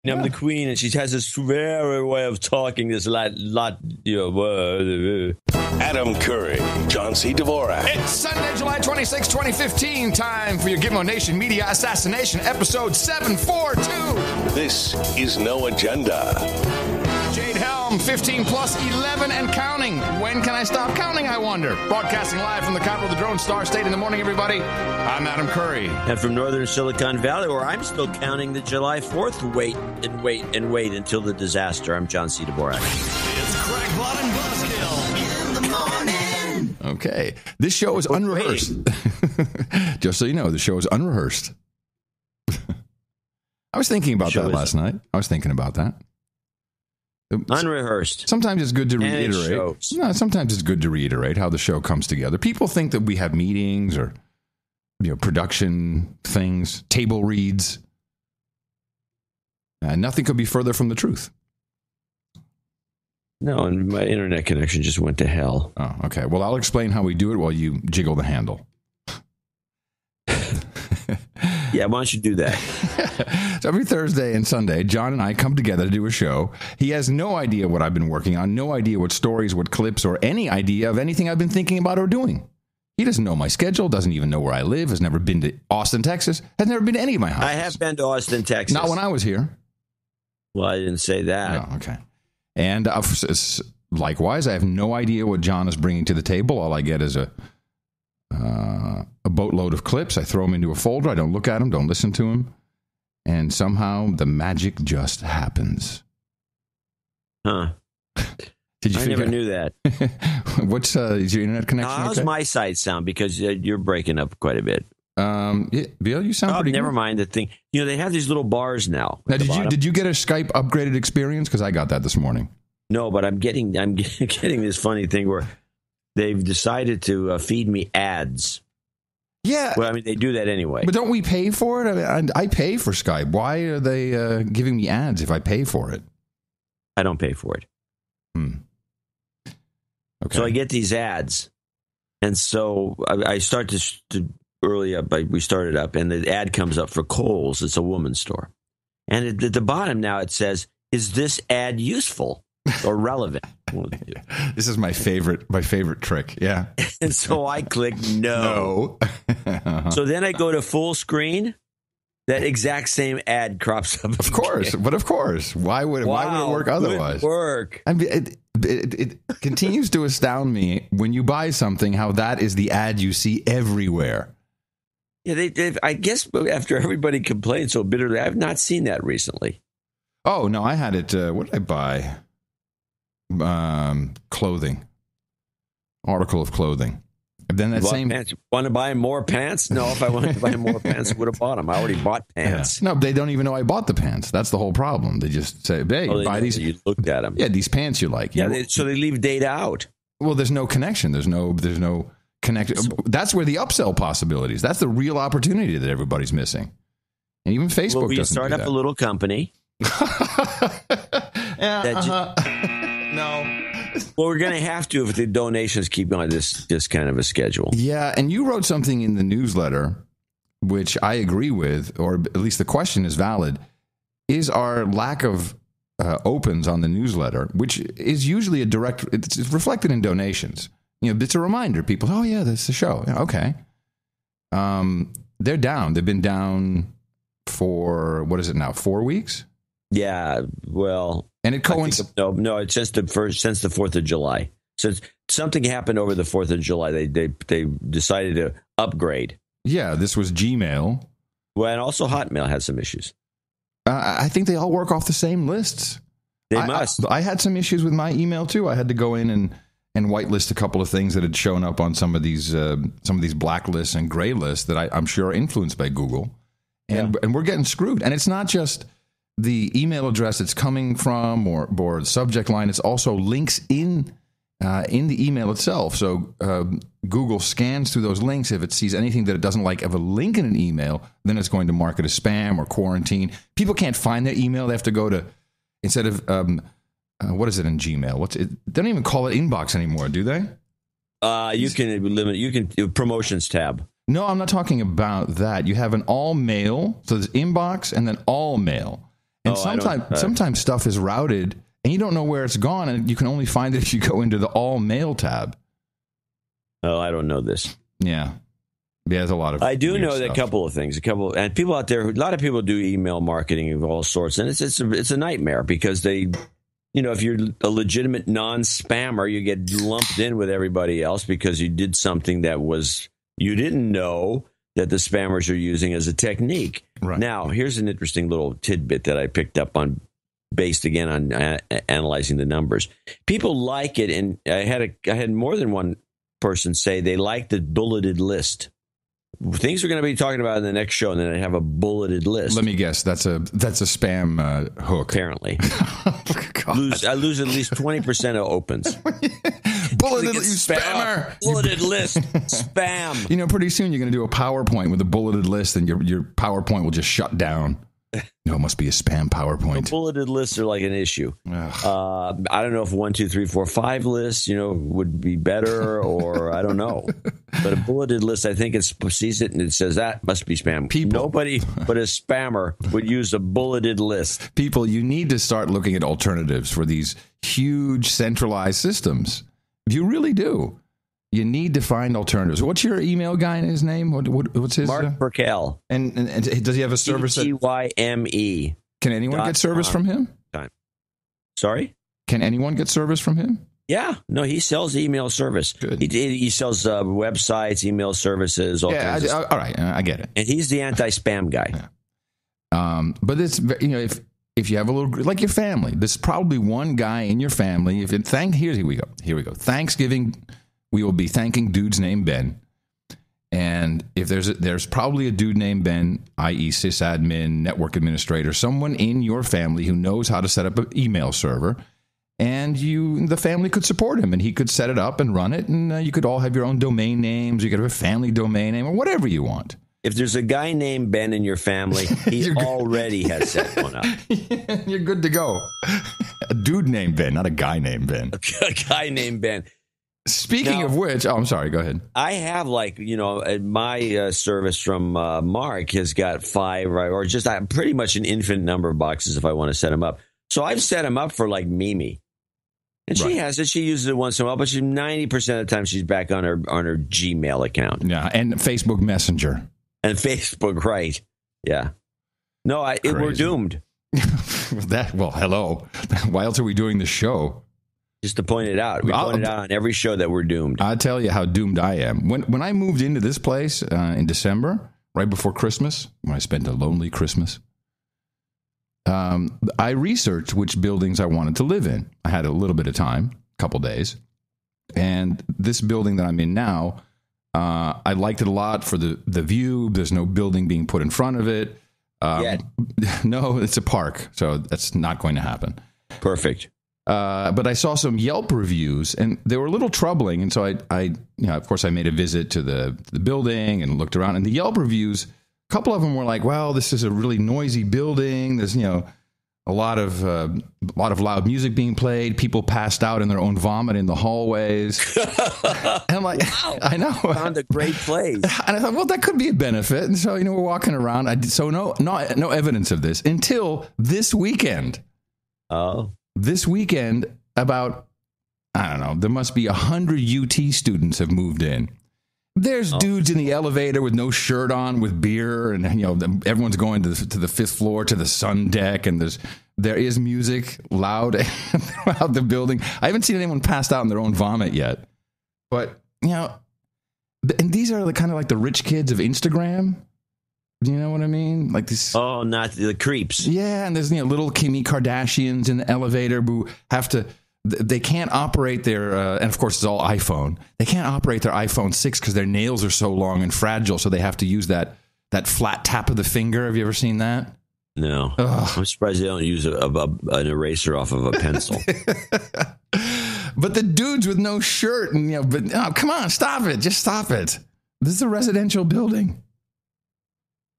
I'm the queen, and she has this very way of talking. This lot. Adam Curry, John C. Dvorak. It's Sunday, July 26, 2015. Time for your Gimmo Nation Media Assassination, episode 742. This is No Agenda. Jade Helm, 15 plus 11 and counting. When can I stop counting, I wonder? Broadcasting live from the capital of the Drone Star State in the morning, everybody. I'm Adam Curry. And from northern Silicon Valley, where I'm still counting the July 4th, wait until the disaster. I'm John C. Dvorak. It's Crackpot and Buzzkill in the morning. Okay. This show is unrehearsed. Just so you know, the show is unrehearsed. I was thinking about that last night. I was thinking about that. Unrehearsed. Sometimes it's good to reiterate. No, sometimes it's good to reiterate how the show comes together. People think that we have meetings or, production things, table reads. Nothing could be further from the truth. No, and my internet connection just went to hell. Oh, okay. Well, I'll explain how we do it while you jiggle the handle. Yeah, why don't you do that? So every Thursday and Sunday, John and I come together to do a show. He has no idea what I've been working on, no idea what stories, what clips, or any idea of anything I've been thinking about or doing. He doesn't know my schedule, doesn't even know where I live, has never been to Austin, Texas, has never been to any of my houses. I have been to Austin, Texas. Not when I was here. Well, I didn't say that. Oh, okay. And likewise, I have no idea what John is bringing to the table. All I get is a boatload of clips. I throw them into a folder. I don't look at them, don't listen to them. And somehow the magic just happens. Huh. Did you I never knew that. What's is your internet connection? How's my side sound? Because you're breaking up quite a bit. Yeah, Bill, you sound pretty never good. mind the thing. They have these little bars now. Now, did you get a Skype upgraded experience? Because I got that this morning. No, but I'm getting this funny thing where they've decided to feed me ads. Yeah. Well, I mean, they do that anyway. But don't we pay for it? I mean, I pay for Skype. Why are they giving me ads if I pay for it? I don't pay for it. Okay. So I get these ads. And so I start to early up. We started up, and the ad comes up for Kohl's. It's a woman's store. And at the bottom now it says, "Is this ad useful or relevant?" This is my favorite trick. Yeah. And so I click no. Uh-huh. So then I go to full screen. That exact same ad crops up. Of course, but of course, why would it work otherwise? Good work. I mean, it continues to astound me when you buy something how that is the ad you see everywhere. Yeah, I guess after everybody complained so bitterly, I've not seen that recently. Oh no, I had it. What did I buy? Clothing. Article of clothing. And then that same pants. Want to buy more pants? No, if I wanted to buy more pants, I would have bought them. I already bought pants. Yeah. No, they don't even know I bought the pants. That's the whole problem. They just say, "Hey, buy these." You looked at them. Yeah, these pants you like. Yeah, so they leave data out. Well, there's no connection. There's no connection. That's where the upsell possibilities. That's the real opportunity that everybody's missing. And even Facebook well, we doesn't start do up that. A little company. No. Well, we're going to have to if the donations keep on this kind of a schedule. Yeah, and you wrote something in the newsletter, which I agree with, or at least the question is valid. Is our lack of opens on the newsletter, which is usually it's reflected in donations. It's a reminder. People, oh yeah, that's the show. Yeah, okay. They're down. They've been down for, what is it now, 4 weeks? Yeah, well, and it coincides. No, it's since the 4th of July. Since something happened over the 4th of July, they decided to upgrade. Yeah, this was Gmail. Well, and also Hotmail had some issues. I think they all work off the same lists. They must. I had some issues with my email too. I had to go in and whitelist a couple of things that had shown up on some of these blacklists and gray lists that I'm sure are influenced by Google, and we're getting screwed. And it's not just the email address it's coming from or subject line. It's also links in the email itself. So Google scans through those links. If it sees anything that it doesn't like of a link in an email, then it's going to mark it as spam or quarantine. People can't find their email. They have to go to, instead of, what is it in Gmail? They don't even call it inbox anymore, do they? You can promotions tab. No, I'm not talking about that. You have an all mail. So there's inbox and then all mail. And Oh, I don't- sometimes stuff is routed and you don't know where it's gone, and you can only find it if you go into the all mail tab. Oh, I don't know this. Yeah. There's a lot of. I do weird know that stuff. a couple of things. And people out there, a lot of people do email marketing of all sorts, and it's a nightmare because they, if you're a legitimate non-spammer, you get lumped in with everybody else because you did something that you didn't know that the spammers are using as a technique. Right. Now, here's an interesting little tidbit that I picked up on, based again on analyzing the numbers. People like it, and I had more than one person say they like the bulleted list. Things we're going to be talking about in the next show, and then I have a bulleted list. Let me guess. That's a spam hook. Apparently, God. I lose at least 20% of opens. Bulleted, you spammer. Bulleted list, spam. Pretty soon you're going to do a PowerPoint with a bulleted list, and your PowerPoint will just shut down. No, it must be a spam PowerPoint. Bulleted lists are like an issue. I don't know if 1, 2, 3, 4, 5 lists, would be better, or I don't know. But a bulleted list, I think it sees it and it says that must be spam. Nobody but a spammer would use a bulleted list. People, you need to start looking at alternatives for these huge centralized systems. You really do. You need to find alternatives. What's your email guy and his name? What's his? Mark Burkell. And does he have a service? Tyme. Can anyone get service from him? Sorry? Can anyone get service from him? Yeah. No, he sells email service. Good. He sells websites, email services, all kinds of stuff. All right. I get it. And he's the anti-spam guy. Yeah. But it's, if you have a little, like your family, there's probably one guy in your family. Here we go. Thanksgiving, we will be thanking dudes named Ben. And if there's probably a dude named Ben, i.e. sysadmin, network administrator, someone in your family who knows how to set up an email server, and the family could support him, and he could set it up and run it, and you could all have your own domain names. You could have a family domain name or whatever you want. If there's a guy named Ben in your family, he already has set one up. You're good to go. A dude named Ben, not a guy named Ben. A guy named Ben. Speaking of which, I'm sorry, go ahead. I have my service from Mark has got 5 or just pretty much an infinite number of boxes if I want to set them up. So I've set them up for like Mimi. And she has it. She uses it once in a while, but 90% of the time she's back on her Gmail account. Yeah, and Facebook Messenger. And Facebook, right. Yeah. No, we're doomed. Hello. Why else are we doing this show? Just to point it out. We point it out on every show that we're doomed. I'll tell you how doomed I am. When I moved into this place in December, right before Christmas, when I spent a lonely Christmas, I researched which buildings I wanted to live in. I had a little bit of time, a couple days. And this building that I'm in now, I liked it a lot for the view. There's no building being put in front of it. No, it's a park, so that's not going to happen. Perfect. But I saw some Yelp reviews, and they were a little troubling. And so I of course, I made a visit to the building and looked around. And the Yelp reviews, a couple of them were like, "Well, this is a really noisy building. There's a lot of loud music being played. People passed out in their own vomit in the hallways." And I'm like, wow. I know, found a great place. And I thought, well, that could be a benefit. And so we're walking around. No evidence of this until this weekend. Oh. This weekend, about, I don't know, there must be 100 UT students have moved in. There's dudes in the elevator with no shirt on, with beer, and everyone's going to the 5th floor to the sun deck, and there is music loud throughout the building. I haven't seen anyone passed out in their own vomit yet, but and these are kind of like the rich kids of Instagram. Do you know what I mean? Like this. Oh, not the creeps. Yeah, and there's little Kimi Kardashians in the elevator who have to. They can't operate their, and of course it's all iPhone. They can't operate their iPhone 6 because their nails are so long and fragile, so they have to use that flat tap of the finger. Have you ever seen that? No. Ugh. I'm surprised they don't use an eraser off of a pencil. But the dudes with no shirt and come on, stop it! Just stop it. This is a residential building.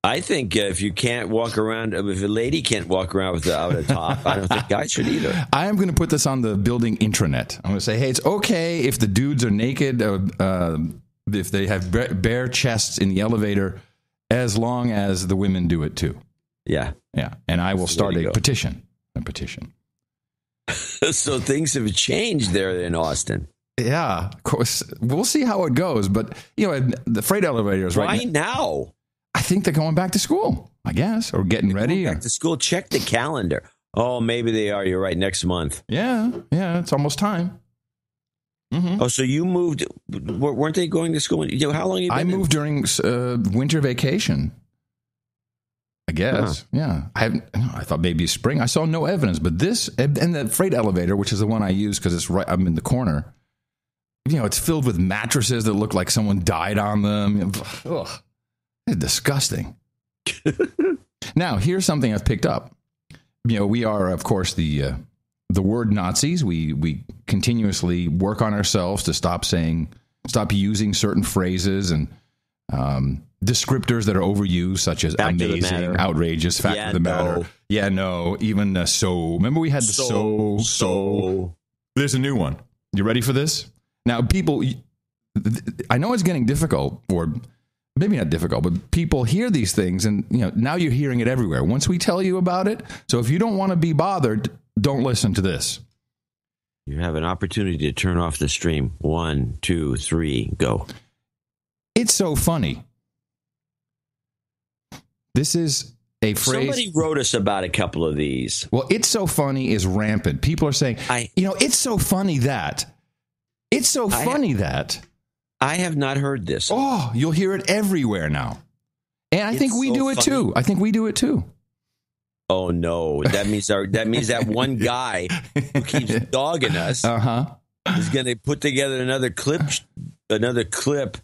I think if you can't walk around, if a lady can't walk around without a top, I don't think guys should either. I am going to put this on the building intranet. I'm going to say, hey, it's okay if the dudes are naked, if they have bare chests in the elevator, as long as the women do it too. Yeah. Yeah. And I will start way to a go. petition. A petition. So things have changed there in Austin. Yeah. Of course. We'll see how it goes. But, the freight elevators Why right now, now? I think they're going back to school, I guess, or getting ready. Back to school. Check the calendar. Oh, maybe they are. You're right. Next month. Yeah. It's almost time. Oh, so you moved? Weren't they going to school? How long have you been? I moved during winter vacation. I guess. Yeah. I thought maybe spring. I saw no evidence, but this and the freight elevator, which is the one I use because it's right. I'm in the corner. It's filled with mattresses that look like someone died on them. Ugh, it's disgusting. Now, here's something I've picked up. We are, of course, the word Nazis. We continuously work on ourselves to stop using certain phrases and descriptors that are overused, such as Fact amazing, outrageous, fact of the matter. Yeah, no, even so. Remember we had the so. There's a new one. You ready for this? Now, people, I know it's getting difficult, or maybe not difficult, but people hear these things, and now you're hearing it everywhere. Once we tell you about it, so if you don't want to be bothered, don't listen to this. You have an opportunity to turn off the stream. 1, 2, 3, go. It's so funny. This is a phrase. Somebody wrote us about a couple of these. Well, it's so funny is rampant. People are saying, it's so funny that. It's so funny that. I have not heard this. Oh, you'll hear it everywhere now. And I think we do it too. I think we do it too. Oh no, that means that one guy who keeps dogging us is going to put together another clip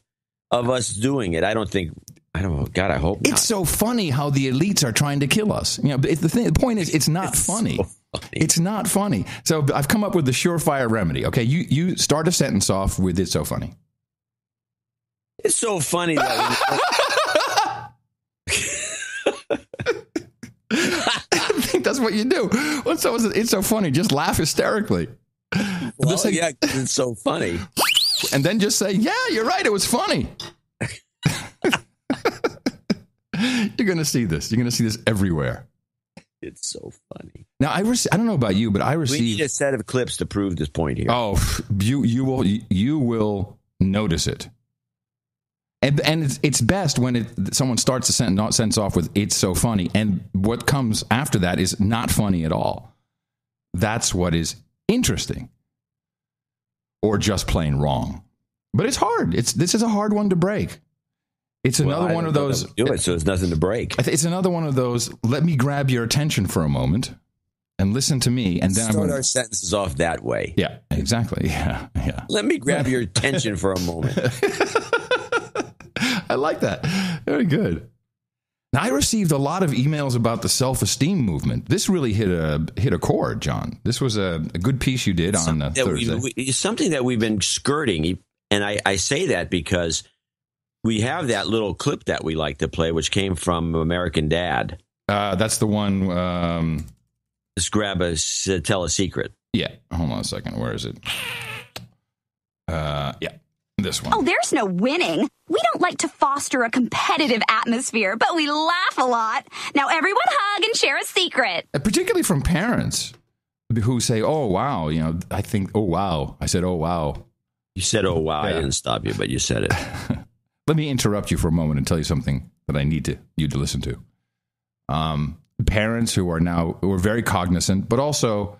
of us doing it. I don't know. God, I hope not. It's so funny how the elites are trying to kill us. The point is, it's not funny. So funny. It's not funny. So I've come up with the surefire remedy. Okay, you start a sentence off with "It's so funny." It's so funny that I think that's what you do. When someone says, "It's so funny," just laugh hysterically. well, yeah, it's so funny. And then just say, "Yeah, you're right. It was funny." You're going to see this. You're going to see this everywhere. It's so funny. Now, I don't know about you, but I received. We need a set of clips to prove this point here. Oh, you will notice it. And it's best when someone starts a sentence off with "It's so funny," and what comes after that is not funny at all. That's what is interesting, or just plain wrong. But it's hard. This is a hard one to break. It's another one of those. Do it, so there's nothing to break. It's another one of those. Let me grab your attention for a moment and listen to me, and then start our sentences off that way. Yeah, exactly. Yeah. Let me grab your attention for a moment. I like that. Very good. Now, I received a lot of emails about the self-esteem movement. This really hit a chord, John. This was a good piece you did on Thursday. It's something that we've been skirting, and I say that because we have that little clip that we like to play, which came from American Dad. That's the one. Just tell a secret. Yeah. Hold on a second. Where is it? Yeah. This one. Oh, there's no winning. We don't like to foster a competitive atmosphere, but we laugh a lot. Now everyone hug and share a secret. Particularly from parents who say, "Oh, wow." I think, "Oh, wow." I said, "Oh, wow." You said, "Oh, wow." Yeah. I didn't stop you, but you said it. Let me interrupt you for a moment and tell you something that I need you to listen to. Parents who are very cognizant, but also,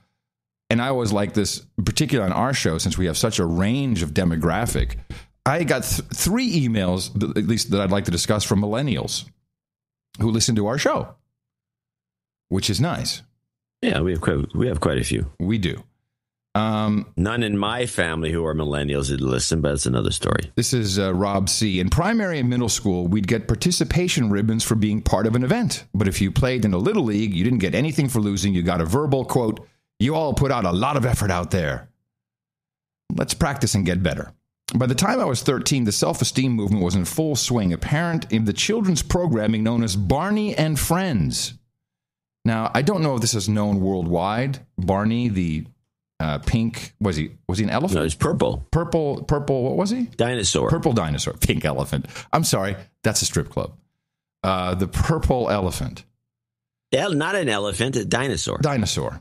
and I always like this, particularly on our show, since we have such a range of demographic. I got 3 emails, at least that I'd like to discuss, from millennials who listen to our show, which is nice. Yeah, we have quite a few. We do. None in my family who are millennials that listen, but it's another story. This is Rob C. In primary and middle school, we'd get participation ribbons for being part of an event. But if you played in a little league, you didn't get anything for losing. You got a verbal, quote, "You all put out a lot of effort out there. Let's practice and get better." By the time I was 13, the self-esteem movement was in full swing, apparent in the children's programming known as Barney and Friends. Now, I don't know if this is known worldwide. Barney, the pink, was he an elephant? No, he's purple. Purple, what was he? Dinosaur. Purple dinosaur, pink elephant. I'm sorry, that's a strip club. The purple elephant. Not an elephant, a dinosaur. Dinosaur.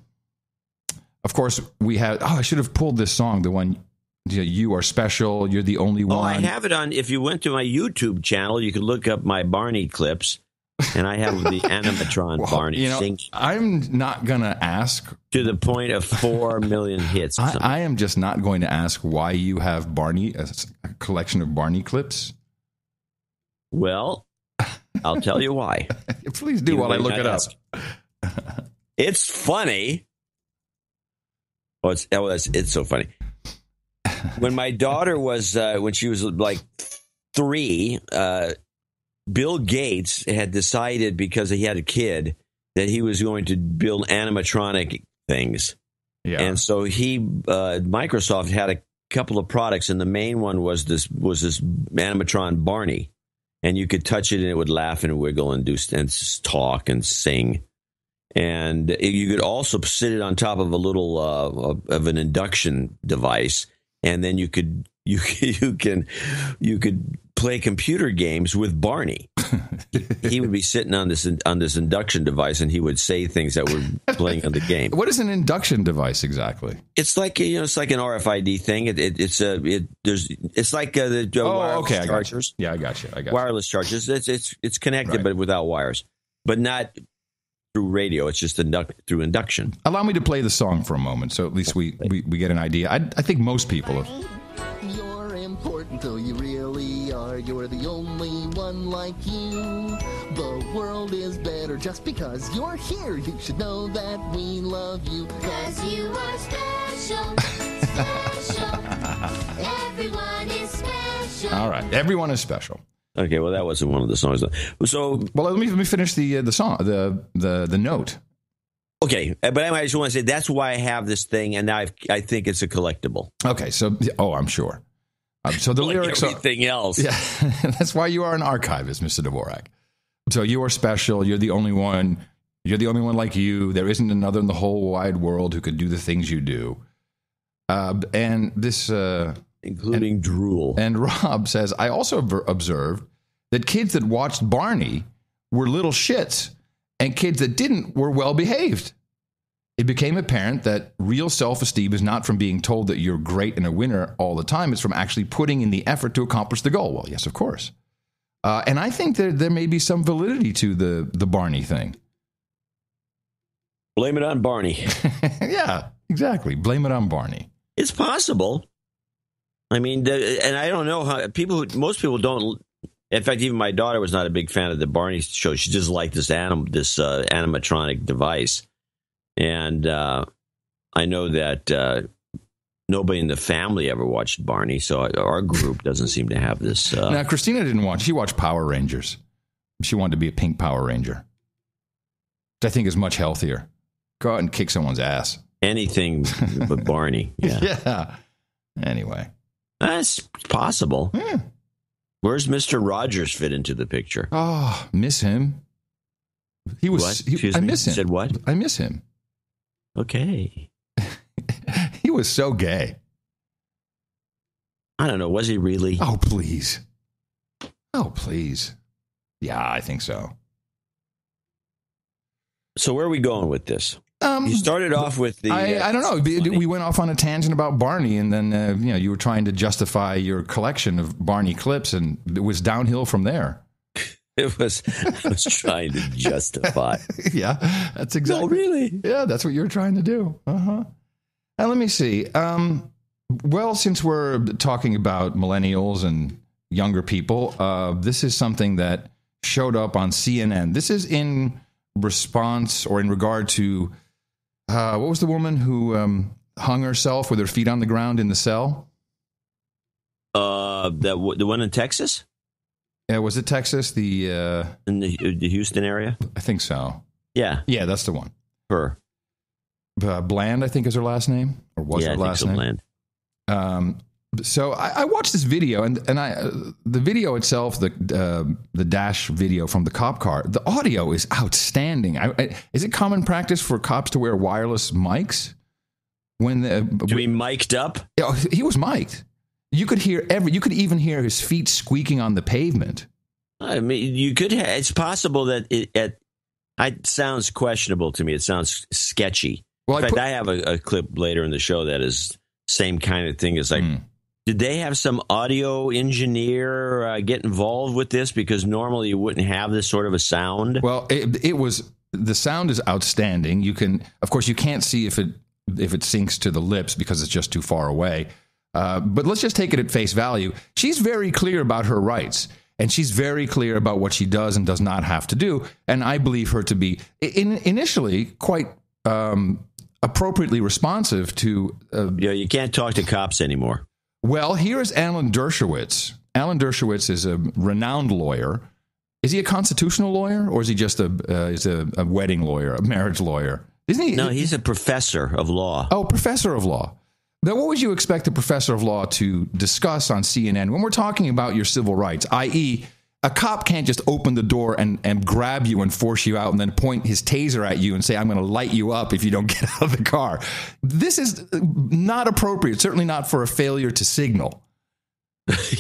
Of course, we had. Oh, I should have pulled this song. The one, you are special. You're the only one. Oh, I have it on. If you went to my YouTube channel, you could look up my Barney clips, and I have the animatron Barney sing. I'm not gonna ask to the point of 4 million hits. I am just not going to ask why you have Barney, a collection of Barney clips. Well, I'll tell you why. Please do while I look it up. It's funny. It's so funny. When my daughter was, when she was like 3, Bill Gates had decided, because he had a kid, that he was going to build animatronic things. Yeah. And so Microsoft had a couple of products, and the main one was this animatron Barney. And you could touch it, and it would laugh and wiggle and talk and sing. And you could also sit it on top of a little of an induction device, and then you could play computer games with Barney. He would be sitting on this induction device, and he would say things that were playing on the game. What is an induction device exactly? It's like it's like an RFID thing. It's like the wireless chargers. Yeah, I got you. Wireless chargers. It's connected, but without wires, but not through radio. It's just through induction. Allow me to play the song for a moment, so at least we get an idea. I think most people have. You're important, though you really are. You're the only one like you. The world is better just because you're here. You should know that we love you. 'Cause you are special, special. Everyone is special. All right, everyone is special. Okay, well, that wasn't one of the songs. So, well, let me finish the song, the note. Okay, but anyway, I just want to say that's why I have this thing, and I think it's a collectible. Okay, so I'm sure. So the like lyrics, everything else. Yeah, that's why you are an archivist, Mr. Dvorak. So you are special. You're the only one. You're the only one like you. There isn't another in the whole wide world who could do the things you do. And this. Including drool. And Rob says, I also observed that kids that watched Barney were little shits, and kids that didn't were well behaved. It became apparent that real self-esteem is not from being told that you're great and a winner all the time. It's from actually putting in the effort to accomplish the goal. Well, yes, of course. And I think there may be some validity to the Barney thing. Blame it on Barney. Yeah, exactly. Blame it on Barney. It's possible. I mean, and I don't know how most people don't. In fact, even my daughter was not a big fan of the Barney show. She just liked this animatronic device. And I know that nobody in the family ever watched Barney, so our group doesn't seem to have this. Now, Christina didn't watch. She watched Power Rangers. She wanted to be a pink Power Ranger, which I think is much healthier. Go out and kick someone's ass. Anything but Barney. Yeah. Yeah. Anyway. That's possible. Yeah. Where's Mr. Rogers fit into the picture? Oh, miss him. He was. I miss him. Said what? I miss him. Okay. He was so gay. I don't know. Was he really? Oh, please. Oh, please. Yeah, I think so. So where are we going with this? You started off with the... I don't know. We went off on a tangent about Barney, and then you were trying to justify your collection of Barney clips, and it was downhill from there. I was trying to justify. Yeah, that's exactly. Oh, really? Yeah, that's what you're trying to do. Uh-huh. Now, let me see. Well, since we're talking about millennials and younger people, this is something that showed up on CNN. This is in response or in regard to... what was the woman who hung herself with her feet on the ground in the cell? The one in Texas? Yeah, was it Texas? In the Houston area? I think so. Yeah. Yeah, that's the one. Her. Bland, I think is her last name. Or was her last name? Bland. So I watched this video, and the video itself, the dash video from the cop car, the audio is outstanding. Is it common practice for cops to wear wireless mics? To be mic'd up? He was mic'd. You could hear you could even hear his feet squeaking on the pavement. I mean, it's possible that It sounds questionable to me. It sounds sketchy. Well, in fact, I have a clip later in the show that is same kind of thing. It's like, did they have some audio engineer get involved with this? Because normally you wouldn't have this sort of a sound. Well, it was, the sound is outstanding. You can, of course, you can't see if it syncs to the lips because it's just too far away. But let's just take it at face value. She's very clear about her rights, and she's very clear about what she does and does not have to do. And I believe her to be initially quite appropriately responsive to. You can't talk to cops anymore. Well, here is Alan Dershowitz. Alan Dershowitz is a renowned lawyer. Is he a constitutional lawyer, or is he just a wedding lawyer, a marriage lawyer? Isn't he? No, he's a professor of law. Oh, professor of law. Now, what would you expect a professor of law to discuss on CNN when we're talking about your civil rights, i.e., a cop can't just open the door and grab you and force you out and then point his taser at you and say, I'm going to light you up if you don't get out of the car. This is not appropriate, certainly not for a failure to signal.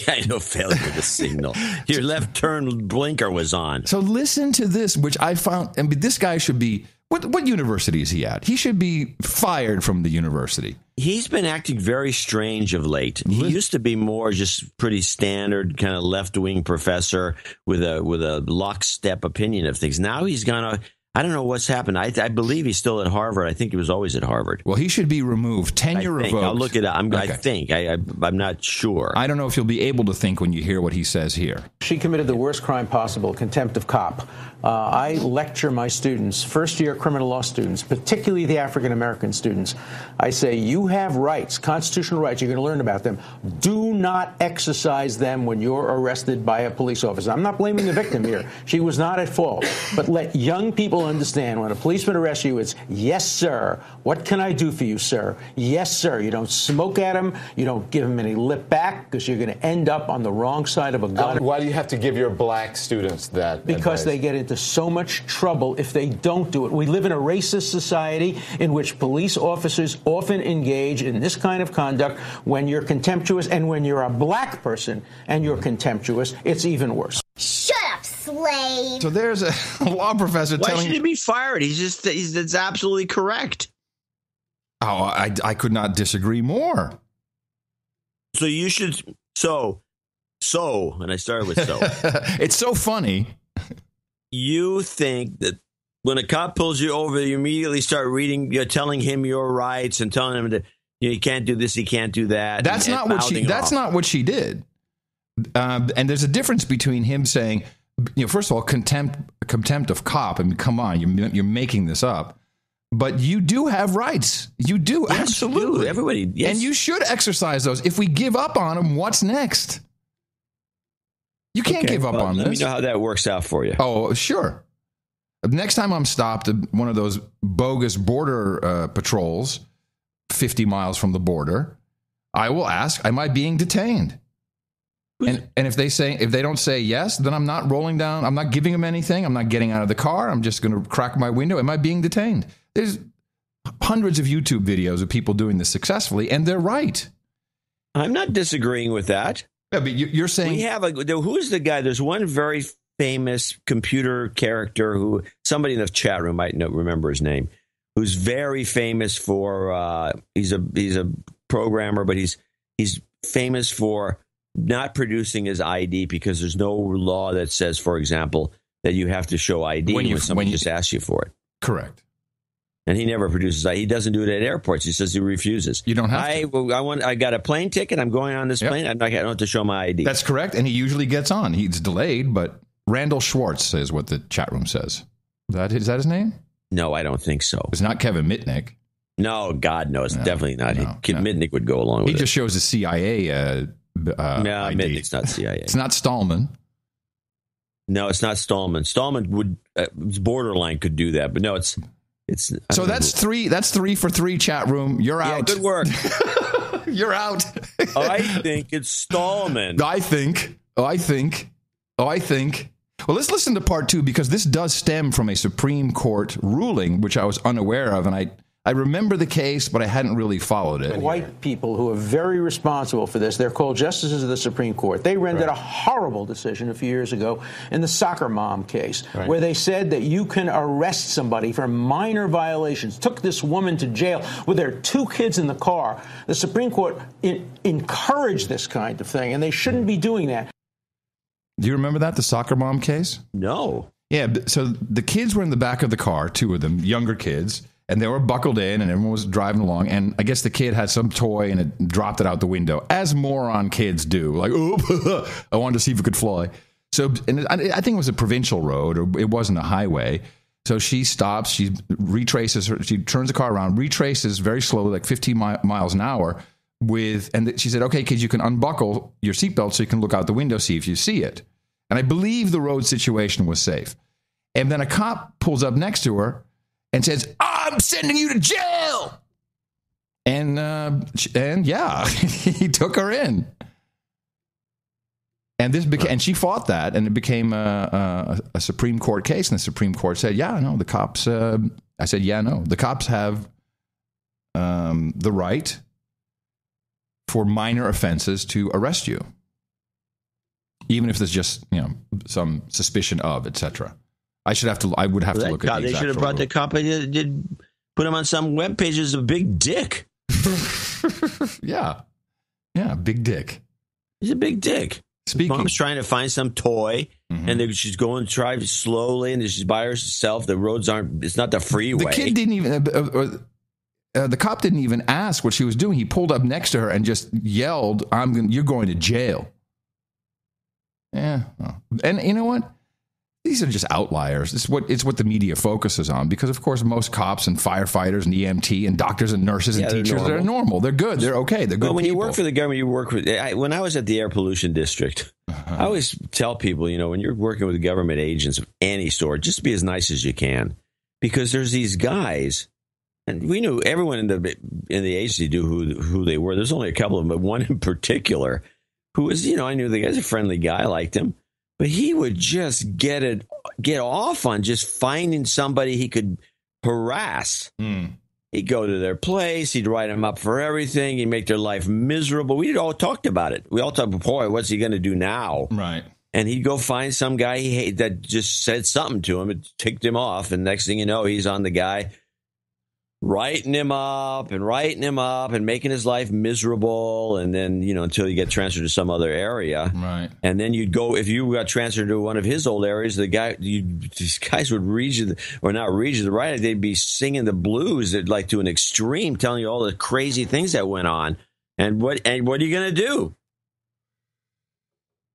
I know, failure to signal. Your left turn blinker was on. So listen to this, which I found, I mean, this guy should be, what university is he at? He should be fired from the university. He's been acting very strange of late. He used to be more just pretty standard kind of left-wing professor with a lockstep opinion of things. Now he's gone. I don't know what's happened. I believe he's still at Harvard. I think he was always at Harvard. Well, he should be removed. Tenure revoked. I'll look it up. Okay. I think. I'm not sure. I don't know if you'll be able to think when you hear what he says here. She committed the worst crime possible, contempt of cop. I lecture my students, first-year criminal law students, particularly the African-American students. I say, you have rights, constitutional rights. You're going to learn about them. Do not exercise them when you're arrested by a police officer. I'm not blaming the victim here. She was not at fault. But let young people understand when a policeman arrests you, it's, yes, sir. What can I do for you, sir? Yes, sir. You don't smoke at him. You don't give him any lip back because you're going to end up on the wrong side of a gun. Why do you have to give your black students that Because advice? they get into so much trouble if they don't do it. We live in a racist society in which police officers often engage in this kind of conduct. When you're contemptuous, and when you're a black person and you're contemptuous, it's even worse. Shut up, slave. So there's a law professor Why telling should he be fired? That's absolutely correct. Oh, I could not disagree more. So you should. So, and I started with so. It's so funny. You think that when a cop pulls you over, you immediately start reading, you're telling him your rights and telling him that you can't do this, he can't do that. That's not what she. That's not what she did. And there's a difference between him saying, first of all, contempt of cop. I mean, come on, you're making this up. But you do have rights. You do, yes, absolutely. You do. Everybody, yes. And you should exercise those. If we give up on them, what's next? You can't give up on this. Let me know how that works out for you. Oh, sure. Next time I'm stopped at one of those bogus border patrols 50 miles from the border, I will ask, am I being detained? And if they don't say yes, then I'm not rolling down. I'm not giving them anything. I'm not getting out of the car. I'm just going to crack my window. Am I being detained? There's hundreds of YouTube videos of people doing this successfully, and they're right. I'm not disagreeing with that. Yeah, but you're saying who's the guy? There's one very famous computer character who somebody in the chat room might remember his name, who's very famous for he's a programmer, but he's famous for not producing his ID because there's no law that says, for example, that you have to show ID when somebody just asks you for it. Correct. And he never produces ID. He doesn't do it at airports. He says he refuses. You don't have to. I got a plane ticket. I'm going on this plane. I don't have to show my ID. That's correct. And he usually gets on. He's delayed, but Randall Schwartz is what the chat room says. Is that his name? No, I don't think so. It's not Kevin Mitnick. No, God, no. It's definitely not. Mitnick would go along with it. He just shows the CIA ID. Mitnick's not CIA. It's not Stallman. No, it's not Stallman. Stallman would borderline could do that, but no, it's. So that's three. That's 3 for 3 chat room. You're out. Good work. You're out. I think it's Stallman. I think. Well, let's listen to part 2 because this does stem from a Supreme Court ruling, which I was unaware of, and I remember the case, but I hadn't really followed it. White people who are very responsible for this, they're called justices of the Supreme Court. They rendered a horrible decision a few years ago in the soccer mom case, where they said that you can arrest somebody for minor violations. Took this woman to jail with their 2 kids in the car. The Supreme Court encouraged this kind of thing, and they shouldn't be doing that. Do you remember that, the soccer mom case? No. Yeah, so the kids were in the back of the car, 2 of them, younger kids. And they were buckled in, and everyone was driving along. And I guess the kid had some toy, and it dropped it out the window, as moron kids do. Like, oh, I wanted to see if it could fly. So, and I think it was a provincial road, or it wasn't a highway. So she stops, she retraces her, she turns the car around, retraces very slowly, like 15 miles an hour. And she said, "Okay, kids, you can unbuckle your seatbelt so you can look out the window, see if you see it." And I believe the road situation was safe. And then a cop pulls up next to her and says, "I'm sending you to jail." And yeah, he took her in. And and she fought that, and it became a Supreme Court case. And the Supreme Court said, "Yeah, no, the cops." I said, "Yeah, no, the cops have the right for minor offenses to arrest you, even if there's just some suspicion of, etc." I would have to look at the They should have brought the cop. Did put him on some web pages of Big Dick. Yeah, Big Dick. He's a big dick. Mom's trying to find some toy, and she's going to drive slowly, and she's by herself. The roads it's not the freeway. The kid didn't even, the cop didn't even ask what she was doing. He pulled up next to her and just yelled, "You're going to jail." Yeah. And you know what? These are just outliers. It's what the media focuses on, because, of course, most cops and firefighters and EMT and doctors and nurses and teachers, they're normal. They're good. They're okay. They're good when people. You work for the government, you work with... When I was at the Air Pollution District, I always tell people, when you're working with government agents of any sort, just be as nice as you can, because there's these guys, and we knew everyone in the agency knew who they were. There's only a couple of them, but one in particular who was, I knew the guy's a friendly guy. I liked him. But he would just get off on just finding somebody he could harass. He'd go to their place. He'd write them up for everything. He'd make their life miserable. We all talked about it. We all talked, boy, what's he going to do now? Right. And he'd go find some guy he hated that just said something to him. It ticked him off. And next thing you know, he's on the guy writing him up and making his life miserable. And then, until you get transferred to some other area. Right. And then you'd go, if you got transferred to one of his old areas, these guys would read you, or not read you the right. They'd be singing the blues like to an extreme, telling you all the crazy things that went on. And what are you going to do?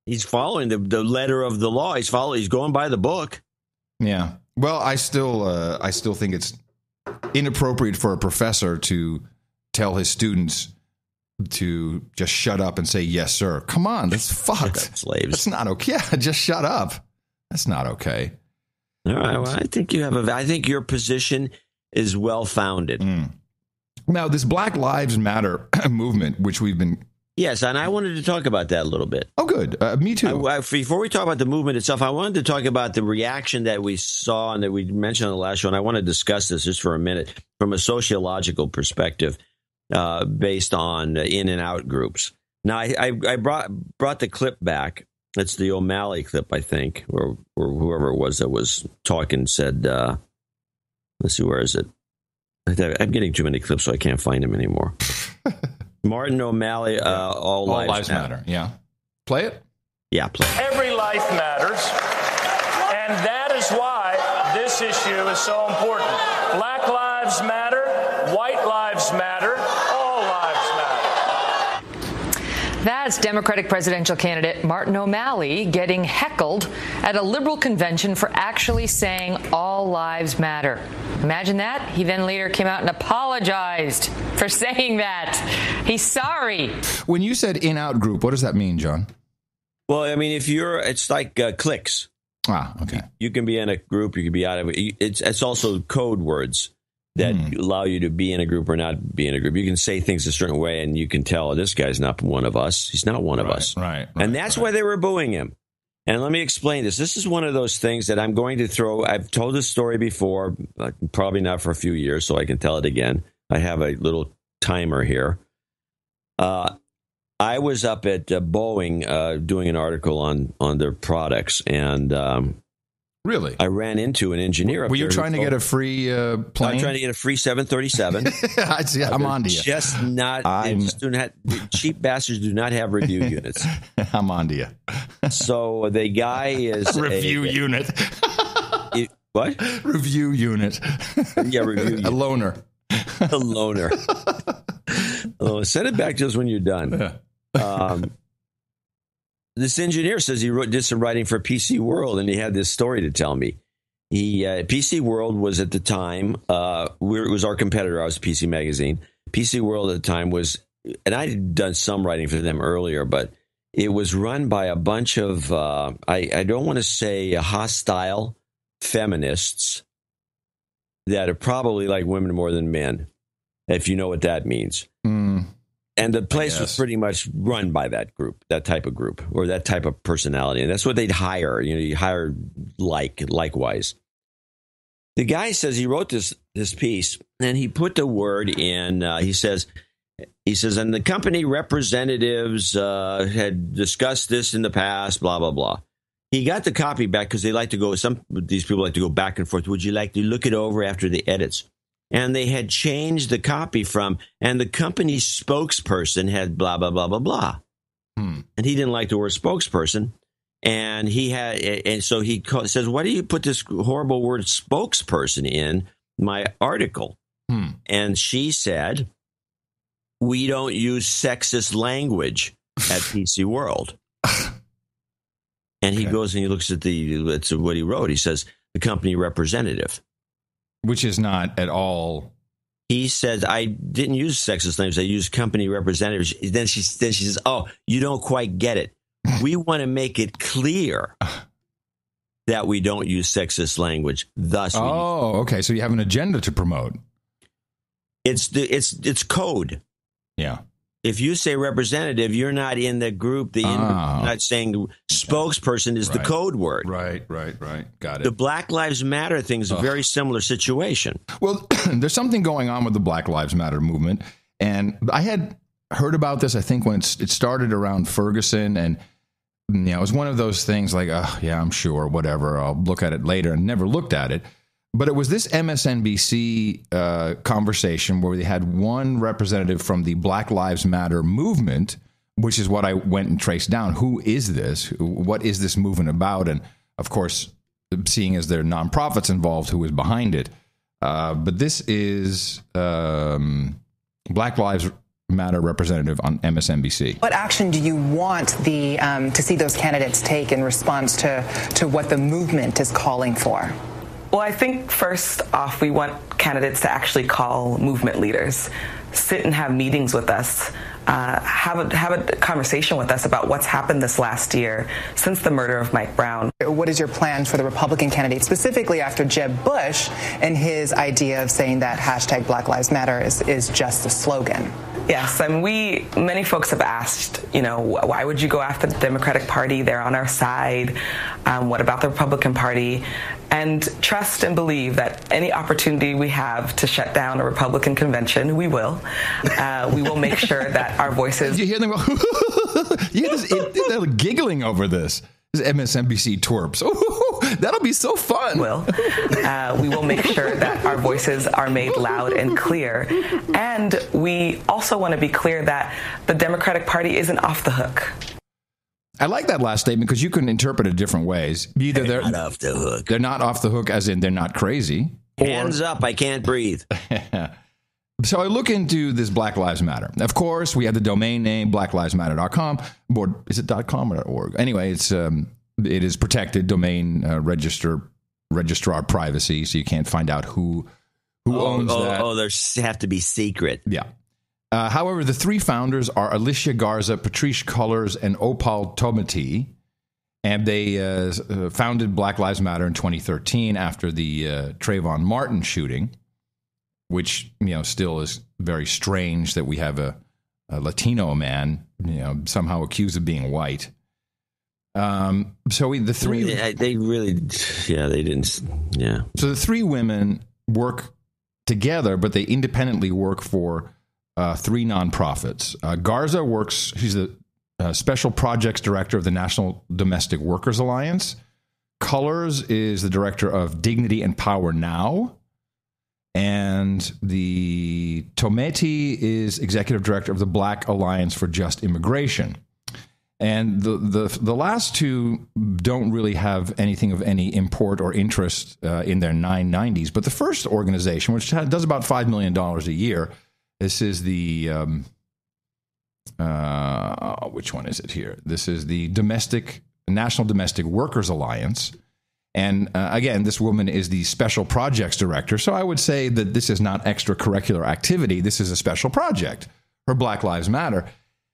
He's following the letter of the law. He's going by the book. Yeah. Well, I still think it's inappropriate for a professor to tell his students to just shut up and say yes, sir. Come on, that's slaves. That's not okay. Yeah, just shut up. That's not okay. All right. Well, I think I think your position is well founded. Now, this Black Lives Matter movement, which we've been. Yes, and I wanted to talk about that a little bit. Oh, good. Me too. Before we talk about the movement itself, I wanted to talk about the reaction that we saw and that we mentioned on the last show, and I want to discuss this just for a minute from a sociological perspective based on in and out groups. Now, I brought the clip back. It's the O'Malley clip, I think, or whoever it was that was talking said, let's see, where is it? I'm getting too many clips, so I can't find them anymore. Martin O'Malley, All Lives Matter. Yeah. Play it? Yeah, play it. Every life matters, and that is why this issue is so important. Black lives matter, white lives matter, all lives matter. That's Democratic presidential candidate Martin O'Malley getting heckled at a liberal convention for actually saying all lives matter. Imagine that. He then later came out and apologized for saying that. He's sorry. When you said in-out group, what does that mean, John? Well, I mean, it's like cliques. Ah, okay. You can be in a group, you can be out of it. It's also code words that allow you to be in a group or not be in a group. You can say things a certain way, and you can tell this guy's not one of us. He's not one of us. Right. And that's why they were booing him. And let me explain this. This is one of those things that I'm going to throw. I've told this story before, probably not for a few years, so I can tell it again. I have a little timer here. I was up at Boeing doing an article on their products, and really, I ran into an engineer. Were you trying to get a free plane? I'm trying to get a free 737. I'm on to you. Just not. Cheap bastards do not have review units. I'm on to you. So the guy is review unit. What? Review unit. Yeah, review unit. A loaner. A loaner. Oh, send it back to us when you're done. This engineer says he did some writing for PC World, and he had this story to tell me. PC World was at the time, it was our competitor. I was PC Magazine. PC World at the time was, and I had done some writing for them earlier, but it was run by a bunch of, I don't want to say hostile feminists that are probably like women more than men, if you know what that means. And the place was pretty much run by that group, that type of group, or that type of personality. And that's what they'd hire. You hire likewise. The guy says he wrote this piece, and he put the word in, he says, and the company representatives had discussed this in the past, blah, blah, blah. He got the copy back because they like to go, some of these people like to go back and forth. Would you like to look it over after the edits? And they had changed the copy from, and the company's spokesperson had blah, blah, blah, blah, blah. And he didn't like the word spokesperson. And so he says, why do you put this horrible word spokesperson in my article? And she said, we don't use sexist language at PC World. And he goes and he looks at what he wrote. He says, the company representative. Which is not at all. He says, I didn't use sexist language. I used company representatives. Then she says, oh, you don't quite get it. We want to make it clear that we don't use sexist language. Thus, okay. So you have an agenda to promote. It's code. Yeah. If you say representative, you're not in the group. You're not saying spokesperson is the code word. Right. Got it. The Black Lives Matter thing is a very similar situation. Well, there's something going on with the Black Lives Matter movement. And I had heard about this, I think, when it started around Ferguson. And it was one of those things like, I'm sure, whatever. I'll look at it later, and never looked at it. But it was this MSNBC conversation where they had one representative from the Black Lives Matter movement, which is what I went and traced down. Who is this? What is this movement about? And, of course, seeing as there are nonprofits involved, who is behind it. But this is Black Lives Matter representative on MSNBC. What action do you want to see those candidates take in response to what the movement is calling for? Well, I think first off, we want candidates to actually call movement leaders, sit and have meetings with us, have a conversation with us about what's happened this last year since the murder of Mike Brown. What is your plan for the Republican candidate, specifically after Jeb Bush and his idea of saying that hashtag Black Lives Matter is just a slogan? Yes, many folks have asked, why would you go after the Democratic Party? They're on our side. What about the Republican Party? And trust and believe that any opportunity we have to shut down a Republican convention, we will. We will make sure that our voices... You hear them go, they're giggling over this. This MSNBC twerps. Ooh, that'll be so fun. We will make sure that our voices are made loud and clear. And we also want to be clear that the Democratic Party isn't off the hook. I like that last statement because you can interpret it different ways. Either they're not off the hook. They're not off the hook, as in they're not crazy. Hands up, I can't breathe. So I look into this Black Lives Matter. Of course, we have the domain name, blacklivesmatter.com. Or is it .com or .org? Anyway, it is protected domain registrar privacy, so you can't find out who owns that. They have to be secret. Yeah. However, the three founders are Alicia Garza, Patrice Cullors, and Opal Tometi, and they founded Black Lives Matter in 2013 after the Trayvon Martin shooting, which still is very strange that we have a Latino man somehow accused of being white. So the three they didn't. Yeah. So the three women work together, but they independently work for three nonprofits. Garza works. She's the special projects director of the National Domestic Workers Alliance. Colors is the director of Dignity and Power Now. And the Tometi is executive director of the Black Alliance for Just Immigration. And the last two don't really have anything of any import or interest in their 990s. But the first organization, which does about $5 million a year, this is the, which one is it here? This is the National Domestic Workers Alliance. And again, this woman is the special projects director. So I would say that this is not extracurricular activity. This is a special project for Black Lives Matter.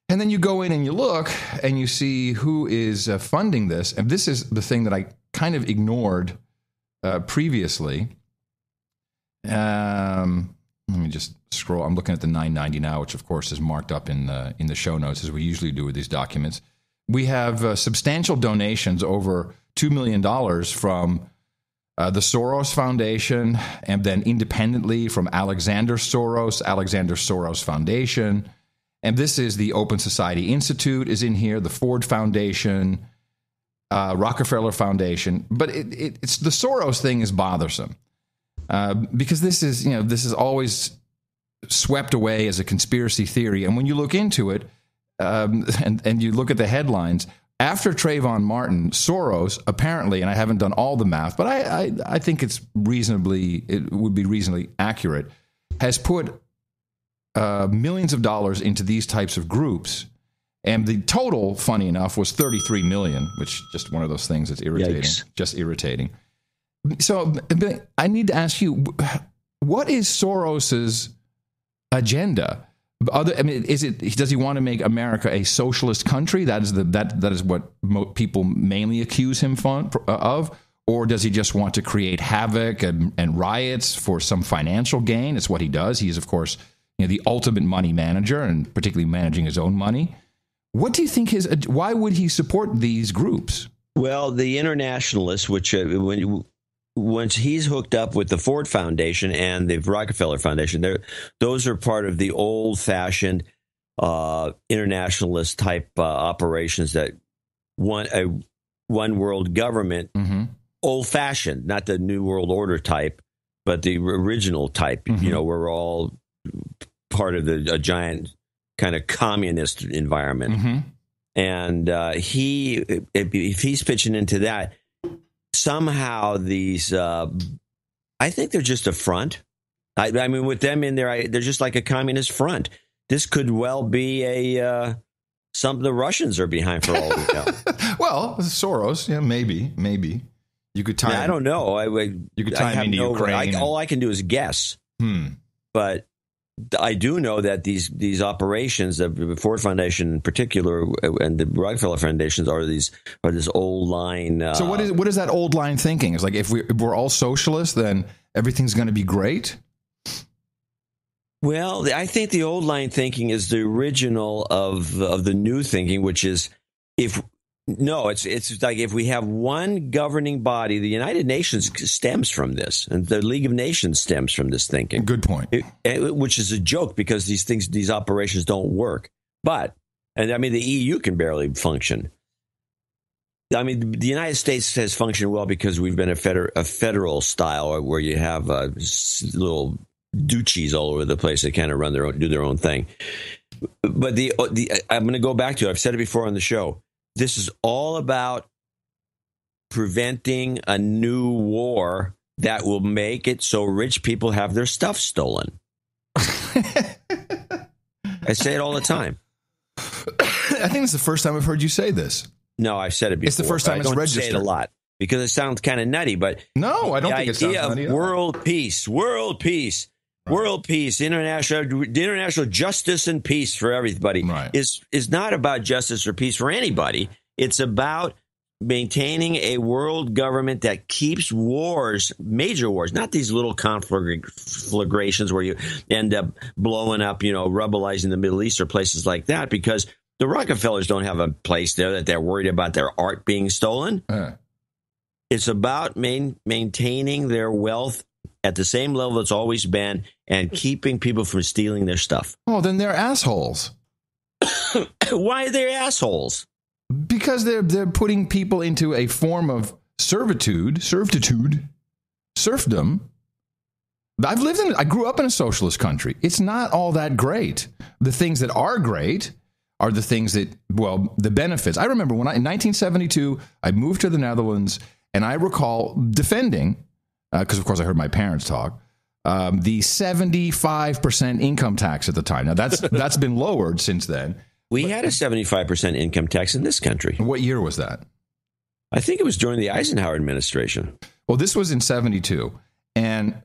And then you go in and you look and you see who is funding this. And this is the thing that I kind of ignored previously. Let me just scroll. I'm looking at the 990 now, which of course is marked up in the show notes, as we usually do with these documents. We have substantial donations, over $2 million from the Soros Foundation, and then independently from Alexander Soros Foundation. And this is the Open Society Institute is in here, the Ford Foundation, Rockefeller Foundation. But it's the Soros thing is bothersome because this is always swept away as a conspiracy theory. And when you look into it and you look at the headlines, after Trayvon Martin, Soros apparently, and I haven't done all the math, but I think it would be reasonably accurate, has put millions of dollars into these types of groups. And the total, funny enough, was $33 million, which just one of those things that's irritating. Yikes. Just irritating. So I need to ask you, what is Soros's agenda? Does he want to make America a socialist country? That is what people mainly accuse him of. Or does he just want to create havoc and riots for some financial gain? It's what he does. He is, of course, the ultimate money manager, and particularly managing his own money. What do you think why would he support these groups? Well, the internationalists, which once he's hooked up with the Ford Foundation and the Rockefeller Foundation, those are part of the old-fashioned internationalist type operations that want a one world government, old-fashioned, not the New World Order type, but the original type. We're all part of a giant kind of communist environment. And if he's pitching into that, somehow these, I think they're just a front. I mean, with them in there, they're just like a communist front. This could well be something the Russians are behind for all we know. Well, Soros, maybe. You could tie. I don't know. You could tie him into Ukraine. All I can do is guess. But I do know that these operations, the Ford Foundation in particular, and the Rockefeller Foundations, are this old line. So what is that old line thinking? It's like if we're all socialists, then everything's going to be great. Well, I think the old line thinking is the original of the new thinking, which is it's like if we have one governing body, the United Nations stems from this, and the League of Nations stems from this thinking. Good point. Which is a joke because these operations don't work. The EU can barely function. I mean, the United States has functioned well because we've been a federal style where you have little duchies all over the place that kind of do their own thing. But I'm going to go back to it. I've said it before on the show. This is all about preventing a new war that will make it so rich people have their stuff stolen. I say it all the time. I think it's the first time I've heard you say this. No, I've said it before. It's the first time it's registered. I don't say it a lot because it sounds kind of nutty, but no, I don't think it sounds nutty. The idea of world peace, international justice and peace for everybody is not about justice or peace for anybody. It's about maintaining a world government that keeps wars, major wars, not these little conflagrations where you end up blowing up, rebelizing the Middle East or places like that, because The Rockefellers don't have a place there that they're worried about their art being stolen. It's about maintaining their wealth at the same level it's always been and keeping people from stealing their stuff. Oh, then they're assholes. Why are they assholes? Because they're putting people into a form of serfdom. I grew up in a socialist country. It's not all that great. The things that are great are the things that, well, the benefits. I remember in 1972, I moved to the Netherlands, and I recall defending, because of course I heard my parents talk, the 75% income tax at the time. Now that's been lowered since then. We had a 75% income tax in this country. What year was that? I think it was during the Eisenhower administration. Well, this was in 72. And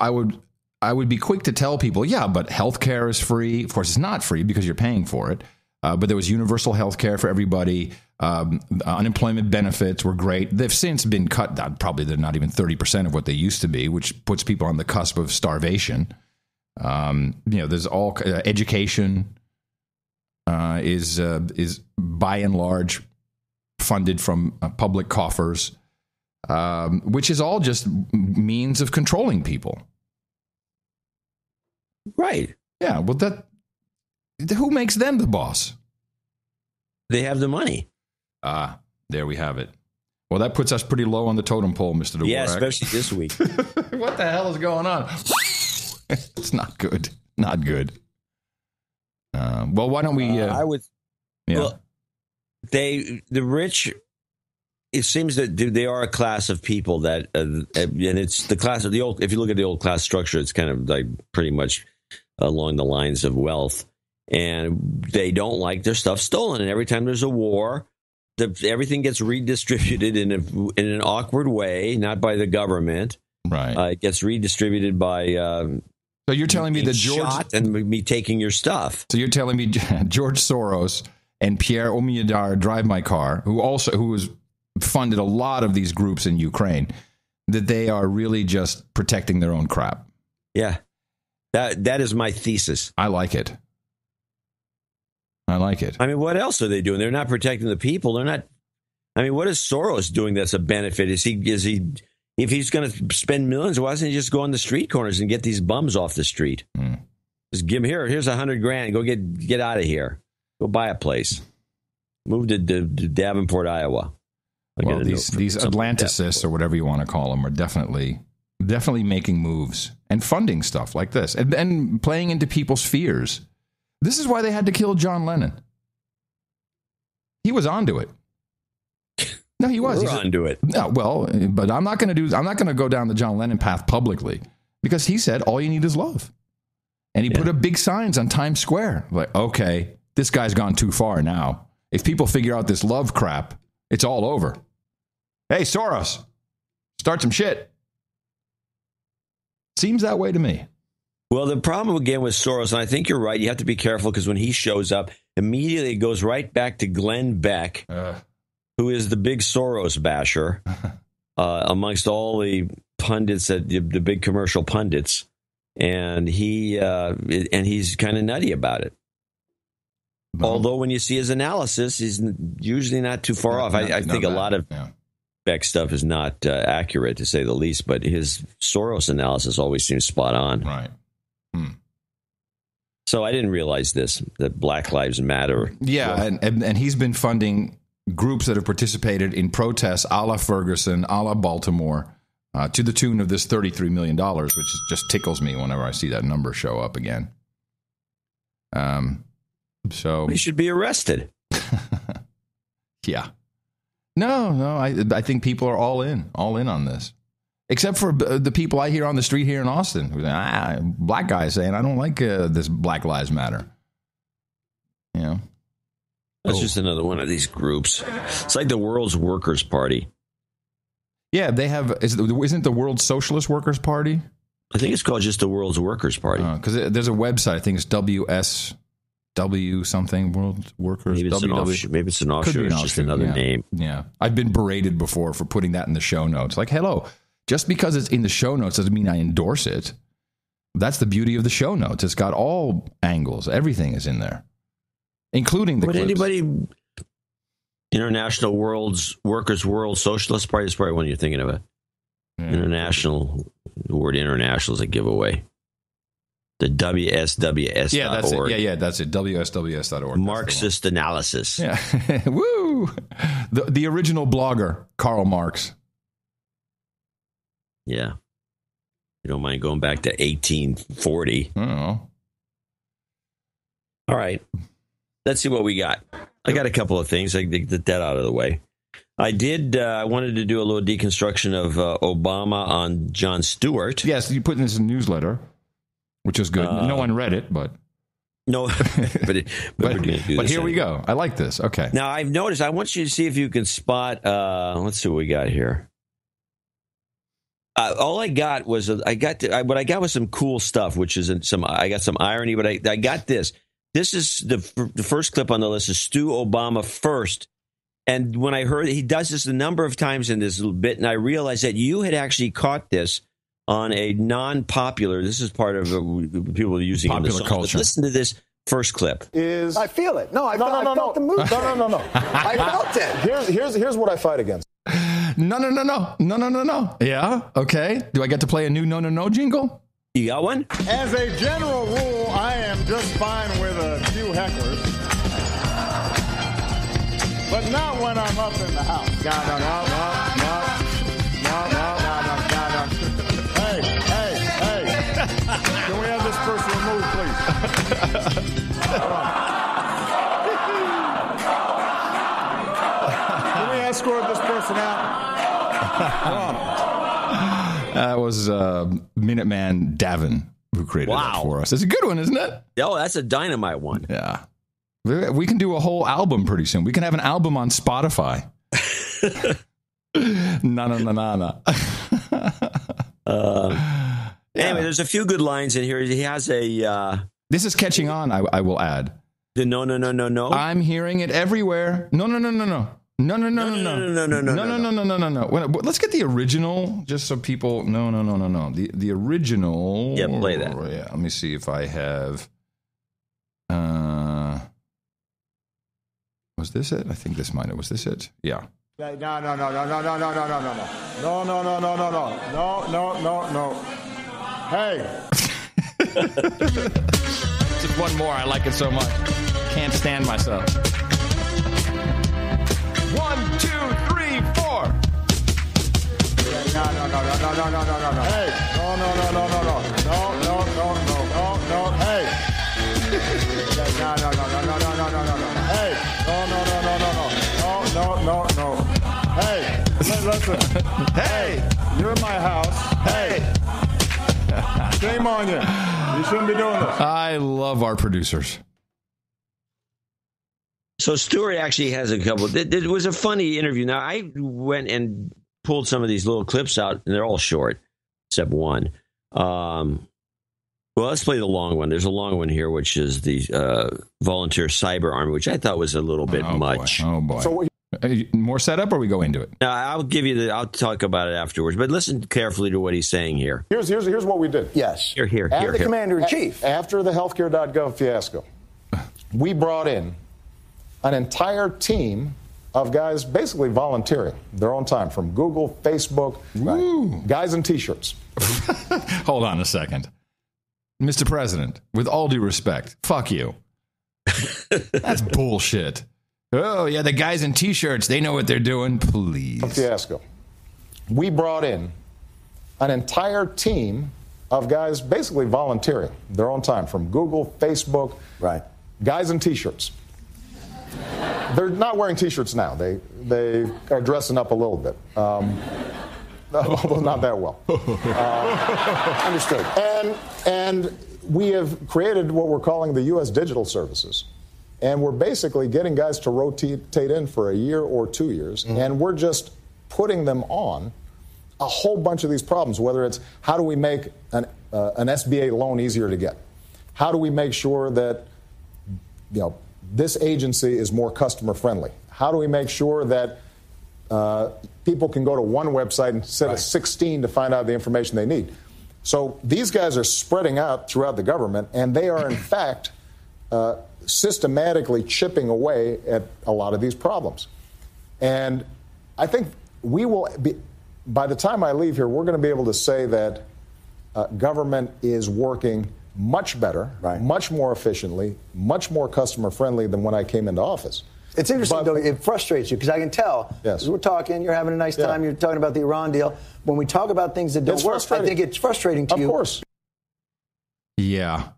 I would be quick to tell people, yeah, but healthcare is free. Of course, it's not free because you're paying for it. But there was universal healthcare for everybody. Unemployment benefits were great. They've since been cut down. Probably they're not even 30% of what they used to be, which puts people on the cusp of starvation. There's all education is by and large funded from public coffers, which is all just means of controlling people. Right. Yeah. Well, who makes them the boss? They have the money. There we have it. Well, that puts us pretty low on the totem pole, Mr. Dvorak. Yeah, especially this week. What the hell is going on? It's not good. Not good. Well, why don't we? I would. Yeah. Well, the rich. It seems that they are a class of people that, and it's the class of the old. If you look at the old class structure, it's kind of like pretty much along the lines of wealth, and they don't like their stuff stolen. And every time there's a war, everything gets redistributed in an awkward way, not by the government. Right. It gets redistributed by. So you're telling me that George and me taking your stuff. So you're telling me George Soros and Pierre Omidyar Drive My Car, who was funded a lot of these groups in Ukraine, that they are really just protecting their own crap. Yeah. That is my thesis. I like it. I mean, what else are they doing? They're not protecting the people. They're not. I mean, what is Soros doing that's a benefit? Is he if he's going to spend millions, why doesn't he just go on the street corners and get these bums off the street? Just give him here's $100,000. Go get out of here. Go buy a place. Move to Davenport, Iowa. Well, these Atlanticists or whatever you want to call them are definitely making moves and funding stuff like this and playing into people's fears. This is why they had to kill John Lennon. He was onto it. No, he was. He's onto it. No, well, but I'm not going to go down the John Lennon path publicly because he said all you need is love. And he put up big signs on Times Square. Like, okay, this guy's gone too far now. If people figure out this love crap, it's all over. Hey, Soros, start some shit. Seems that way to me. Well, the problem again with Soros, and I think you're right, you have to be careful because when he shows up, immediately it goes right back to Glenn Beck, who is the big Soros basher amongst all the pundits, the big commercial pundits, and he's kind of nutty about it. Although when you see his analysis, he's usually not too far off. I think a lot of Beck stuff is not accurate, to say the least, but his Soros analysis always seems spot on. Right. So I didn't realize that Black Lives Matter. Yeah, and he's been funding groups that have participated in protests a la Ferguson, a la Baltimore, to the tune of this $33 million, which just tickles me whenever I see that number show up again. So he should be arrested. Yeah. No, I think people are all in on this. Except for the people I hear on the street here in Austin. Black guys saying, I don't like this Black Lives Matter. You know? That's just another one of these groups. It's like the World's Workers' Party. Yeah, they have. Isn't the World Socialist Workers' Party? I think it's called just the World's Workers' Party. Because there's a website. I think it's WSW something, World Workers. Maybe it's an offshoot. It's just another name. Yeah. I've been berated before for putting that in the show notes. Like, hello, just because it's in the show notes doesn't mean I endorse it. That's the beauty of the show notes. It's got all angles. Everything is in there. including the Would clips. anybody, International Workers' World Socialist Party, is probably one you're thinking of. International, the word international is a giveaway. The WSWS.org. Yeah, that's it. Yeah, that's it. WSWS.org. Marxist analysis. Yeah. Woo! The original blogger, Karl Marx. Yeah. You don't mind going back to 1840. Oh. All right. Let's see what we got. I got a couple of things. I get that out of the way. I wanted to do a little deconstruction of Obama on Jon Stewart. Yes, you put in this newsletter, which is good. No one read it, but... No, but here we go. I like this. Okay. Now, I've noticed, I want you to see if you can spot, let's see what we got here. All I got was, what I got was some cool stuff, which is I got some irony, but I got this. This is the first clip on the list is Stu Obama first. And when I heard he does this a number of times in this little bit, and I realized that you had actually caught this on a non-popular, this is part of people using popular culture. But listen to this first clip. I feel it. No, I felt the movement. No. I felt it. Here's what I fight against. No. Yeah? Okay. Do I get to play a new no jingle? You got one? As a general rule, I am just fine with a few hecklers. But not when I'm up in the house. No. Hey. Can we have this person removed, please? Hold on. Can we escort this person out? Hold on. That was Minuteman Davin who created that for us. It's a good one, isn't it? Oh, that's a dynamite one. Yeah. We can do a whole album pretty soon. We can have an album on Spotify. No. Anyway, there's a few good lines in here. He has a... This is catching on, I will add. The no. I'm hearing it everywhere. No. No. Let's get the original, just so people. No. The original. Yeah, play that. Yeah, let me see if I have. Was this it? I think this might have. Was this it? Yeah. No. Hey. Just one more. I like it so much. Can't stand myself. 1, 2, 3, 4. No. Hey. No. Hey. No. Hey. Listen. Hey. You're in my house. Hey. Shame on you. You shouldn't be doing this. I love our producers. So Stewart actually has a couple. It was a funny interview. Now, I went and pulled some of these little clips out, and they're all short, except one. Well, let's play the long one. There's a long one here, which is the Volunteer Cyber Army, which I thought was a little bit much. Oh, boy. So more setup, or we go into it? No, I'll talk about it afterwards, but listen carefully to what he's saying here. Here's what we did. Yes. Here. As the commander-in-chief. After the healthcare.gov fiasco, we brought in an entire team of guys basically volunteering their own time from Google, Facebook, guys in T-shirts. Hold on a second. Mr. President, with all due respect, fuck you. That's bullshit. Oh, yeah, the guys in T-shirts, they know what they're doing. Please. Fiasco. We brought in an entire team of guys basically volunteering their own time from Google, Facebook, guys in T-shirts. They're not wearing T-shirts now. They are dressing up a little bit, although not that well. Understood. And we have created what we're calling the U.S. Digital Services. And we're basically getting guys to rotate in for a year or 2 years, and we're just putting them on a whole bunch of these problems, whether it's how do we make an SBA loan easier to get? How do we make sure that, this agency is more customer friendly? How do we make sure that people can go to one website instead of 16 to find out the information they need? So these guys are spreading out throughout the government, and they are, in fact, systematically chipping away at a lot of these problems. And I think we will be, by the time I leave here, we're going to be able to say that government is working much better, much more efficiently, much more customer-friendly than when I came into office. It's interesting, though. It frustrates you because I can tell. Yes. We're talking, you're having a nice time, you're talking about the Iran deal. When we talk about things that don't work, I think it's frustrating to you. Of course. Yeah.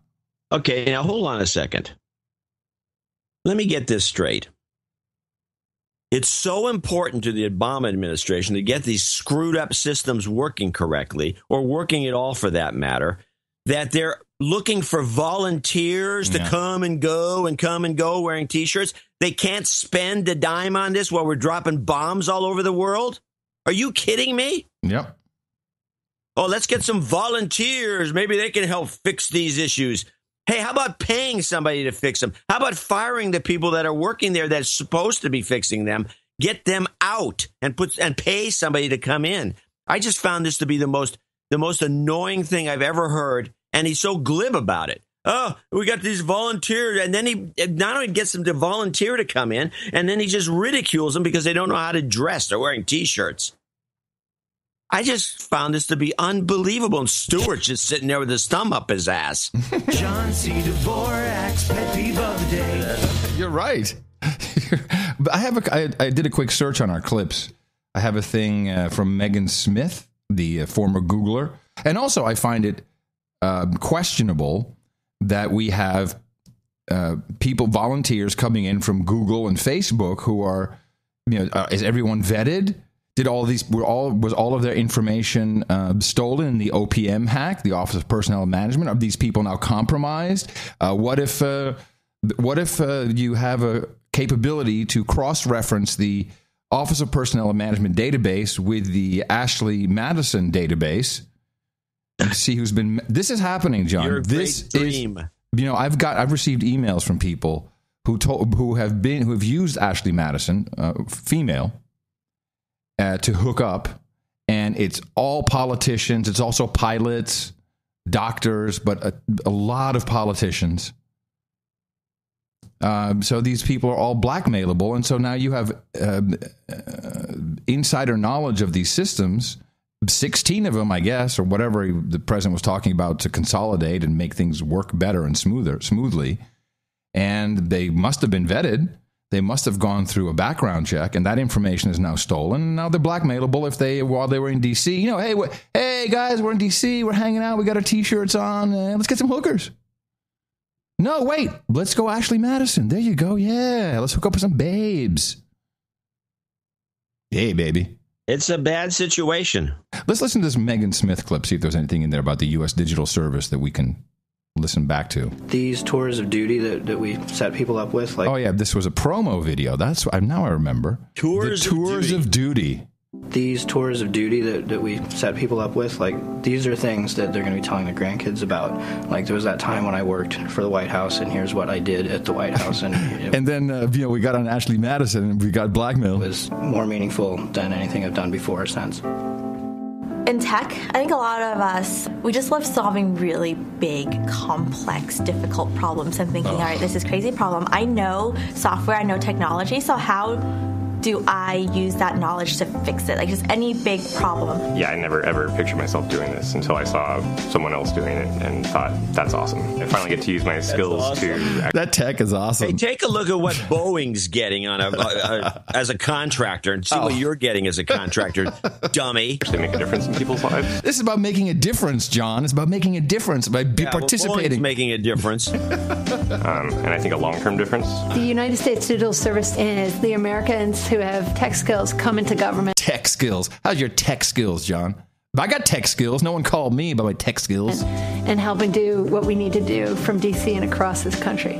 Okay, now hold on a second. Let me get this straight. It's so important to the Obama administration to get these screwed up systems working correctly, or working at all for that matter, that they're looking for volunteers to come and go wearing T-shirts. They can't spend a dime on this while we're dropping bombs all over the world. Are you kidding me? Yep. Oh, let's get some volunteers. Maybe they can help fix these issues. Hey, how about paying somebody to fix them? How about firing the people that are working there that's supposed to be fixing them? Get them out and pay somebody to come in. I just found this to be the most annoying thing I've ever heard, and he's so glib about it. Oh, we got these volunteers, and then he not only gets them to volunteer to come in, and then he just ridicules them because they don't know how to dress. They're wearing T-shirts. I just found this to be unbelievable, and Stewart's just sitting there with his thumb up his ass. John C. Dvorak's pet peeve of the day. You're right. I did a quick search on our clips. I have a thing from Megan Smith, the former Googler. And also, I find it questionable that we have people, volunteers coming in from Google and Facebook who are, is everyone vetted? Was all of their information stolen in the OPM hack, the Office of Personnel Management? Are these people now compromised? What if you have a capability to cross-reference the Office of Personnel Management database with the Ashley Madison database and see who's been? This is happening, John. Your great dream. I've received emails from people who have used Ashley Madison, female. To hook up, and it's all politicians. It's also pilots, doctors, but a lot of politicians. So these people are all blackmailable, and so now you have insider knowledge of these systems. 16 of them, I guess, or whatever the president was talking about to consolidate and make things work better and smoothly. And they must have been vetted. They must have gone through a background check, and that information is now stolen. And now they're blackmailable while they were in D.C. Hey guys, we're in D.C. We're hanging out. We got our T-shirts on. Let's get some hookers. No, wait. Let's go Ashley Madison. There you go. Yeah, let's hook up with some babes. Hey, baby. It's a bad situation. Let's listen to this Megan Smith clip, see if there's anything in there about the U.S. Digital Service that we can listen back to. These tours of duty that we set people up with, oh yeah, this was a promo video. Now I remember. Tours of duty. These tours of duty that we set people up with, these are things that they're going to be telling their grandkids about. There was that time when I worked for the White House, and here's what I did at the White House, and and then we got on Ashley Madison, and we got blackmailed. It was more meaningful than anything I've done before or since. In tech, I think a lot of us, we just love solving really big, complex, difficult problems and thinking, all right, this is a crazy problem. I know software, I know technology, so how do I use that knowledge to fix it? Just any big problem. Yeah, I never ever pictured myself doing this until I saw someone else doing it and thought, that's awesome. I finally get to use my skills to... That tech is awesome. Hey, take a look at what Boeing's getting on as a contractor and see what you're getting as a contractor, dummy. Actually make a difference in people's lives. This is about making a difference, John. It's about making a difference by participating. Boeing's making a difference. And I think a long-term difference. The United States Digital Service is the Americans who have tech skills come into government. Tech skills. How's your tech skills, John? I got tech skills. No one called me about my tech skills. And helping do what we need to do from D.C. and across this country.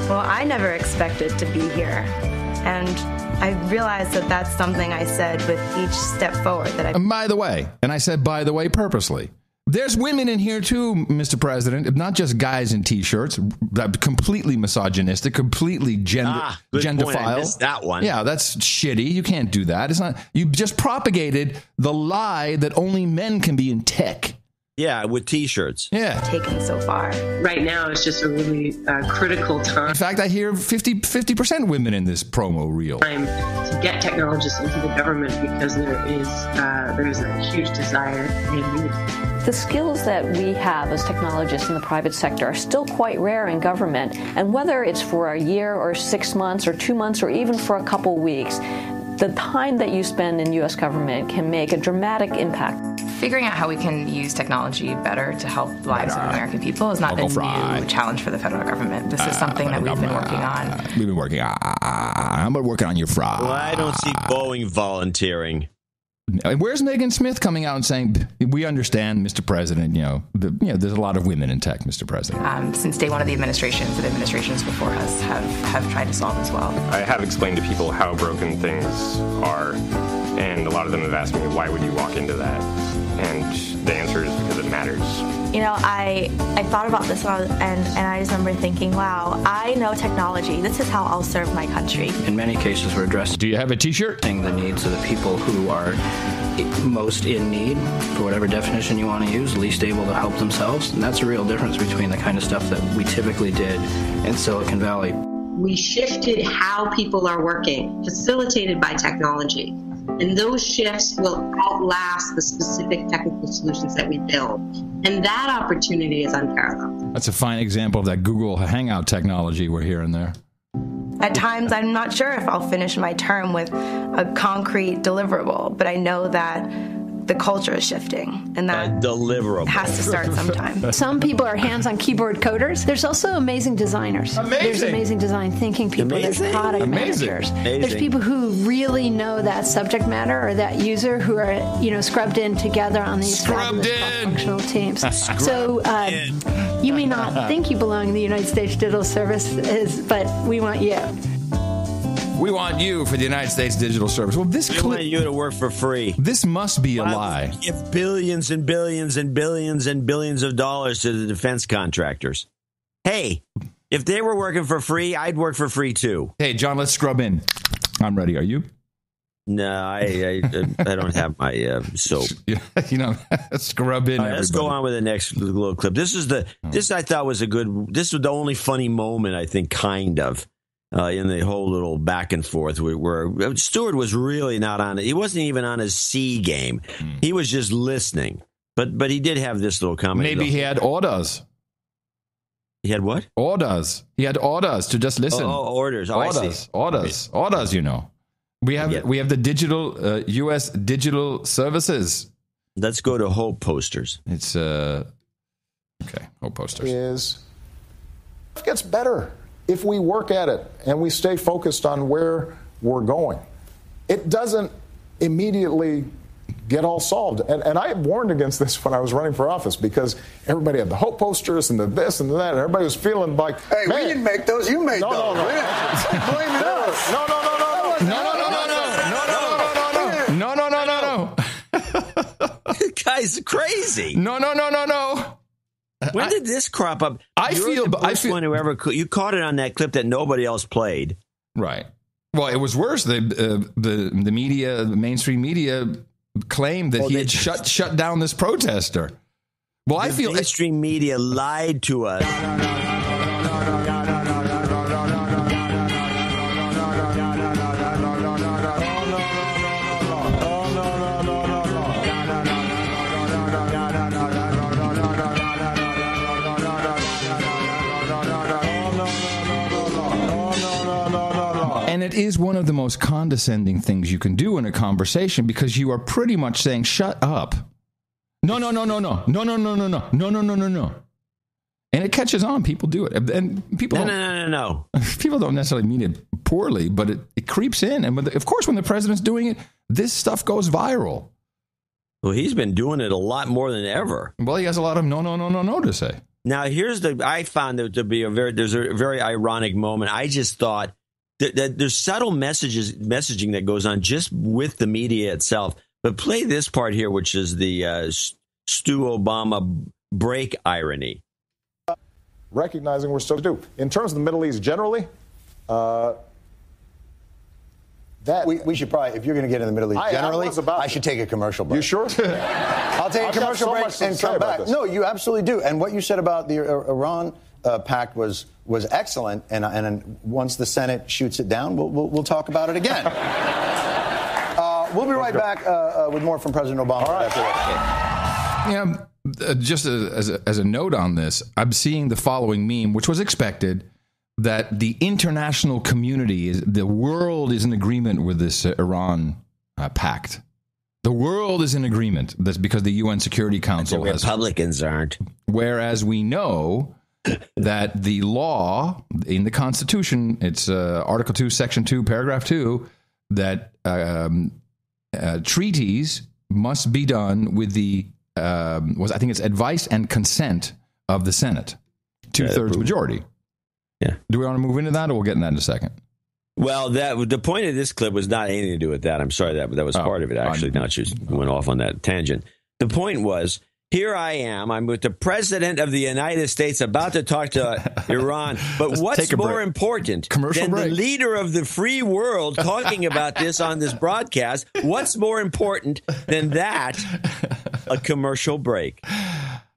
Well, I never expected to be here. And I realized that that's something I said with each step forward. And by the way, and I said by the way purposely, there's women in here too, Mr. President, not just guys in T-shirts, completely misogynistic, completely genderphile. I missed that one. Yeah, that's shitty. You can't do that. It's not. You just propagated the lie that only men can be in tech. Yeah, with T-shirts. Yeah. Taken so far. Right now, it's just a really critical time. In fact, I hear 50% women in this promo reel. Time to get technologists into the government because there is a huge desire and need. The skills that we have as technologists in the private sector are still quite rare in government, and whether it's for a year or 6 months or 2 months or even for a couple weeks, the time that you spend in U.S. government can make a dramatic impact. Figuring out how we can use technology better to help the lives of American people is not a new challenge for the federal government. This is something that we've been working on. We've been working on. I'm working on your fry. Well, I don't see Boeing volunteering. Where's Megan Smith coming out and saying, we understand, Mr. President, there's a lot of women in tech, Mr. President. Since day one of the administrations before us have tried to solve as well. I have explained to people how broken things are, and a lot of them have asked me, why would you walk into that? And the answer is because it matters. I thought about this and I just remember thinking, wow, I know technology. This is how I'll serve my country. In many cases, we're addressing. Do you have a T-shirt? The needs of the people who are most in need, for whatever definition you want to use, least able to help themselves. And that's a real difference between the kind of stuff that we typically did in Silicon Valley. We shifted how people are working, facilitated by technology. And those shifts will outlast the specific technical solutions that we build. And that opportunity is unparalleled. That's a fine example of that Google Hangout technology we're hearing there. At times, I'm not sure if I'll finish my term with a concrete deliverable, but I know that the culture is shifting, and that deliverable has to start sometime. Some people are hands-on keyboard coders. There's also amazing designers. There's amazing design thinking people. There's product managers. There's people who really know that subject matter or that user who are, scrubbed in together on these functional teams. So you may not think you belong in the United States Digital Service, but we want you. We want you for the United States Digital Service. Well, we want you to work for free. This must be a lie. Give billions and billions and billions and billions of dollars to the defense contractors. Hey, if they were working for free, I'd work for free too. Hey, John, let's scrub in. I'm ready. Are you? No, I don't have my soap. Scrub in. All right, let's go on with the next little clip. This I thought was this was the only funny moment, I think, kind of. In the whole little back and forth where Stewart was really not on it. He wasn't even on his C game. He was just listening. But he did have this little comment. Maybe he had orders. He had what? Orders. He had orders to just listen. Orders. Oh, orders. I see. Orders. Orders, We have the digital U.S. digital services. Let's go to Hope Posters. It's okay. Hope Posters. It gets better. If we work at it and we stay focused on where we're going, it doesn't immediately get all solved. And I warned against this when I was running for office because everybody had the hope posters and the this and the that, and everybody was feeling like, hey, we didn't make those. You made those. No. Blame it us. No. This guy's crazy. No. When did this crop up? I feel one who ever you caught it on that clip that nobody else played. Right. Well, it was worse. The media, the mainstream media, claimed that he had shut down this protester. Well, I feel mainstream media lied to us. And it is one of the most condescending things you can do in a conversation because you are pretty much saying, shut up. No. And it catches on. People do it. And people No. People don't necessarily mean it poorly, but it creeps in. And of course, when the president's doing it, this stuff goes viral. Well, he's been doing it a lot more than ever. Well, he has a lot of no to say. Now, I found there to be there's a very ironic moment. I just thought that there's subtle messaging that goes on just with the media itself. But play this part here, which is the Stu Obama break irony. Recognizing we're still to do. In terms of the Middle East generally, we should probably, if you're going to get in the Middle East generally, I should take a commercial break. You sure? I'll I'll take a commercial break and come back. No, you absolutely do. And what you said about the Iran pact was excellent. And once the Senate shoots it down, we'll talk about it again. We'll be right back with more from President Obama. All right. After that. Just as a note on this, I'm seeing the following meme, which was expected, that the international community, the world is in agreement with this Iran pact. The world is in agreement. That's because the UN Security Council has. Republicans aren't. Whereas we know that the law in the Constitution, it's Article 2, Section 2, Paragraph 2, that treaties must be done with the I think it's advice and consent of the Senate, 2/3 majority. Yeah. Do we want to move into that, or we'll get in that in a second? Well, the point of this clip was not anything to do with that. I'm sorry, that was part of it, actually. Now she went off on that tangent. The point was, here I am. I'm with the President of the United States about to talk to Iran. But what's more important than the leader of the free world talking about this on this broadcast? What's more important than that? A commercial break.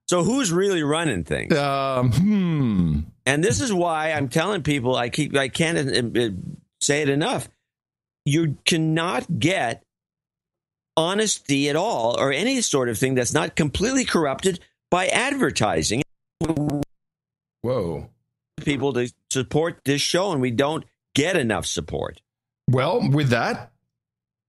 So who's really running things? And this is why I'm telling people, I can't say it enough. You cannot get honesty at all, or any sort of thing that's not completely corrupted by advertising. Whoa. People to support this show, and we don't get enough support. Well, with that,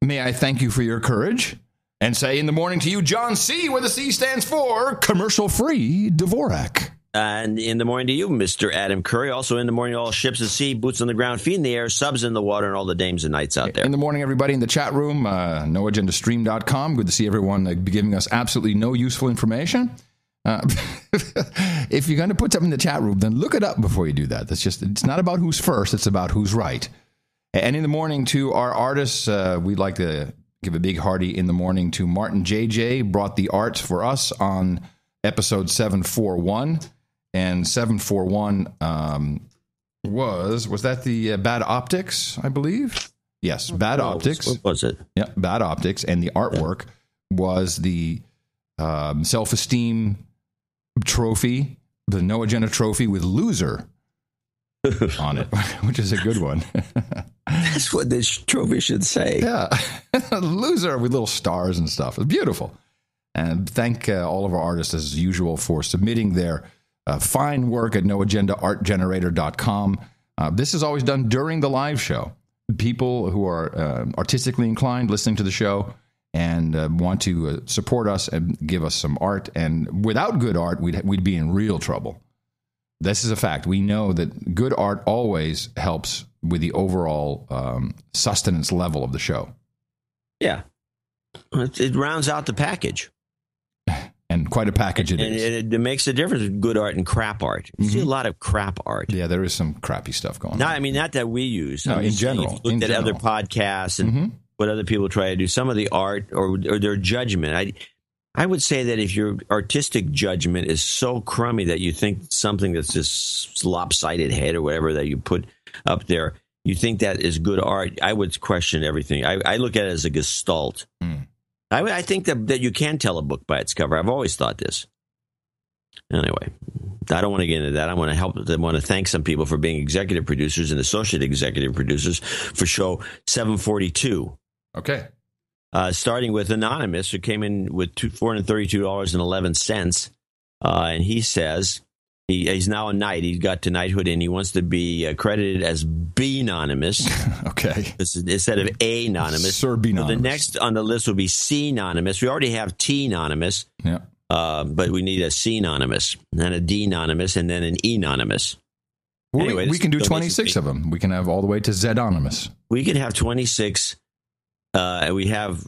may I thank you for your courage and say in the morning to you, John C., where the C stands for commercial-free Dvorak. And in the morning to you, Mr. Adam Curry. Also in the morning, all ships at sea, boots on the ground, feet in the air, subs in the water, and all the dames and knights out there. In the morning, everybody in the chat room, noagendastream.com. Good to see everyone giving us absolutely no useful information. If you're going to put something in the chat room, then look it up before you do that. It's not about who's first, it's about who's right. And in the morning to our artists, we'd like to give a big hearty in the morning to Martin JJ, brought the art for us on episode 741. And 741 was that the Bad Optics, I believe? Yes, Bad Optics. What was it? Yeah, Bad Optics. And the artwork was the Self-Esteem Trophy, the No Agenda Trophy with Loser on it, which is a good one. That's what this trophy should say. Yeah, Loser with little stars and stuff. It's beautiful. And thank all of our artists, as usual, for submitting their fine work at noagendaartgenerator.com. This is always done during the live show. People who are artistically inclined, listening to the show, and want to support us and give us some art. And without good art, we'd be in real trouble. This is a fact. We know that good art always helps with the overall sustenance level of the show. Yeah. It rounds out the package. And quite a package it is. And it makes a difference with good art and crap art. You see a lot of crap art. Yeah, there is some crappy stuff going on. Not that we use. No, in general. If you looked at other podcasts and what other people try to do, some of the art or their judgment. I would say that if your artistic judgment is so crummy that you think something that's just lopsided head or whatever that you put up there, you think that is good art, I would question everything. I look at it as a gestalt. I think that you can tell a book by its cover. I've always thought this. Anyway, I don't want to get into that. I want to thank some people for being executive producers and associate executive producers for show 742. Okay. Starting with Anonymous, who came in with $432.11. And he says he's now a knight. He got to knighthood, and he wants to be credited as B-anonymous. Okay. Instead of A-anonymous. Sir B-anonymous. So the next on the list will be C-anonymous. We already have T-anonymous. Yeah. But we need a C-anonymous, and then a D-anonymous, and then an E-anonymous. Well, anyway, we can do 26 of them. We can have all the way to Z-anonymous. We can have 26. We have,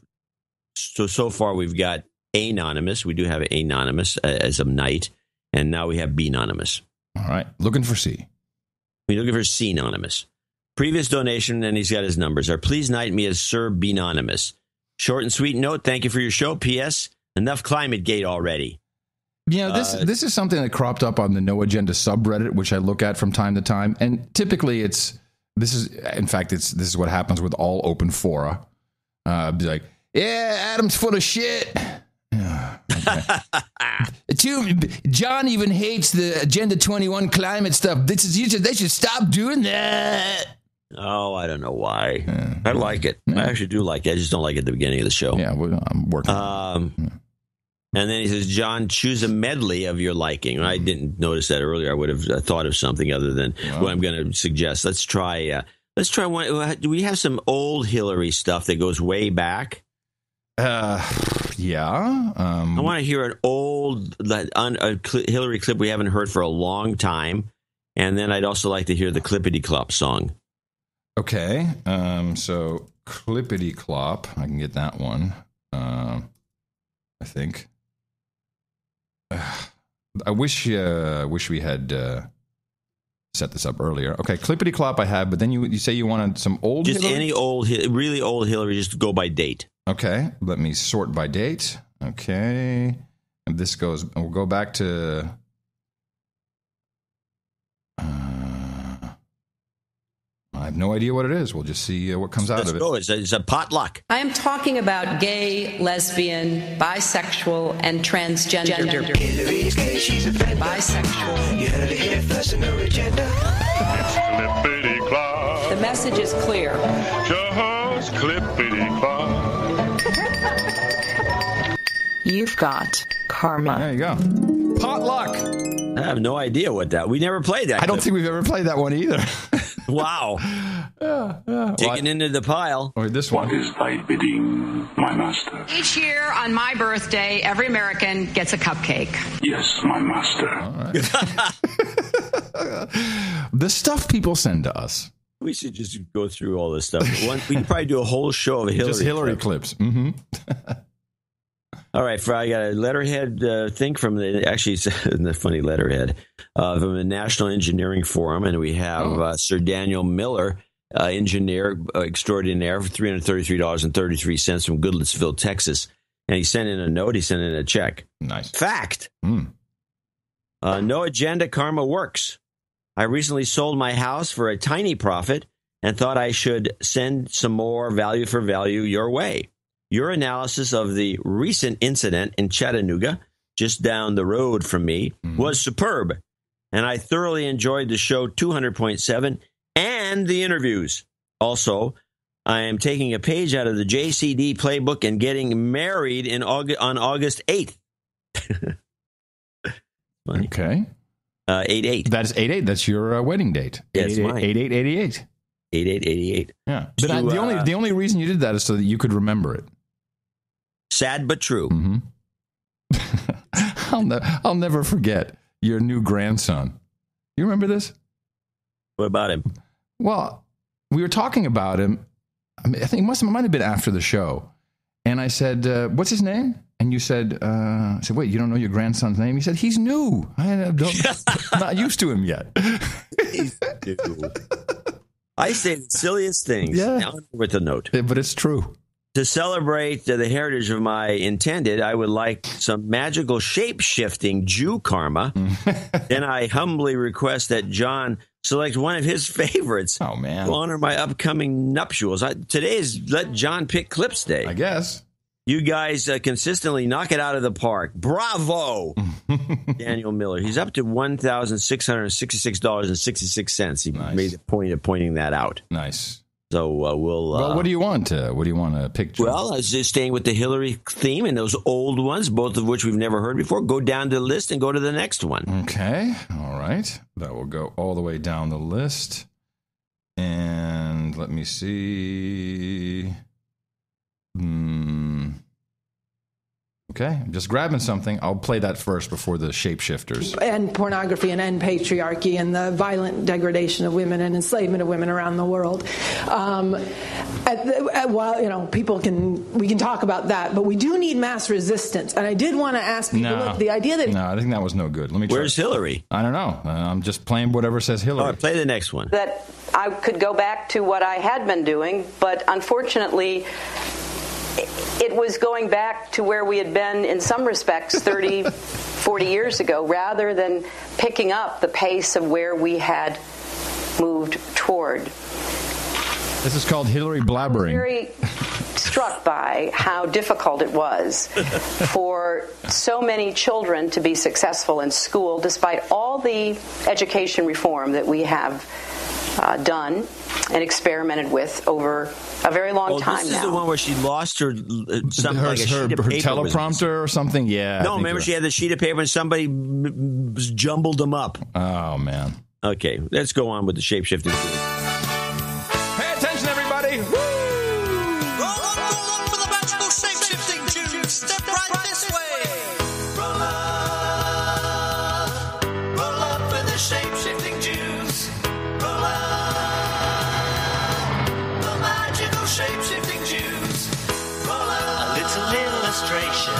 so far we've got A-anonymous. We do have A-anonymous as a knight. And now we have B-anonymous. All right. Looking for C. We're looking for C-anonymous. Previous donation, and he's got his numbers, are please knight me as Sir B-anonymous. Short and sweet note, thank you for your show. P.S. Enough Climate Gate already. Yeah, this is something that cropped up on the No Agenda subreddit, which I look at from time to time. And typically this is what happens with all open fora. Be like, yeah, Adam's full of shit. John even hates the Agenda 21 climate stuff. They should stop doing that. Oh, I don't know why. I like it. I actually do like it. I just don't like it at the beginning of the show. Yeah, I'm working on it. And then he says, John, choose a medley of your liking. I didn't notice that earlier. I would have thought of something other than what I'm going to suggest. Let's try one. Do we have some old Hillary stuff that goes way back? Yeah. I want to hear an old Hillary clip we haven't heard for a long time. And then I'd also like to hear the Clippity Clop song. Okay. So Clippity Clop. I can get that one. I think. I wish we had set this up earlier. Okay, Clippity Clop I have, but then you say you wanted some old Just Hillary? any old, really old Hillary, just go by date. Okay, let me sort by date. Okay, and this goes, we'll go back to... I have no idea what it is. We'll just see what comes out of it. Let's go. It's a potluck. I am talking about gay, lesbian, bisexual, and transgender. Hillary's gay, she's a bisexual. You heard it here first in her agenda. It's Clippity Clop. The message is clear. Just Clippity Clop. You've got karma. There you go. Potluck. I have no idea what that. We never played that. I don't think we've ever played that one either. Wow. Digging into the pile. Or this one. What is thy bidding, my master? Each year on my birthday, every American gets a cupcake. Yes, my master. All right. The stuff people send to us. We should just go through all this stuff. We could probably do a whole show of Hillary. Just Hillary clips. Mm-hmm. All right, I got a letterhead thing from actually it's a funny letterhead from the National Engineering Forum, and we have Sir Daniel Miller, engineer extraordinaire, for $333.33 from Goodlettsville, Texas, and he sent in a note. He sent in a check. Nice fact. No agenda, karma works. I recently sold my house for a tiny profit and thought I should send some more value for value your way. Your analysis of the recent incident in Chattanooga, just down the road from me, was superb, and I thoroughly enjoyed the show 200.7 and the interviews. Also, I am taking a page out of the JCD playbook and getting married on August 8th. Okay. 8/8. That is 8/8. That's your wedding date. Yes, 8/8/88. 8/8/88. Yeah. But the only reason you did that is so that you could remember it. Sad but true. Mm-hmm. I'll never forget your new grandson. You remember this? What about him? Well, we were talking about him. I think it might have been after the show. And I said, what's his name? And you said, I said, wait, you don't know your grandson's name? He said, he's new. I'm not used to him yet. He's new. I say the silliest things. Yeah. With the note. But it's true. To celebrate the heritage of my intended, I would like some magical shape-shifting Jew karma. Then I humbly request that John select one of his favorites to honor my upcoming nuptials. Today is Let John Pick Clips Day. I guess. You guys consistently knock it out of the park. Bravo! Daniel Miller. He's up to $1,666.66. He made the point of pointing that out. Nice. So we'll... well, what do you want? What do you want to pick? Well, I was just staying with the Hillary theme and those old ones, both of which we've never heard before. Go down the list and go to the next one. Okay. All right. That will go all the way down the list. And let me see. Okay, I'm just grabbing something. I'll play that first before the shapeshifters. End pornography and end patriarchy and the violent degradation of women and enslavement of women around the world. While we can talk about that, but we do need mass resistance. And I did want to ask people, look, the idea that I think that was no good. Let me. Where's Hillary? I don't know. I'm just playing whatever says Hillary. All right, play the next one. that I could go back to what I had been doing, but unfortunately, it was going back to where we had been in some respects 30, 40 years ago, rather than picking up the pace of where we had moved toward. This is called Hillary blabbering. Very struck by how difficult it was for so many children to be successful in school, despite all the education reform that we have done and experimented with over a very long time now. This is the one where she lost her something like a sheet of paper. Her teleprompter or something? Yeah. No, remember she had the sheet of paper and somebody jumbled them up. Oh, man. Okay, let's go on with the shape-shifting. Pay attention, everybody. Woo! Roll up for the magical shape-shifting Jews. Step right this way. Roll up for the shape-shifting Jews. Roll up. The magical shape-shifting Jews. Roll up. A little illustration.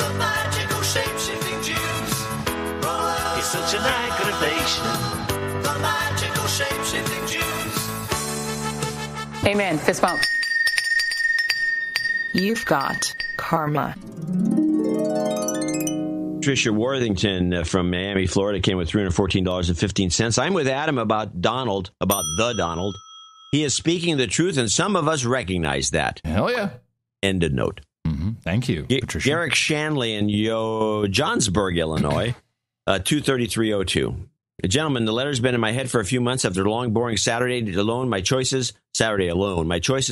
The magical shape-shifting Jews. Roll up. It's such an aggravation. The magical shape-shifting Jews. Amen. Fist bump. You've got karma. Tricia Worthington from Miami, Florida, came with $314.15. I'm with Adam about Donald, about the Donald. He is speaking the truth, and some of us recognize that. Hell yeah. End of note. Mm-hmm. Thank you, Patricia. Garrick Shanley in Johnsburg, Illinois, 23302. Gentlemen, the letter's been in my head for a few months after a long, boring Saturday alone. My choices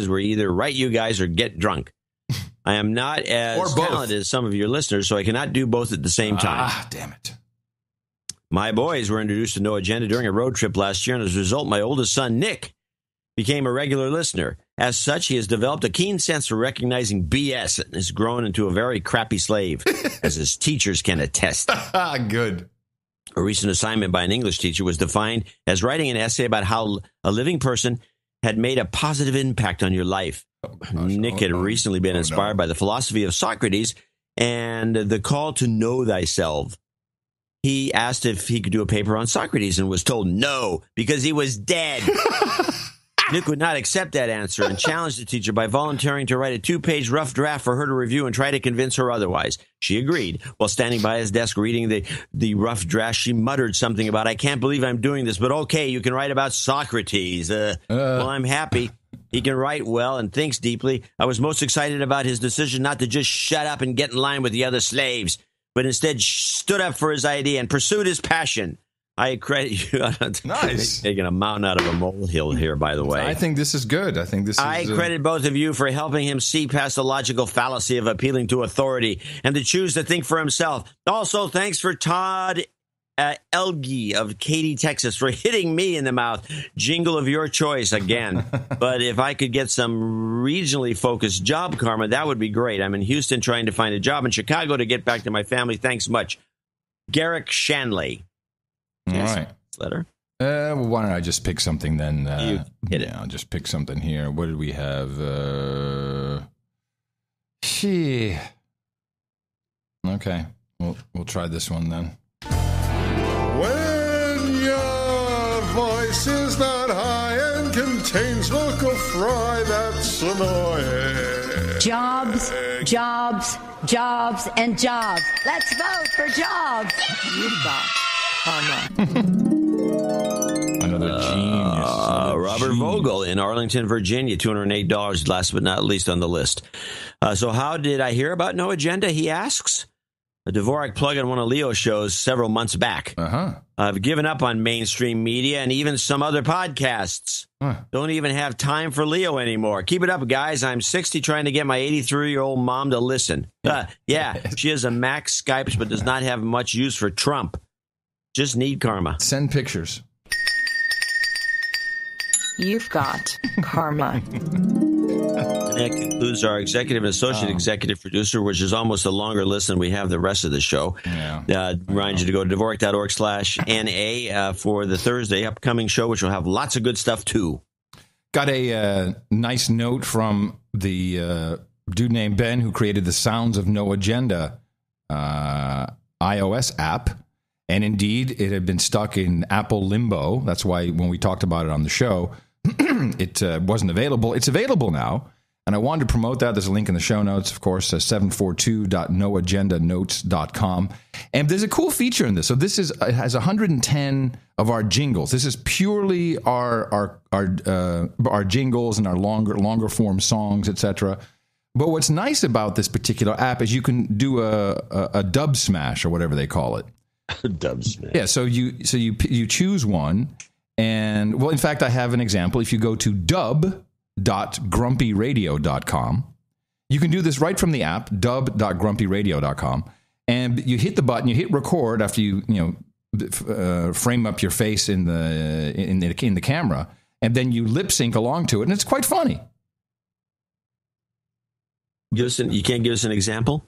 were either write you guys or get drunk. I am not as talented as some of your listeners, so I cannot do both at the same time. Ah, damn it. My boys were introduced to No Agenda during a road trip last year, and as a result, my oldest son, Nick, became a regular listener. As such, he has developed a keen sense for recognizing BS and has grown into a very crappy slave, as his teachers can attest. Good. A recent assignment by an English teacher was defined as writing an essay about how a living person had made a positive impact on your life. Nick had recently been inspired by the philosophy of Socrates and the call to know thyself. He asked if he could do a paper on Socrates and was told no, because he was dead. Nick would not accept that answer and challenged the teacher by volunteering to write a 2-page rough draft for her to review and try to convince her otherwise. She agreed. While standing by his desk reading the rough draft, she muttered something about, I can't believe I'm doing this, but okay, you can write about Socrates. Well, I'm happy. He can write well and thinks deeply. I was most excited about his decision not to just shut up and get in line with the other slaves, but instead stood up for his idea and pursued his passion. I credit you. Nice. Taking a mountain out of a molehill here, by the way. I think this is good. I credit both of you for helping him see past the logical fallacy of appealing to authority and to choose to think for himself. Also, thanks for Todd Elgie of Katy, Texas, for hitting me in the mouth. Jingle of your choice again. But if I could get some regionally focused job karma, that would be great. I'm in Houston trying to find a job in Chicago to get back to my family. Thanks much. Garrick Shanley. All right. Letter. Well, why don't I just pick something then? You hit it. I'll just pick something here. What did we have? Okay. We'll try this one then. When your voice is that high and contains vocal fry, that's annoying. Jobs, jobs, jobs, and jobs. Let's vote for jobs. You've got another genius. Robert Vogel in Arlington, Virginia, $208, last but not least on the list. So how did I hear about No Agenda, he asks? A Dvorak plug on one of Leo's shows several months back. I've given up on mainstream media and even some other podcasts. Don't even have time for Leo anymore. Keep it up, guys. I'm 60 trying to get my 83-year-old mom to listen. She has a Mac, Skypes, but does not have much use for Trump. Just need karma. Send pictures. You've got karma. And that concludes our executive and associate executive producer, which is almost a longer list than we have the rest of the show. Remind you to go to Dvorak.org/NA for the Thursday upcoming show, which will have lots of good stuff, too. Got a nice note from the dude named Ben who created the Sounds of No Agenda iOS app. And indeed, it had been stuck in Apple limbo. That's why when we talked about it on the show, it wasn't available. It's available now. And I wanted to promote that. There's a link in the show notes, of course, 742.noagendanotes.com. And there's a cool feature in this. So it has 110 of our jingles. This is purely our jingles and our longer form songs, etc. But what's nice about this particular app is you can do a dub smash or whatever they call it. Dub smash. Yeah, so you choose one, and well, in fact, I have an example. If you go to dub.grumpyradio.com, you can do this right from the app, dub.grumpyradio.com, and you hit the button, you hit record after you frame up your face in the camera, and then you lip sync along to it, and it's quite funny. You can't give us an example?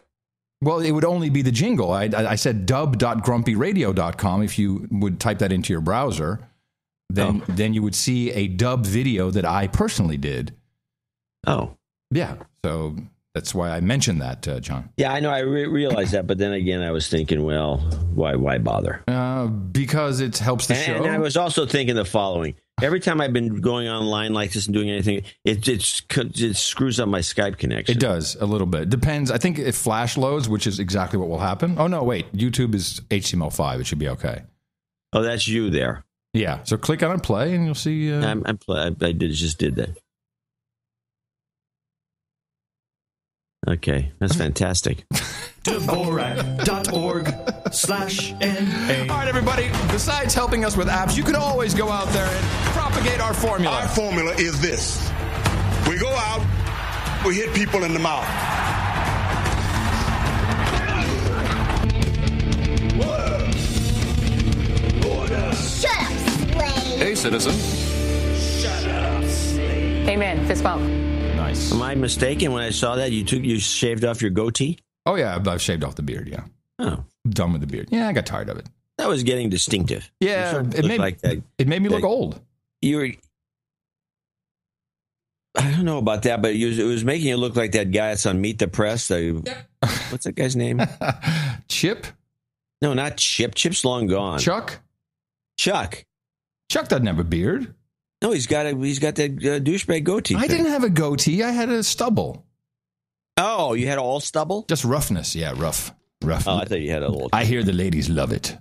Well, it would only be the jingle. I said dub.grumpyradio.com. If you would type that into your browser, then you would see a dub video that I personally did. Oh. Yeah. So that's why I mentioned that, John. Yeah, I know. I realized that. But then again, I was thinking, well, why bother? Because it helps the show. And I was also thinking the following. Every time I've been going online like this and doing anything, it screws up my Skype connection. It does, a little bit. Depends. I think if Flash loads, which is exactly what will happen. Oh, no, wait. YouTube is HTML5. It should be okay. Oh, that's you there. Yeah. So click on it, play, and you'll see. I just did that. Okay. That's fantastic. Dvorak.org/NA. All right, everybody. Besides helping us with apps, you can always go out there and propagate our formula. Our formula is this. We go out, we hit people in the mouth. Shut up, slave. Hey, citizen. Shut up, slave. Amen. Fist bump. Nice. Am I mistaken when I saw that? You shaved off your goatee? Oh, yeah. I've shaved off the beard, yeah. Oh. Done with the beard. Yeah, I got tired of it. That was getting distinctive. Yeah, it made me look old. I don't know about that, but it was making you look like that guy that's on Meet the Press. What's that guy's name? Chip? No, not Chip. Chip's long gone. Chuck? Chuck doesn't have a beard. No, he's got that douchebag goatee. I didn't have a goatee. I had a stubble. Oh, you had all stubble? Just roughness. Yeah, rough. Oh, I thought you had a little. I hear the ladies love it.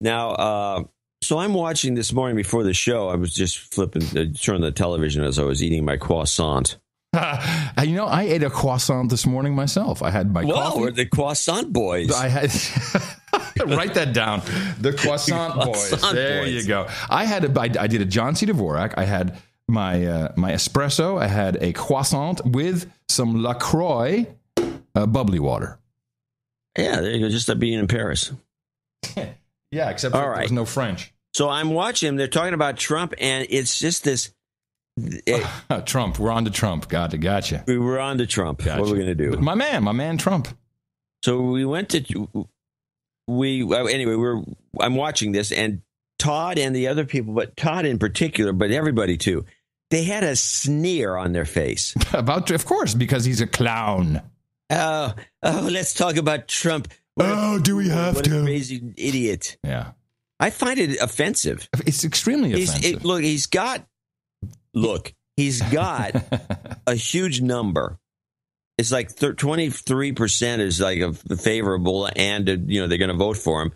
Now, so I'm watching this morning before the show. I was just turning the television as I was eating my croissant. I ate a croissant this morning myself. I had my coffee. We're the croissant boys. I had write that down. The croissant boys. There you go. I did a John C. Dvorak. I had my espresso. I had a croissant with some LaCroix bubbly water. Yeah, there you go. Just like being in Paris. Yeah, except for there's no French. So I'm watching them. They're talking about Trump, and it's just this. Trump. We're on to Trump. Gotcha. We were on to Trump. Gotcha. What are we going to do? But my man, Trump. So we went to. I'm watching this, and Todd and the other people, but Todd in particular, but everybody too, they had a sneer on their face. Of course, because he's a clown. Let's talk about Trump. Do we have what to? What a crazy idiot. Yeah. I find it offensive. It's extremely offensive. He's got a huge number. It's like 23% is like a favorable, and they're going to vote for him.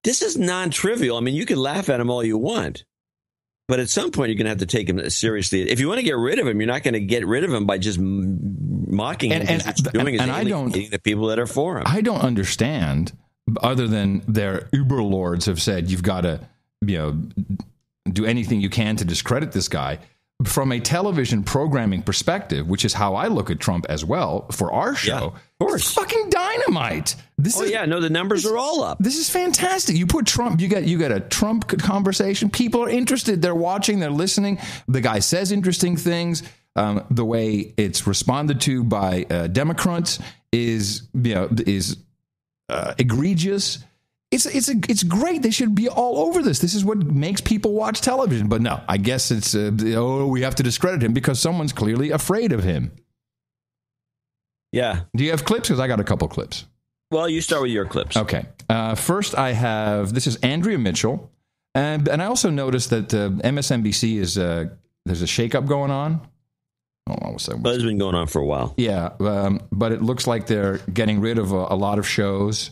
This is non-trivial. I mean, you can laugh at him all you want, but at some point you're going to have to take him seriously. If you want to get rid of him, you're not going to get rid of him by just mocking him. What you're doing is alienating the people that are for him. I don't understand, other than their Uber lords have said you've got to do anything you can to discredit this guy. From a television programming perspective, which is how I look at Trump as well for our show, of course, it's fucking dynamite. The numbers are all up. This is fantastic. You put Trump, you get a Trump conversation. People are interested. They're watching. They're listening. The guy says interesting things. The way it's responded to by Democrats is egregious. It's great. They should be all over this. This is what makes people watch television. But no, I guess it's we have to discredit him because someone's clearly afraid of him. Yeah. Do you have clips? Because I got a couple clips. Well, you start with your clips. Okay. First, I have this is Andrea Mitchell, and I also noticed that MSNBC is there's a shakeup going on. Hold on a second. Well, it's been going on for a while. Yeah, but it looks like they're getting rid of a lot of shows.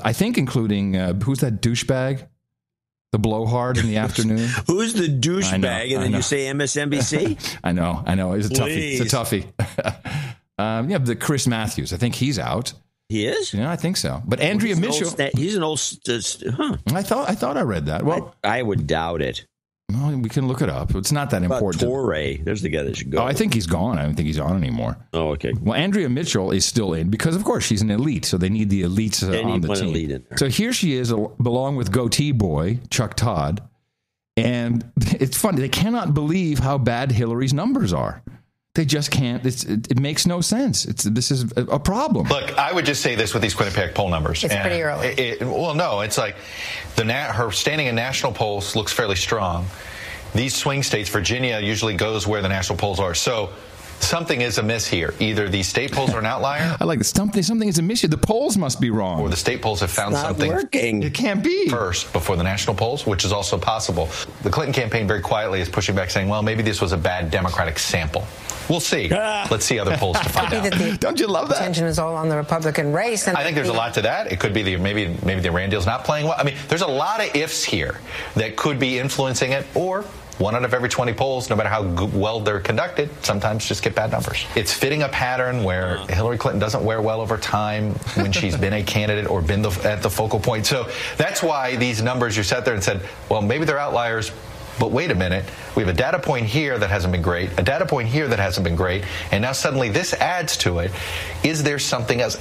I think including, who's that douchebag? The blowhard in the afternoon? Who's the douchebag? And then you say MSNBC? I know. It's a toughie. The Chris Matthews. I think he's out. He is? Yeah, I think so. But Andrea Mitchell. He's an old. I thought I read that. Well, I would doubt it. Well, we can look it up. It's not that important. Torre. There's the guy that should go. Oh, I think he's gone. I don't think he's on anymore. Oh, okay. Well, Andrea Mitchell is still in because, of course, she's an elite. So they need the elites on the team. Elite in there. So here she is, along with Goatee Boy, Chuck Todd. And it's funny. They cannot believe how bad Hillary's numbers are. They just can't. It makes no sense. This is a problem. Look, I would just say this with these Quinnipiac poll numbers. It's pretty early. No, it's like her standing in national polls looks fairly strong. These swing states, Virginia usually goes where the national polls are. So something is amiss here. Either these state polls are an outlier. I like this. Something is amiss here. The polls must be wrong. Or the state polls have found something working. It can't be. First before the national polls, which is also possible. The Clinton campaign very quietly is pushing back, saying, well, maybe this was a bad Democratic sample. We'll see. Let's see other polls to find out. Don't you love that? Attention is all on the Republican race. And I think there's a lot to that. It could be maybe the Iran deal's not playing well. I mean, there's a lot of ifs here that could be influencing it, or 1 out of every 20 polls, no matter how well they're conducted, sometimes just get bad numbers. It's fitting a pattern where Hillary Clinton doesn't wear well over time when she's been a candidate or been at the focal point. So that's why these numbers, you sat there and said, well, maybe they're outliers. But wait a minute, we have a data point here that hasn't been great, a data point here that hasn't been great, and now suddenly this adds to it. Is there something else?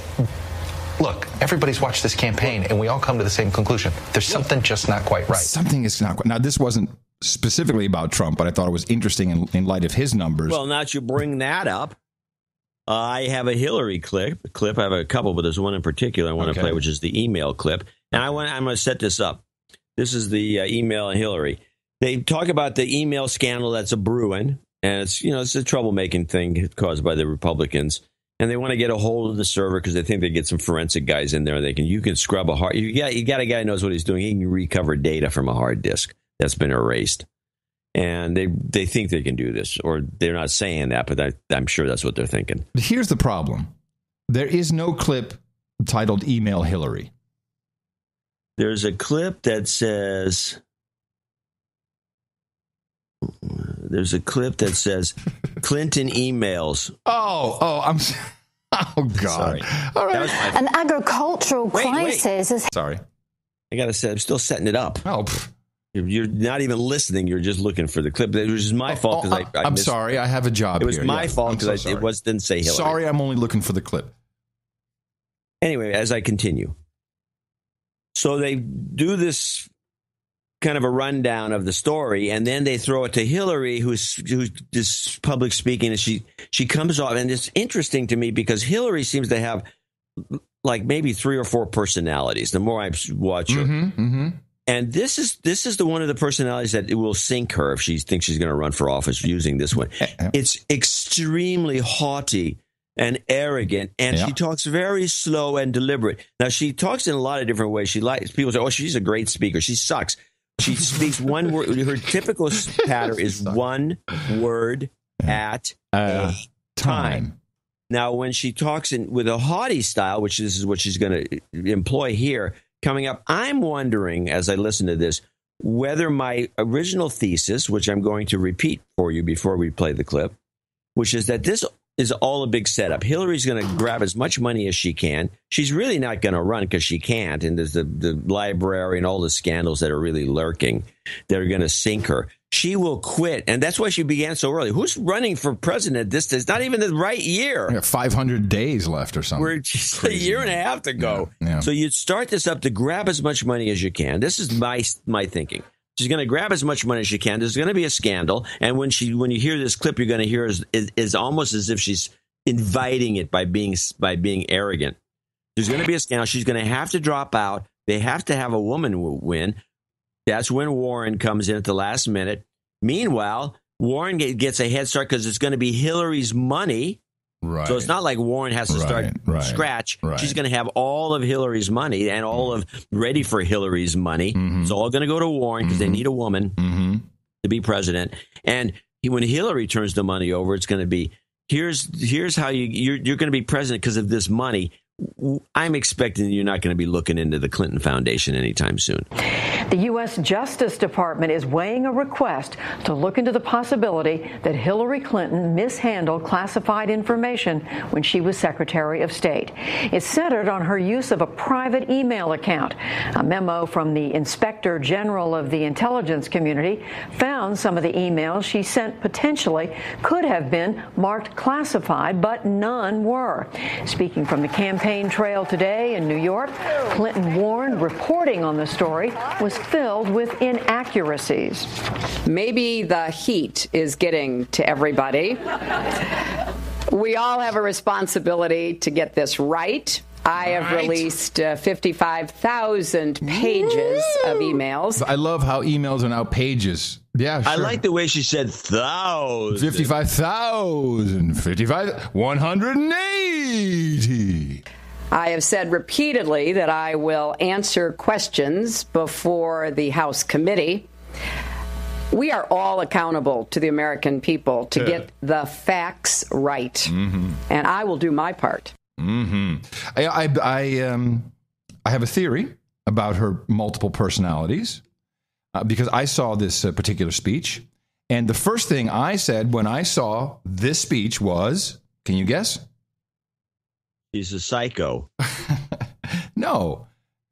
Look, everybody's watched this campaign, and we all come to the same conclusion. There's something just not quite right. Something is not quite. Now, this wasn't specifically about Trump, but I thought it was interesting in light of his numbers. Well, now that you bring that up, I have a Hillary clip. I have a couple, but there's one in particular I want to play, which is the email clip. And I'm going to set this up. This is the email Hillary. They talk about the email scandal that's a brewing, and it's a troublemaking thing caused by the Republicans, and they want to get a hold of the server because they think they get some forensic guys in there. You can scrub a hard. You got a guy who knows what he's doing. He can recover data from a hard disk that's been erased, and they think they can do this, or they're not saying that, but I'm sure that's what they're thinking. Here's the problem: there is no clip titled "Email Hillary." There's a clip that says. There's a clip that says Clinton emails. Oh, God. Sorry. All right. An agricultural crisis is. Sorry. I got to say, I'm still setting it up. Oh, You're not even listening. You're just looking for the clip. It was just my fault because I'm sorry. I have a job. It was here. my fault because it didn't say Hillary. Sorry, I'm only looking for the clip. Anyway, as I continue, so they do this kind of a rundown of the story, and then they throw it to Hillary, who's just public speaking, and she comes off, and it's interesting to me because Hillary seems to have like maybe 3 or 4 personalities. The more I watch her. And this is the one of the personalities that it will sink her if she thinks she's going to run for office using this one. It's extremely haughty and arrogant, and she talks very slow and deliberate. Now, she talks in a lot of different ways. People say, oh, she's a great speaker. She sucks. She speaks one word. Her typical pattern is one word at a time. Now, when she talks with a haughty style, which this is what she's going to employ here, coming up, I'm wondering, as I listen to this, whether my original thesis, which I'm going to repeat for you before we play the clip, which is that this is all a big setup. Hillary's going to grab as much money as she can. She's really not going to run because she can't. And there's the library and all the scandals that are really lurking that are going to sink her. She will quit. And that's why she began so early. Who's running for president? This is not even the right year. 500 days left or something. We're just a year and a half to go. Yeah. So you start this up to grab as much money as you can. This is my thinking. She's going to grab as much money as she can. There's going to be a scandal. And when you hear this clip, you're going to hear is almost as if she's inviting it by being arrogant. There's going to be a scandal. She's going to have to drop out. They have to have a woman win. That's when Warren comes in at the last minute. Meanwhile, Warren gets a head start because it's going to be Hillary's money. Right. So it's not like Warren has to start from scratch. Right. She's going to have all of Hillary's money and all of ready for Hillary's money. It's all going to go to Warren because they need a woman to be president. And when Hillary turns the money over, it's going to be here's how you're going to be president because of this money. I'm expecting you're not going to be looking into the Clinton Foundation anytime soon. The U.S. Justice Department is weighing a request to look into the possibility that Hillary Clinton mishandled classified information when she was Secretary of State. It's centered on her use of a private email account. A memo from the Inspector General of the intelligence community found some of the emails she sent potentially could have been marked classified, but none were. Speaking from the campaign trail today in New York, Clinton warned reporting on the story was filled with inaccuracies. Maybe the heat is getting to everybody. We all have a responsibility to get this right. I have released 55,000 pages of emails. I love how emails are now pages. Yeah, sure. I like the way she said thousands. 55,000. 180. I have said repeatedly that I will answer questions before the House committee. We are all accountable to the American people to get the facts right. Mm-hmm. And I will do my part. Mm-hmm. I have a theory about her multiple personalities because I saw this particular speech. And the first thing I said when I saw this speech was, can you guess? She's a psycho. No.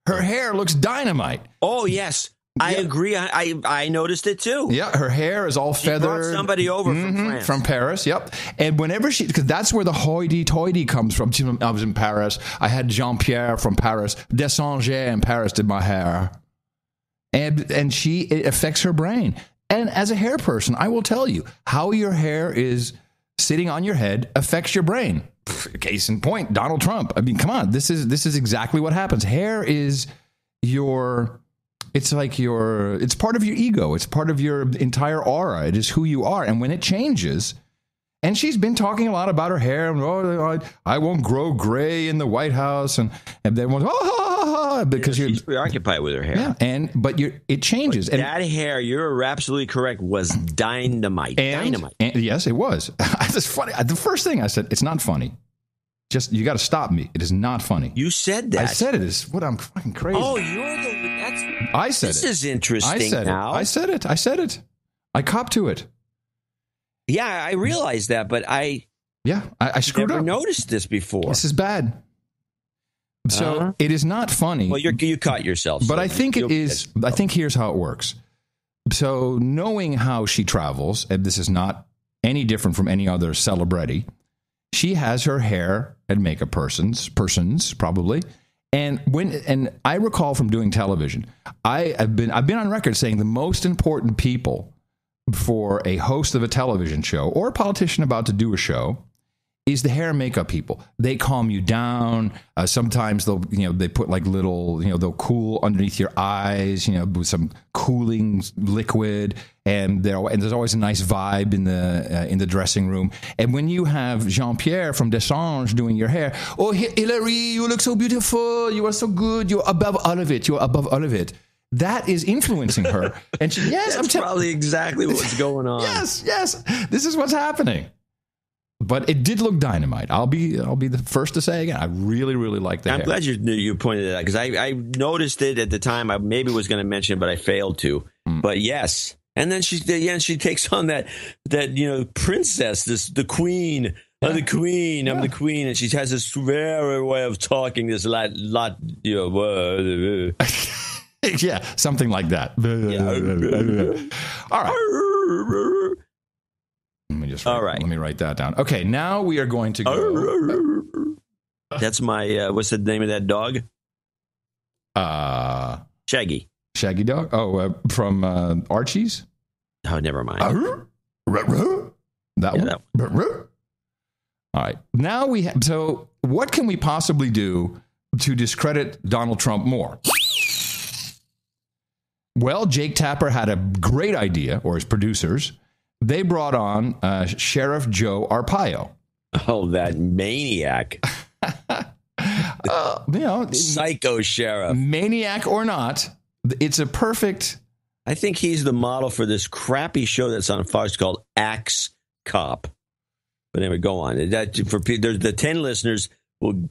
Her hair looks dynamite. Oh, yes. I agree. I noticed it, too. Yeah, her hair is all feathered. She brought somebody over from France. From Paris, yep. And whenever because that's where the hoity-toity comes from. I was in Paris. I had Jean-Pierre from Paris. Dessange in Paris did my hair. And it affects her brain. And as a hair person, I will tell you, how your hair is sitting on your head affects your brain. Case in point, Donald Trump. I mean, come on. This is exactly what happens. Hair is it's part of your ego. It's part of your entire aura. It is who you are. And when it changes, and she's been talking a lot about her hair. I won't grow gray in the White House. And then because she's preoccupied with her hair. Yeah, but it changes. But that hair, you're absolutely correct, was dynamite. Dynamite. And yes, it was. It's funny. The first thing I said, it's not funny. Just, you got to stop me. It is not funny. You said that. I said it is. What, I'm fucking crazy. Oh, I said this it. This is interesting now. I said it. I copped to it. Yeah, I realized that, but I screwed never up. Noticed this before. This is bad. So it is not funny. Well, you caught yourself. But I think it is. I think here's how it works. So knowing how she travels, and this is not any different from any other celebrity, she has her hair and makeup persons probably. And I recall from doing television, I've been on record saying the most important people for a host of a television show or a politician about to do a show is the hair and makeup people. They calm you down. Sometimes they put like little, they'll cool underneath your eyes, with some cooling liquid, and there's always a nice vibe in the dressing room. And when you have Jean-Pierre from Dessange doing your hair, oh, Hillary, you look so beautiful. You are so good. You're above all of it. You're above all of it. That is influencing her. And that's probably exactly what's going on. Yes. This is what's happening. But it did look dynamite. I'll be the first to say again. I really, really like that. I'm glad you pointed it out because I noticed it at the time. I maybe was going to mention it, but I failed to. But yes, and then she takes on that princess, the queen. I'm the queen. I'm the queen, and she has this very way of talking. This lot. Yeah, something like that. All right. Let me write that down. Okay, now we are going to go. That's my, what's the name of that dog? Shaggy. Shaggy dog? Oh, from Archie's? Oh, never mind. That one? All right. Now so what can we possibly do to discredit Donald Trump more? Well, Jake Tapper had a great idea, or his producers. They brought on Sheriff Joe Arpaio. Oh, that maniac. Psycho sheriff. Maniac or not, it's a perfect... I think he's the model for this crappy show that's on Fox called Axe Cop. But anyway, go on. The 10 listeners will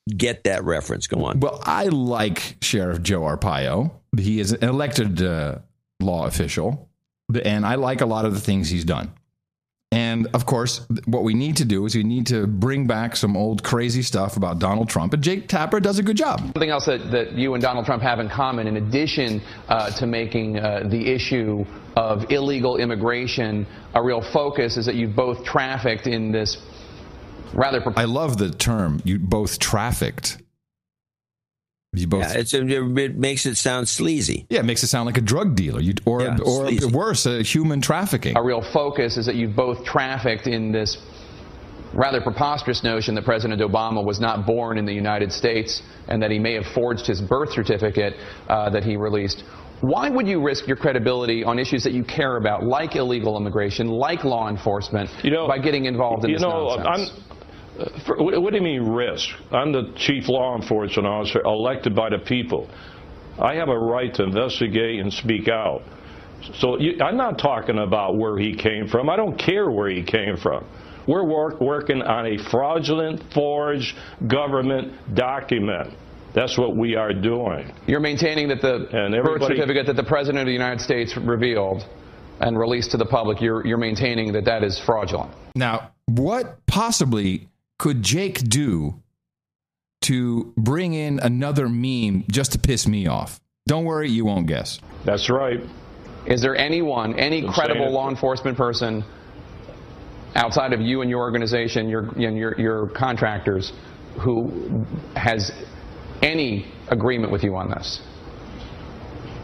get that reference. Go on. Well, I like Sheriff Joe Arpaio. He is an elected law official, and I like a lot of the things he's done. And, of course, what we need to do is we need to bring back some old crazy stuff about Donald Trump, and Jake Tapper does a good job. Something else that you and Donald Trump have in common, in addition to making the issue of illegal immigration a real focus, is that you've both trafficked in this rather... I love the term, you both trafficked. You both... Yeah, it makes it sound sleazy. Yeah, it makes it sound like a drug dealer, or worse, a human trafficking. A real focus is that you've both trafficked in this rather preposterous notion that President Obama was not born in the United States and that he may have forged his birth certificate that he released. Why would you risk your credibility on issues that you care about, like illegal immigration, like law enforcement, by getting involved in this nonsense? What do you mean risk? I'm the chief law enforcement officer elected by the people. I have a right to investigate and speak out. So I'm not talking about where he came from. I don't care where he came from. We're working on a fraudulent, forged government document. That's what we are doing. You're maintaining that the birth certificate that the President of the United States revealed and released to the public, you're maintaining that that is fraudulent. Now, what possibly could Jake do to bring in another meme just to piss me off? Don't worry, you won't guess. That's right. Is there anyone, any credible law enforcement person outside of you and your organization, your contractors, who has any agreement with you on this?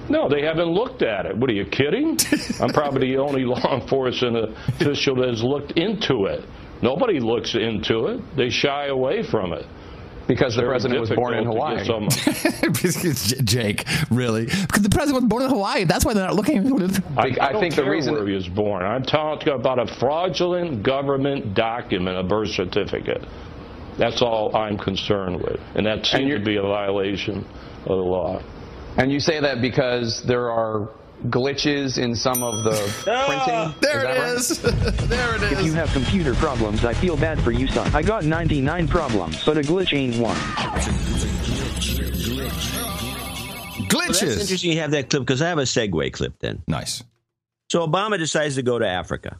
No, they haven't looked at it. What, are you kidding? I'm probably the only law enforcement official that has looked into it. Nobody looks into it. They shy away from it. Because the president was born in Hawaii. Jake, really? Because the president was born in Hawaii. That's why they're not looking into it. I think the reason where he was born. I'm talking about a fraudulent government document, a birth certificate. That's all I'm concerned with. And that seems to be a violation of the law. And you say that because there are glitches in some of the printing? There it is. There it is. If you have computer problems, I feel bad for you, son. I got 99 problems, but a glitch ain't one. Glitches. Well, that's interesting you have that clip, because I have a segue clip then. Nice. So Obama decides to go to Africa.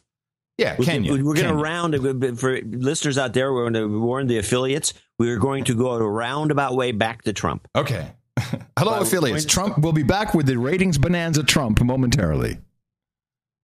Yeah, Kenya. We're going to round, for listeners out there, we're going to warn the affiliates, we're going to go a roundabout way back to Trump. Okay. Hello, affiliates. Trump will be back with the ratings bonanza Trump momentarily.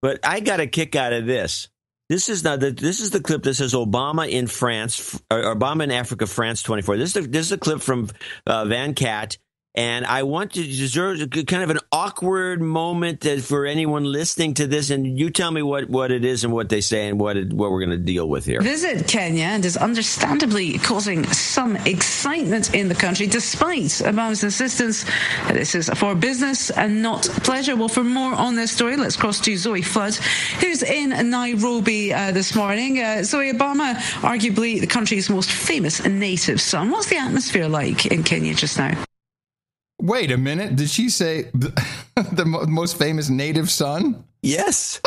But I got a kick out of this. This is the clip that says Obama in France, or Obama in Africa, France 24. This is a clip from Van Cat. And I want to deserve kind of an awkward moment for anyone listening to this. And you tell me what it is and what they say and what we're going to deal with here. Visit Kenya and is understandably causing some excitement in the country, despite Obama's insistence that this is for business and not pleasure. Well, for more on this story, let's cross to Zoe Flood, who's in Nairobi this morning. Zoe, Obama, arguably the country's most famous native son. What's the atmosphere like in Kenya just now? Wait a minute. Did she say the most famous native son? Yes.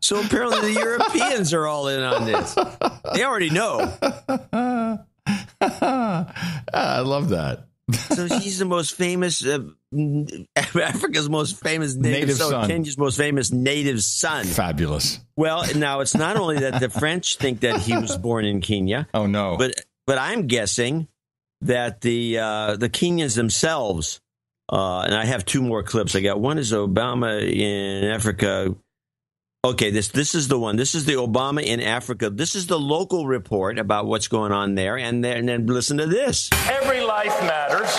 So apparently the Europeans are all in on this. They already know. I love that. So she's the most famous, Africa's most famous native son. Kenya's most famous native son. Fabulous. Well, now it's not only that the French think that he was born in Kenya. Oh, no. But I'm guessing that the Kenyans themselves, and I have two more clips. I got one is Obama in Africa. Okay, this is the one. This is the Obama in Africa. This is the local report about what's going on there. And then listen to this. Every life matters,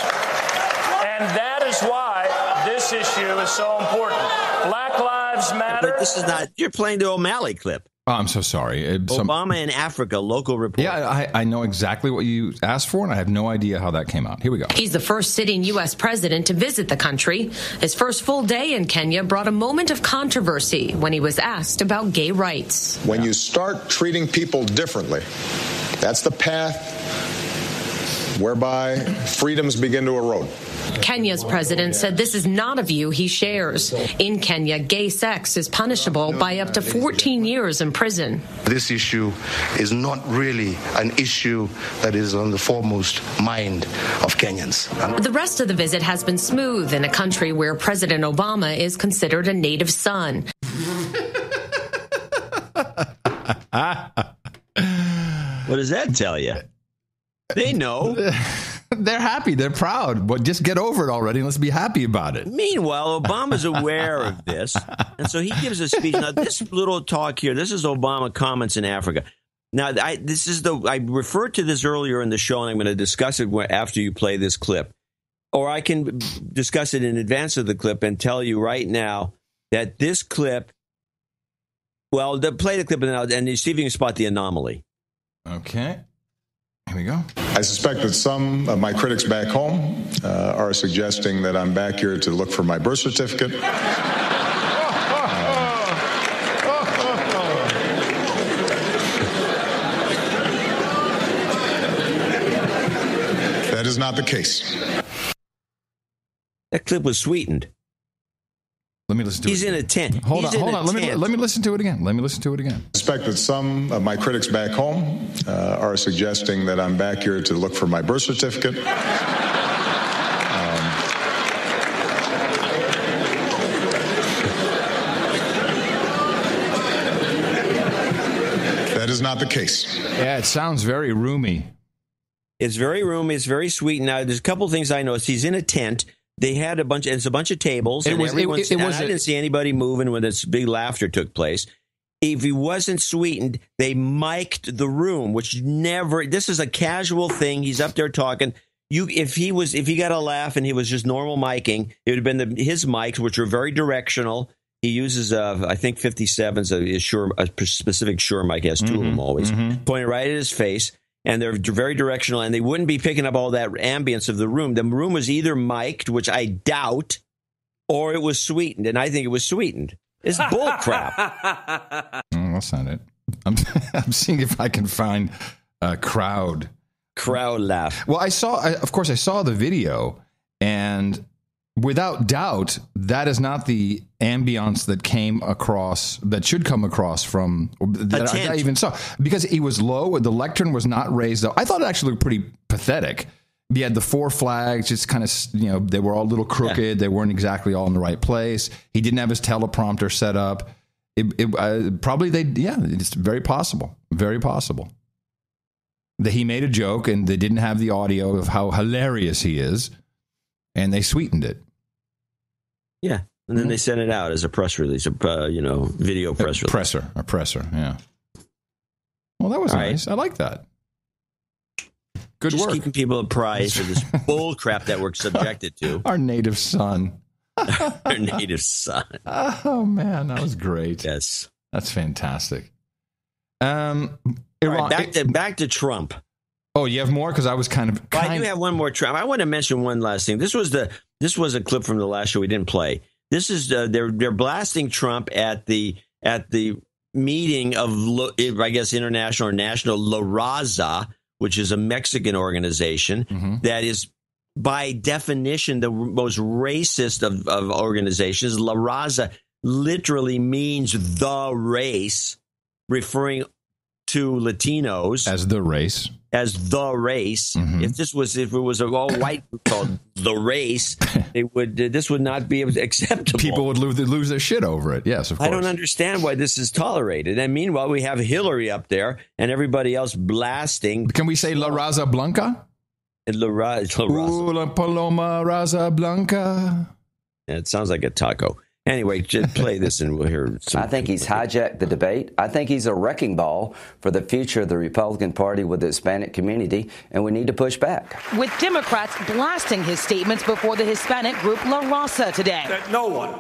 and that is why this issue is so important. Black lives matter. But this is not, you're playing the O'Malley clip. Oh, I'm so sorry. Obama in Africa, local report. Yeah, I know exactly what you asked for, and I have no idea how that came out. Here we go. He's the first sitting U.S. president to visit the country. His first full day in Kenya brought a moment of controversy when he was asked about gay rights. When you start treating people differently, that's the path whereby freedoms begin to erode. Kenya's president said this is not a view he shares. In Kenya, gay sex is punishable by up to 14 years in prison. This issue is not really an issue that is on the foremost mind of Kenyans. The rest of the visit has been smooth in a country where President Obama is considered a native son. What does that tell you? They know. They're happy. They're proud. But just get over it already and let's be happy about it. Meanwhile, Obama's aware of this. And so he gives a speech. Now, this little talk here, this is Obama comments in Africa. Now, I referred to this earlier in the show, and I'm going to discuss it after you play this clip. Or I can discuss it in advance of the clip and tell you right now that this clip, well, play the clip and you see if you can spot the anomaly. Okay. Here we go. I suspect that some of my critics back home are suggesting that I'm back here to look for my birth certificate. That is not the case. That clip was sweetened. Let me listen to it. He's in a tent. Hold on. Let me listen to it again. I suspect that some of my critics back home are suggesting that I'm back here to look for my birth certificate. That is not the case. Yeah, it sounds very roomy. It's very roomy. It's very sweet. Now, there's a couple of things I noticed. He's in a tent. They had it's a bunch of tables. I didn't see anybody moving when this big laughter took place. If he wasn't sweetened, they mic'd the room, which never, this is a casual thing. He's up there talking. If he got a laugh and he was just normal miking, it would have been his mics, which are very directional. He uses, I think 57's a specific Shure mic. He has two of them always, pointed right at his face. And they're very directional, and they wouldn't be picking up all that ambience of the room. The room was either mic'd, which I doubt, or it was sweetened, and I think it was sweetened. It's bull crap. That's not it. I'm seeing if I can find a crowd laugh. Well, I saw the video, and without doubt, that is not the ambience that should come across from that I even saw, because he was low. The lectern was not raised up. I thought it actually looked pretty pathetic. He had the four flags, just kind of, they were all a little crooked. Yeah. They weren't exactly all in the right place. He didn't have his teleprompter set up. It's very possible that he made a joke and they didn't have the audio of how hilarious he is, and they sweetened it. Yeah, and then they sent it out as a press release, video press release. A presser, yeah. Well, that was nice. Right. I like that. Good Just work. Keeping people apprised of this bull crap that we're subjected to. Our native son. Our native son. Oh, man, that was great. Yes. That's fantastic. Iran, back to Trump. Oh, you have more? Because I was I do have one more Trump. I want to mention one last thing. This was a clip from the last show we didn't play. This is they're blasting Trump at the meeting of international or national La Raza, which is a Mexican organization that is by definition the most racist of organizations. La Raza literally means the race, referring to Latinos as the race. If it was an all white group called the race, this would not be acceptable. People would lose their shit over it. Yes, of course. I don't understand why this is tolerated. And meanwhile, we have Hillary up there and everybody else blasting. Can we say La Raza Blanca? La Paloma Raza Blanca. Yeah, it sounds like a taco. Anyway, just play this and we'll hear some. I think he's hijacked the debate. I think he's a wrecking ball for the future of the Republican Party with the Hispanic community, and we need to push back. With Democrats blasting his statements before the Hispanic group La Raza today. That no one,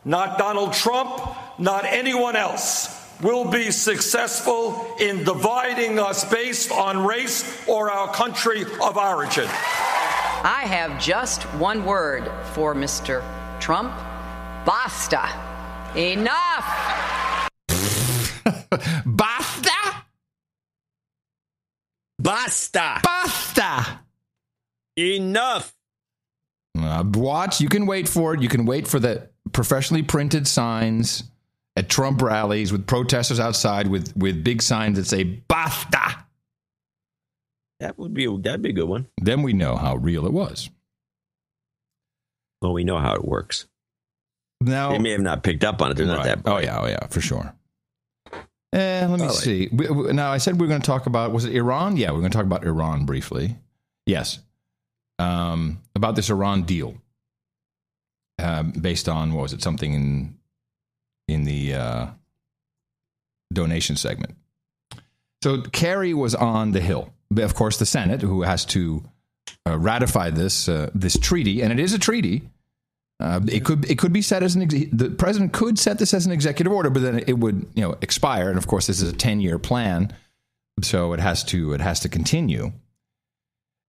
not Donald Trump, not anyone else, will be successful in dividing us based on race or our country of origin. I have just one word for Mr. Trump. Basta. Enough. Basta. Basta. Basta. Enough. Watch. You can wait for it. You can wait for the professionally printed signs at Trump rallies with protesters outside with big signs that say "Basta." That'd be a good one. Then we know how real it was. Well, we know how it works. Now they may have not picked up on it. They're not that bright. Oh yeah, for sure. Let me see. Now I said we were going to talk about, was it Iran? Yeah, we're going to talk about Iran briefly. Yes, about this Iran deal, based on, what was it? Something in the donation segment. So Kerry was on the Hill. Of course, the Senate, who has to ratify this treaty, and it is a treaty. It could be set as the president could set this as an executive order, but then it would expire. And of course, this is a 10-year plan, so it has to continue.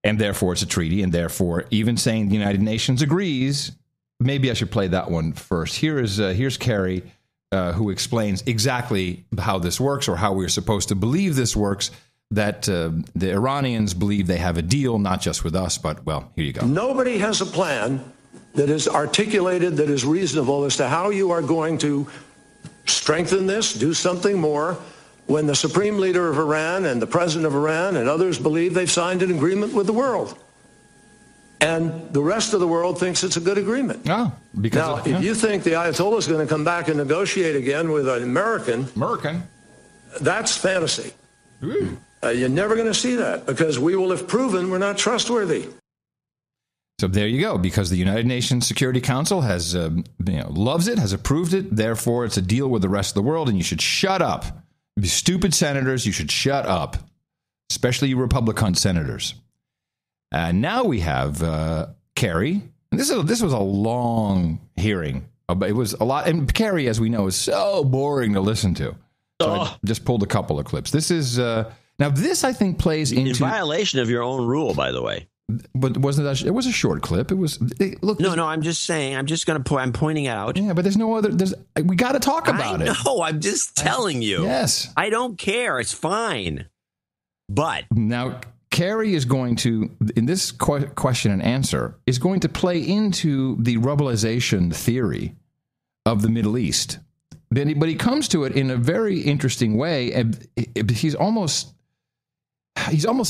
And therefore, it's a treaty, and therefore, even saying the United Nations agrees. Maybe I should play that one first. Here's Kerry, who explains exactly how this works, or how we're supposed to believe this works. That the Iranians believe they have a deal, not just with us, but, well, here you go. Nobody has a plan that is articulated, that is reasonable as to how you are going to strengthen this, do something more, when the supreme leader of Iran and the president of Iran and others believe they've signed an agreement with the world. And the rest of the world thinks it's a good agreement. Oh, because if you think the Ayatollah is going to come back and negotiate again with an American, that's fantasy. You're never going to see that, because we will have proven we're not trustworthy. So there you go. Because the United Nations Security Council has loves it, has approved it. Therefore, it's a deal with the rest of the world, and you should shut up. You stupid senators, you should shut up, especially you Republican senators. Now we have Kerry. And this was a long hearing. It was a lot, and Kerry, as we know, is so boring to listen to. So I just pulled a couple of clips. This is now this, I think, plays into in violation of your own rule, by the way. But wasn't that? It was a short clip. It was. Look. No. I'm just saying. I'm just going to. I'm pointing out. Yeah, but there's no other. We got to talk about it. No, I'm just telling you. Yes. I don't care. It's fine. But now Kerry is going to, in this question and answer, is going to play into the rubblization theory of the Middle East. But he comes to it in a very interesting way, and he's almost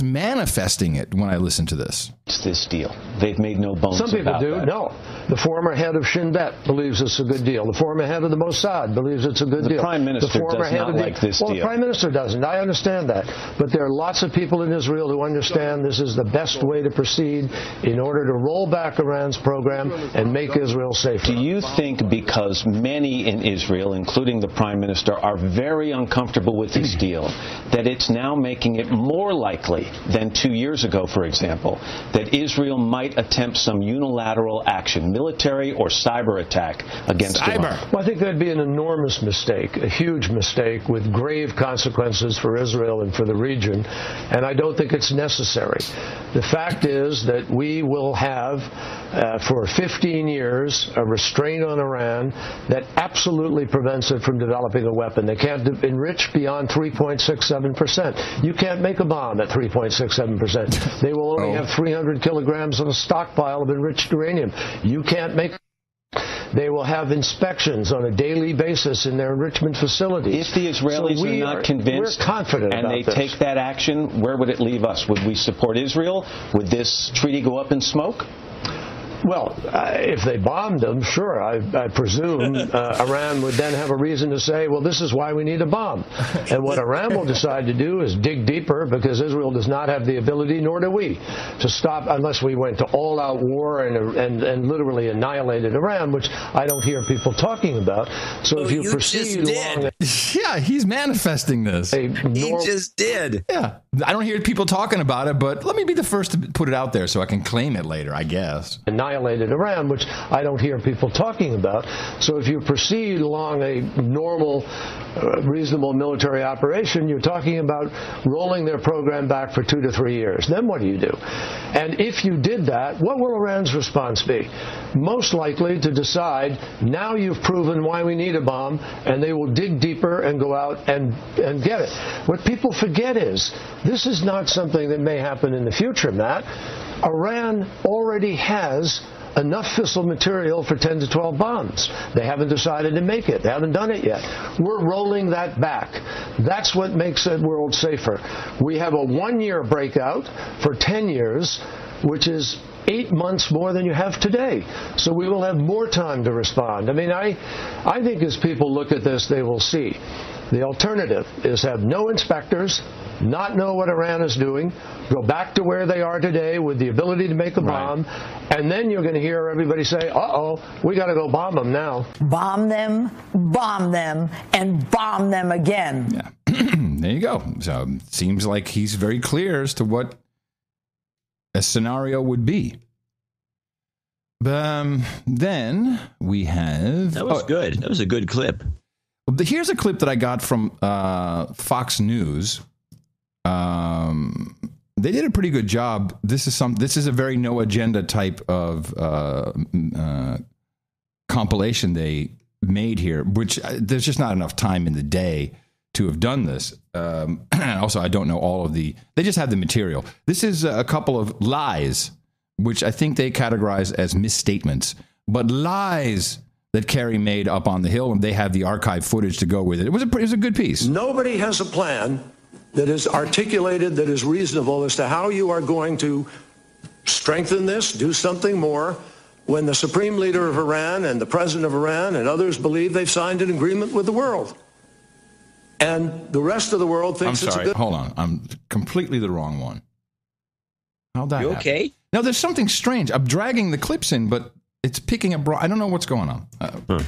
manifesting it when I listen to this. It's this deal. They've made no bones about that. Some people do. No. The former head of Shin Bet believes it's a good deal. The former head of the Mossad believes it's a good deal. The Prime Minister does not like this deal. Well, the Prime Minister doesn't. I understand that. But there are lots of people in Israel who understand this is the best way to proceed in order to roll back Iran's program and make Israel safer. Do you think because many in Israel, including the Prime Minister, are very uncomfortable with this deal, that it's now making it more likely than 2 years ago, for example, that Israel might attempt some unilateral action, military or cyber attack against Iran? Well, I think that'd be an enormous mistake, a huge mistake with grave consequences for Israel and for the region, and I don't think it's necessary. The fact is that we will have, for 15 years, a restraint on Iran that absolutely prevents it from developing a weapon. They can't enrich beyond 3.67%. You can't make a bomb at 3.67%. They will only have 300 kilograms of a stockpile of enriched uranium. You can't make. They will have inspections on a daily basis in their enrichment facilities. If the Israelis are not convinced, we're confident and they this. take that action, where would it leave us? Would we support Israel? Would this treaty go up in smoke? Well, if they bombed them, sure, I presume Iran would then have a reason to say, well, this is why we need a bomb. And what Iran will decide to do is dig deeper, because Israel does not have the ability, nor do we, to stop unless we went to all-out war and literally annihilated Iran, which I don't hear people talking about. So if you proceed along... Yeah, he's manifesting this. He just did. Yeah. I don't hear people talking about it, but let me be the first to put it out there so I can claim it later, I guess. Annihilated Iran, which I don't hear people talking about. So if you proceed along a normal reasonable military operation, you're talking about rolling their program back for 2 to 3 years. Then what do you do? And if you did that, what will Iran's response be? Most likely to decide, now you've proven why we need a bomb, and they will dig deeper and go out and get it. What people forget is, this is not something that may happen in the future, Matt. Iran already has enough fissile material for 10 to 12 bombs. They haven't decided to make it. They haven't done it yet. We're rolling that back. That's what makes the world safer. We have a 1-year breakout for 10 years, which is 8 months more than you have today. So we will have more time to respond. I mean, I think as people look at this, they will see the alternative is have no inspectors, not know what Iran is doing, go back to where they are today with the ability to make a bomb, and then you're going to hear everybody say, uh-oh, we got to go bomb them now. Bomb them, and bomb them again. Yeah. There you go. So it seems like he's very clear as to what a scenario would be. Then we have... That was good. That was a good clip. Here's a clip that I got from Fox News. They did a pretty good job. This is a very no agenda type of compilation they made here, which there's just not enough time in the day to have done this. Also, I don't know all of they just have the material. This is a couple of lies, which I think they categorize as misstatements, but lies that Kerry made up on the Hill, and they have the archive footage to go with it. It was a good piece. Nobody has a plan that is articulated, that is reasonable as to how you are going to strengthen this, do something more, when the supreme leader of Iran and the president of Iran and others believe they've signed an agreement with the world. And the rest of the world thinks it's a good... Hold on. I'm completely the wrong one. How'd that You happen? okay? No, there's something strange. I'm dragging the clips in, but it's picking up... I don't know what's going on.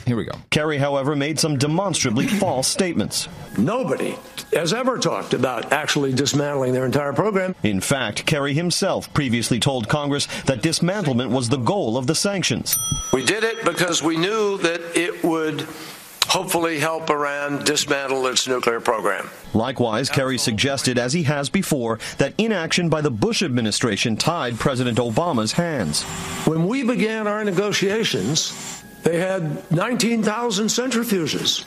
Here we go. Kerry, however, made some demonstrably false statements. Nobody has ever talked about actually dismantling their entire program. In fact, Kerry himself previously told Congress that dismantlement was the goal of the sanctions. We did it because we knew that it would hopefully help Iran dismantle its nuclear program. Likewise, Kerry suggested, as he has before, that inaction by the Bush administration tied President Obama's hands. When we began our negotiations, they had 19,000 centrifuges,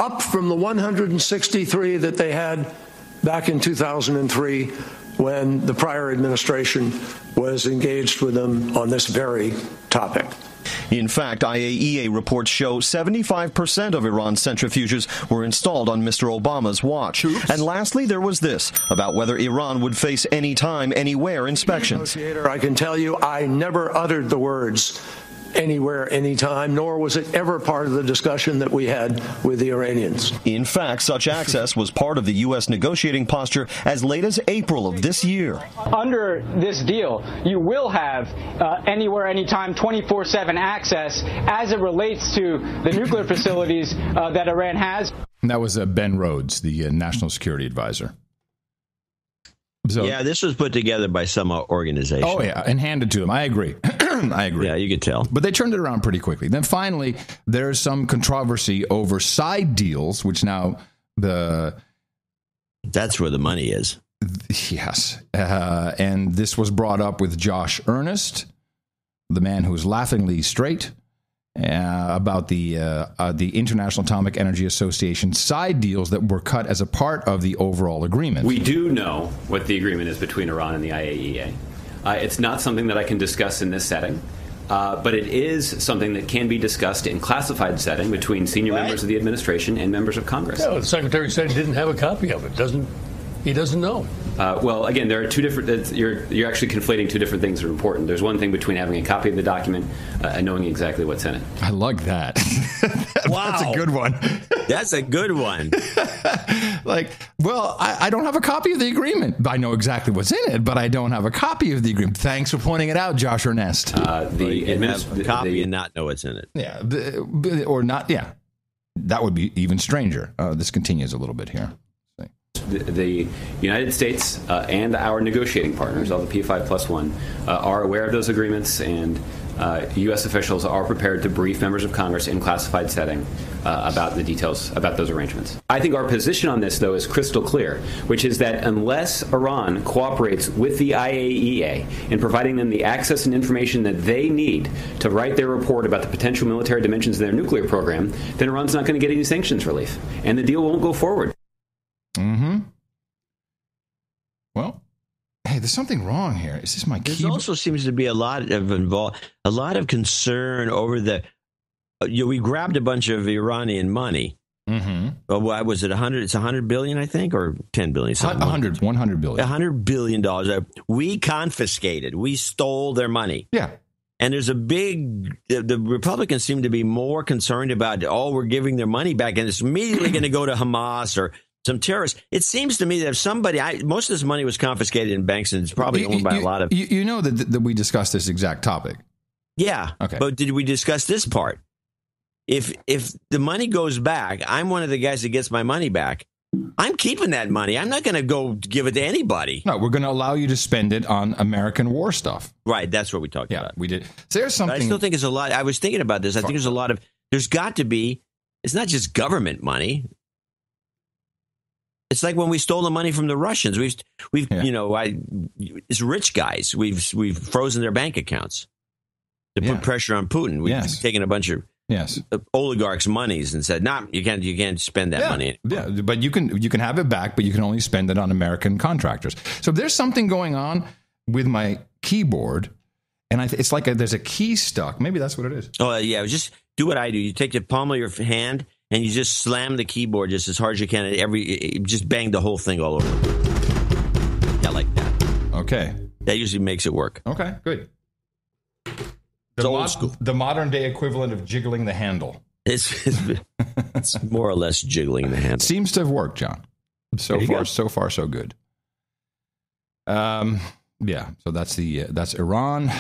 up from the 163 that they had back in 2003 when the prior administration was engaged with them on this very topic. In fact, IAEA reports show 75% of Iran's centrifuges were installed on Mr. Obama's watch. Oops. And lastly, there was this, about whether Iran would face anytime, anywhere inspections. I can tell you I never uttered the words anywhere, anytime, nor was it ever part of the discussion that we had with the Iranians. In fact, such access was part of the U.S. negotiating posture as late as April of this year. Under this deal, you will have anywhere, anytime, 24/7 access as it relates to the nuclear facilities that Iran has. And that was Ben Rhodes, the National Security Advisor. So, yeah, this was put together by some organization. Oh, yeah, and handed to them. I agree. I agree. Yeah, you could tell. But they turned it around pretty quickly. Then finally, there's some controversy over side deals, which now That's where the money is. Yes. And this was brought up with Josh Earnest, the man who is laughingly straight, about the International Atomic Energy Association side deals that were cut as a part of the overall agreement. We do know what the agreement is between Iran and the IAEA. It's not something that I can discuss in this setting, but it is something that can be discussed in classified setting between senior members of the administration and members of Congress. Yeah, the Secretary said he didn't have a copy of it. He doesn't know. Well, again, there are two different. You're actually conflating two different things that are important. There's one thing between having a copy of the document and knowing exactly what's in it. I like that. Wow, that's a good one. That's a good one. I don't have a copy of the agreement. I know exactly what's in it, but I don't have a copy of the agreement. Thanks for pointing it out, Josh Earnest. Have a copy and not know what's in it. Yeah, or not. Yeah, that would be even stranger. This continues a little bit here. The United States and our negotiating partners, all the P5+1, are aware of those agreements, and U.S. officials are prepared to brief members of Congress in classified setting about the details about those arrangements. I think our position on this, though, is crystal clear, which is that unless Iran cooperates with the IAEA in providing them the access and information that they need to write their report about the potential military dimensions of their nuclear program, then Iran's not going to get any sanctions relief, and the deal won't go forward. Mm-hmm. Well, hey, there's something wrong here. Is this my keyboard? There also seems to be a lot of concern over the. We grabbed a bunch of Iranian money. Mm-hmm. What was it? 100? It's 100 billion, I think, or 10 billion. 100 billion. $100 billion. We confiscated. We stole their money. Yeah. And there's a big. The Republicans seem to be more concerned about. We're giving their money back, and it's immediately going to go to Hamas or some terrorists. It seems to me that if somebody, most of this money was confiscated in banks, and it's probably owned by a lot of. You know that we discussed this exact topic. Yeah. Okay. But did we discuss this part? If the money goes back, I'm one of the guys that gets my money back. I'm keeping that money. I'm not going to go give it to anybody. No, we're going to allow you to spend it on American war stuff. Right. That's what we talked about. We did. So there's something. But I still think it's a lot. I was thinking about this. I think there's a lot of. There's got to be. It's not just government money. It's like when we stole the money from the Russians. It's rich guys. We've frozen their bank accounts to put pressure on Putin. We've taken a bunch of oligarchs' monies and said, "Nah, you can't spend that money." Yeah, but you can have it back, but you can only spend it on American contractors. So there's something going on with my keyboard, and it's like there's a key stuck. Maybe that's what it is. Oh yeah, just do what I do. You take the palm of your hand and you just slam the keyboard just as hard as you can. Just bang the whole thing all over. Yeah, like that. Okay. That usually makes it work. Okay, good. It's old school. The modern day equivalent of jiggling the handle. It's more or less jiggling the handle. Seems to have worked, John. So far, so good. Yeah. So that's Iran.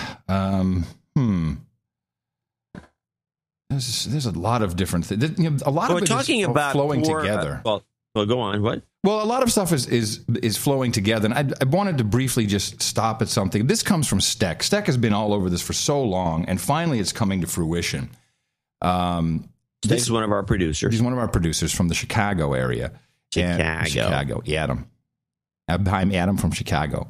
There's a lot of different things. A lot of it is flowing together. Well, go on. What? Well, a lot of stuff is flowing together, and I wanted to briefly just stop at something. This comes from Steck. Steck has been all over this for so long, and finally it's coming to fruition. This is one of our producers. He's one of our producers from the Chicago area. Chicago. Adam. I'm Adam from Chicago.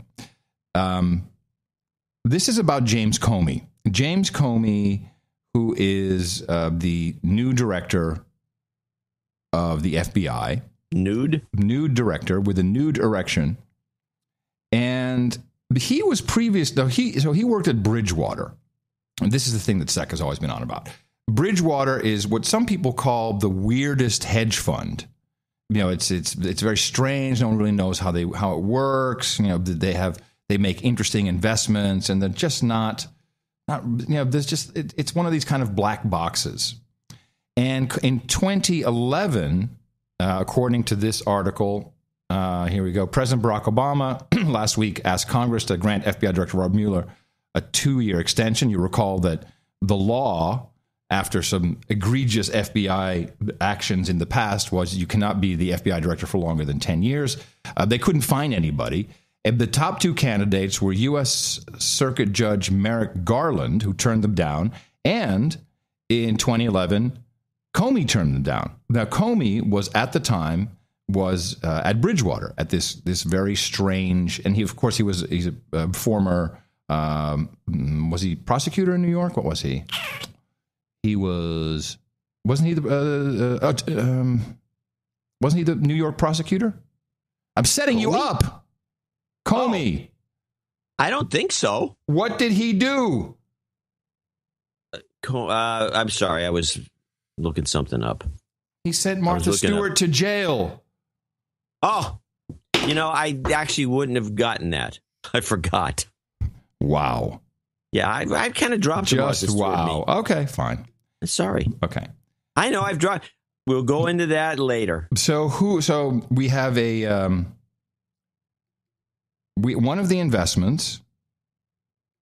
This is about James Comey. James Comey, who is the new director of the FBI. Nude director with a nude erection. And he was he worked at Bridgewater. And this is the thing that Sec has always been on about. Bridgewater is what some people call the weirdest hedge fund. It's very strange. No one really knows how it works. They make interesting investments, and they're just not it's one of these kind of black boxes. And in 2011, according to this article, here we go. President Barack Obama last week asked Congress to grant FBI Director Rob Mueller a 2-year extension. You recall that the law, after some egregious FBI actions in the past, was you cannot be the FBI director for longer than 10 years. They couldn't find anybody. And the top 2 candidates were U.S. Circuit Judge Merrick Garland, who turned them down, and in 2011, Comey turned them down. Now, Comey was at the time at Bridgewater at this very strange, and he's a former. Was he prosecutor in New York? What was he? He wasn't he the New York prosecutor? I'm setting you up. Comey. I don't think so. What did he do? I'm sorry. I was looking something up. He sent Martha Stewart to jail. Oh, I actually wouldn't have gotten that. I forgot. Wow. Yeah, I kind of dropped just wow. Okay, fine. Sorry. Okay. I know I've dropped. We'll go into that later. So we have one of the investments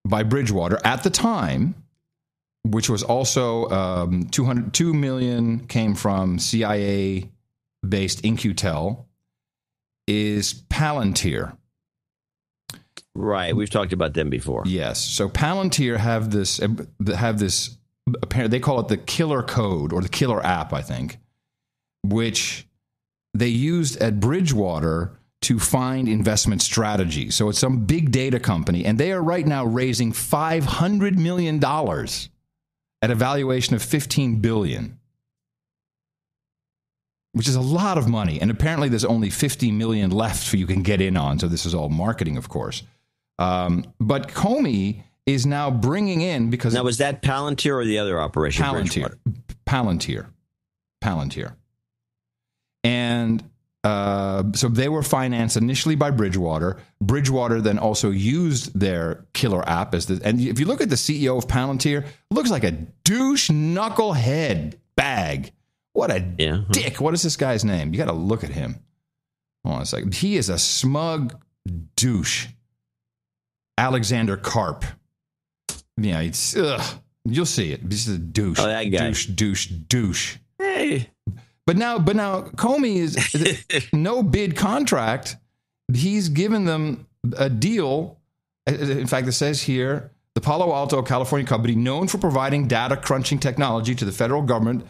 by Bridgewater at the time, which was also $2 million came from CIA-based In-Q-Tel, is Palantir. Right. We've talked about them before. Yes. So Palantir have this. They call it the killer code or the killer app, I think, which they used at Bridgewater to find investment strategies. So it's some big data company, and they are right now raising $500 million at a valuation of $15 billion, which is a lot of money. And apparently there's only $50 million left for you can get in on. So this is all marketing, of course. But Comey is now bringing in, because... Now, was that Palantir or the other operation? Palantir. And so they were financed initially by Bridgewater. Bridgewater then also used their killer app and if you look at the CEO of Palantir, it looks like a douche knucklehead bag. What a dick. What is this guy's name? You got to look at him. Hold on a second. He is a smug douche. Alexander Karp. Yeah, it's you'll see it. This is a douche. Oh, that guy. Douche. Hey. But now Comey is no bid contract. He's given them a deal. In fact, it says here, the Palo Alto, California company known for providing data crunching technology to the federal government,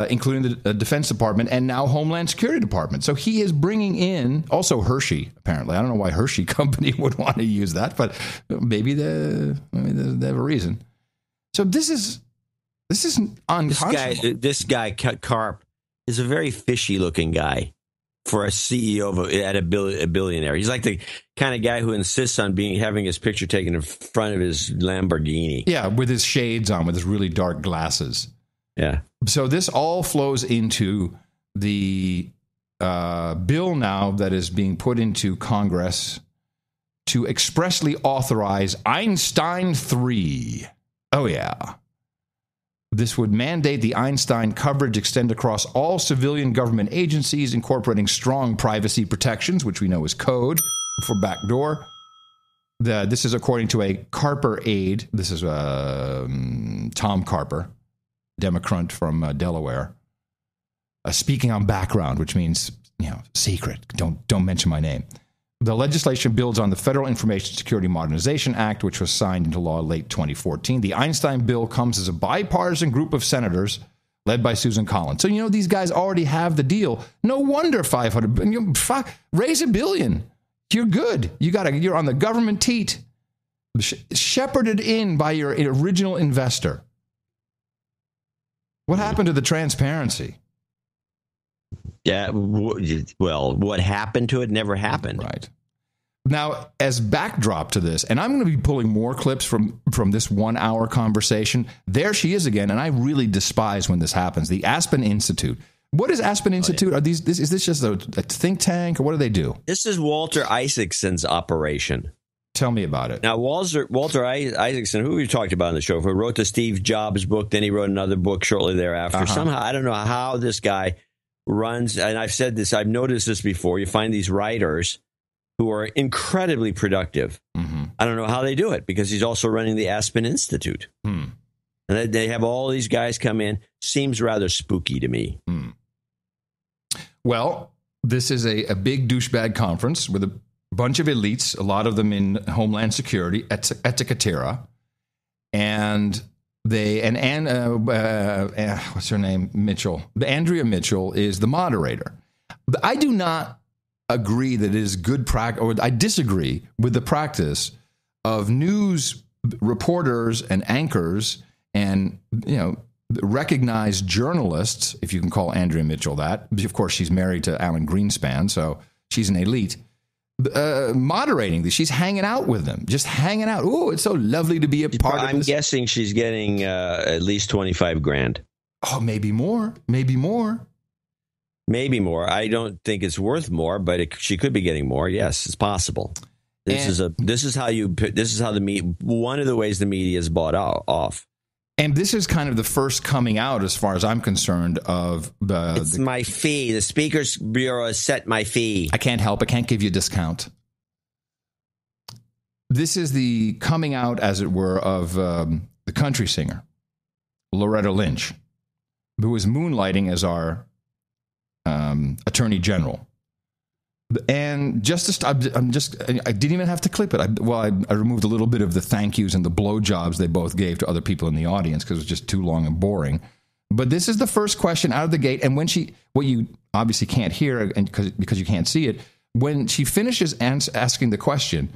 including the Defense Department and now Homeland Security Department. So he is bringing in also Hershey, apparently. I don't know why Hershey Company would want to use that, but maybe they have a reason. So this is unconscionable. This guy, Karp, is a very fishy-looking guy for a CEO at a billionaire. He's like the kind of guy who insists on having his picture taken in front of his Lamborghini. Yeah, with his shades on, with his really dark glasses. Yeah. So this all flows into the bill now that is being put into Congress to expressly authorize Einstein 3. Oh, yeah. This would mandate the Einstein coverage extend across all civilian government agencies, incorporating strong privacy protections, which we know is code for backdoor. This is according to a Carper aide. This is Tom Carper, Democrat from Delaware, speaking on background, which means, secret. Don't mention my name. The legislation builds on the Federal Information Security Modernization Act, which was signed into law late 2014. The Einstein bill comes as a bipartisan group of senators led by Susan Collins. So, these guys already have the deal. No wonder 500, raise $1 billion. You're good. You're on the government teat, shepherded in by your original investor. What happened to the transparency? Yeah, well, what happened to it never happened. Right. Now, as backdrop to this, and I'm going to be pulling more clips from this 1 hour conversation. There she is again, and I really despise when this happens. The Aspen Institute. What is Aspen Institute? Yeah. Is this just a think tank, or what do they do? This is Walter Isaacson's operation. Tell me about it. Now, Walter Isaacson, who we talked about on the show, who wrote the Steve Jobs book, then he wrote another book shortly thereafter. Somehow, I don't know how this guy runs, and I've said this, I've noticed this before, you find these writers who are incredibly productive. Mm-hmm. I don't know how they do it, because he's also running the Aspen Institute. And they have all these guys come in. Seems rather spooky to me. Well, this is a big douchebag conference with a bunch of elites, a lot of them in Homeland Security, Ethica, and what's her name? Mitchell. Andrea Mitchell is the moderator. I do not agree that it is good practice, or I disagree with the practice of news reporters and anchors and, recognized journalists, if you can call Andrea Mitchell that. Of course, she's married to Alan Greenspan, so she's an elite. Moderating this, she's hanging out with them, just hanging out. Oh, it's so lovely to be a part of this. I'm guessing she's getting at least $25,000. Oh, maybe more. I don't think it's worth more, but she could be getting more. Yes, it's possible. This is how one of the ways the media is bought off. And this is kind of the first coming out, as far as I'm concerned, of my fee. The Speakers Bureau has set my fee. I can't help. I can't give you a discount. This is the coming out, as it were, of the country singer, Loretta Lynch, who is moonlighting as our attorney general. And I didn't even have to clip it. I removed a little bit of the thank yous and the blowjobs they both gave to other people in the audience because it was just too long and boring. But this is the first question out of the gate. And what you obviously can't hear and because you can't see it, when she finishes asking the question,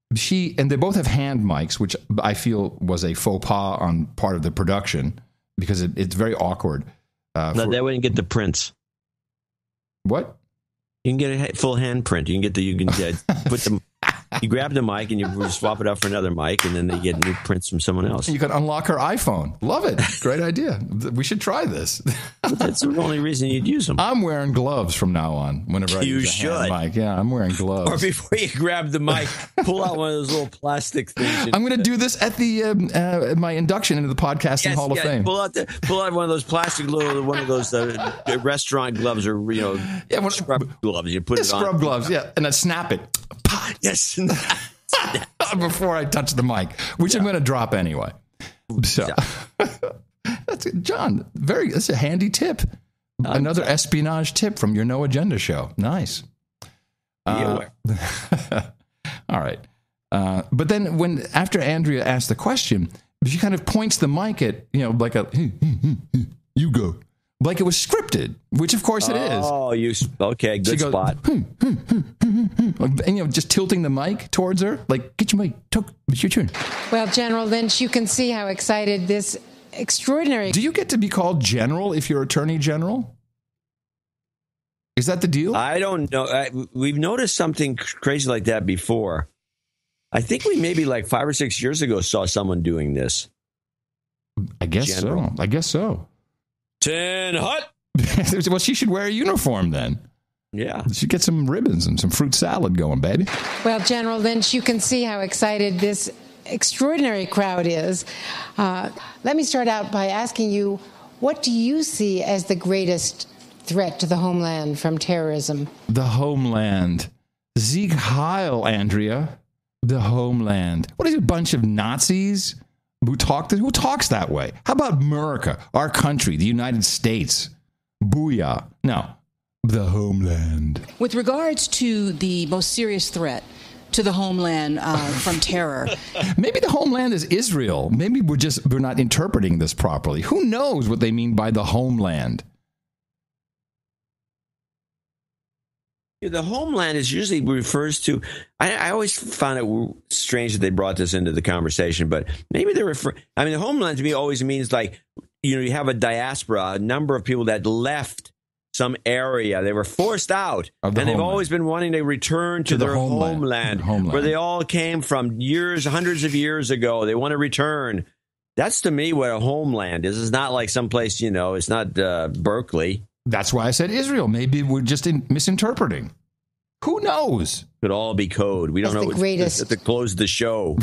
and they both have hand mics, which I feel was a faux pas on part of the production because it's very awkward. No, that way you can get the prints. What? You can get a full hand print. You can put them. You grab the mic and you swap it out for another mic, and then they get new prints from someone else. You can unlock her iPhone. Love it. Great idea. We should try this. That's the only reason you'd use them. I'm wearing gloves from now on whenever I use a hand mic. Yeah, I'm wearing gloves. Or before you grab the mic, pull out one of those little plastic things. I'm going to do this at the my induction into the Podcasting Hall of Fame. Pull out one of those plastic one of those restaurant gloves or scrub gloves. You put it on. Scrub gloves, yeah, and then snap it. Yes. Before I touch the mic, which I'm going to drop anyway. So, that's it. John. That's a handy tip. Another espionage tip from your No Agenda show. Nice. All right. But then after Andrea asked the question, she kind of points the mic at, like you go. Like it was scripted, which of course it is. Oh, okay, good spot. And just tilting the mic towards her, like, get your mic, it's your turn. Well, General Lynch, you can see how excited this extraordinary... Do you get to be called General if you're Attorney General? Is that the deal? I don't know. We've noticed something crazy like that before. I think we maybe like 5 or 6 years ago saw someone doing this. I guess so. 10 hut. Well, she should wear a uniform then. Yeah. She should get some ribbons and some fruit salad going, baby. Well, General Lynch, you can see how excited this extraordinary crowd is. Let me start out by asking you, what do you see as the greatest threat to the homeland from terrorism? The homeland. Sieg Heil, Andrea. The homeland. What is it, a bunch of Nazis? Who talks that way? How about America, our country, the United States? Booyah. No, the homeland. With regards to the most serious threat to the homeland from terror. Maybe the homeland is Israel. Maybe we're not interpreting this properly. Who knows what they mean by the homeland? The homeland is usually refers to. I always found it strange that they brought this into the conversation, but maybe they refer. I mean, the homeland to me always means like you have a diaspora, a number of people that left some area, they were forced out, and they've always been wanting to return to their homeland, where they all came from hundreds of years ago. They want to return. That's to me what a homeland is. It's not like someplace, it's not Berkeley. That's why I said Israel. Maybe we're just misinterpreting. Who knows? Could all be code. We don't know. The greatest to close the show.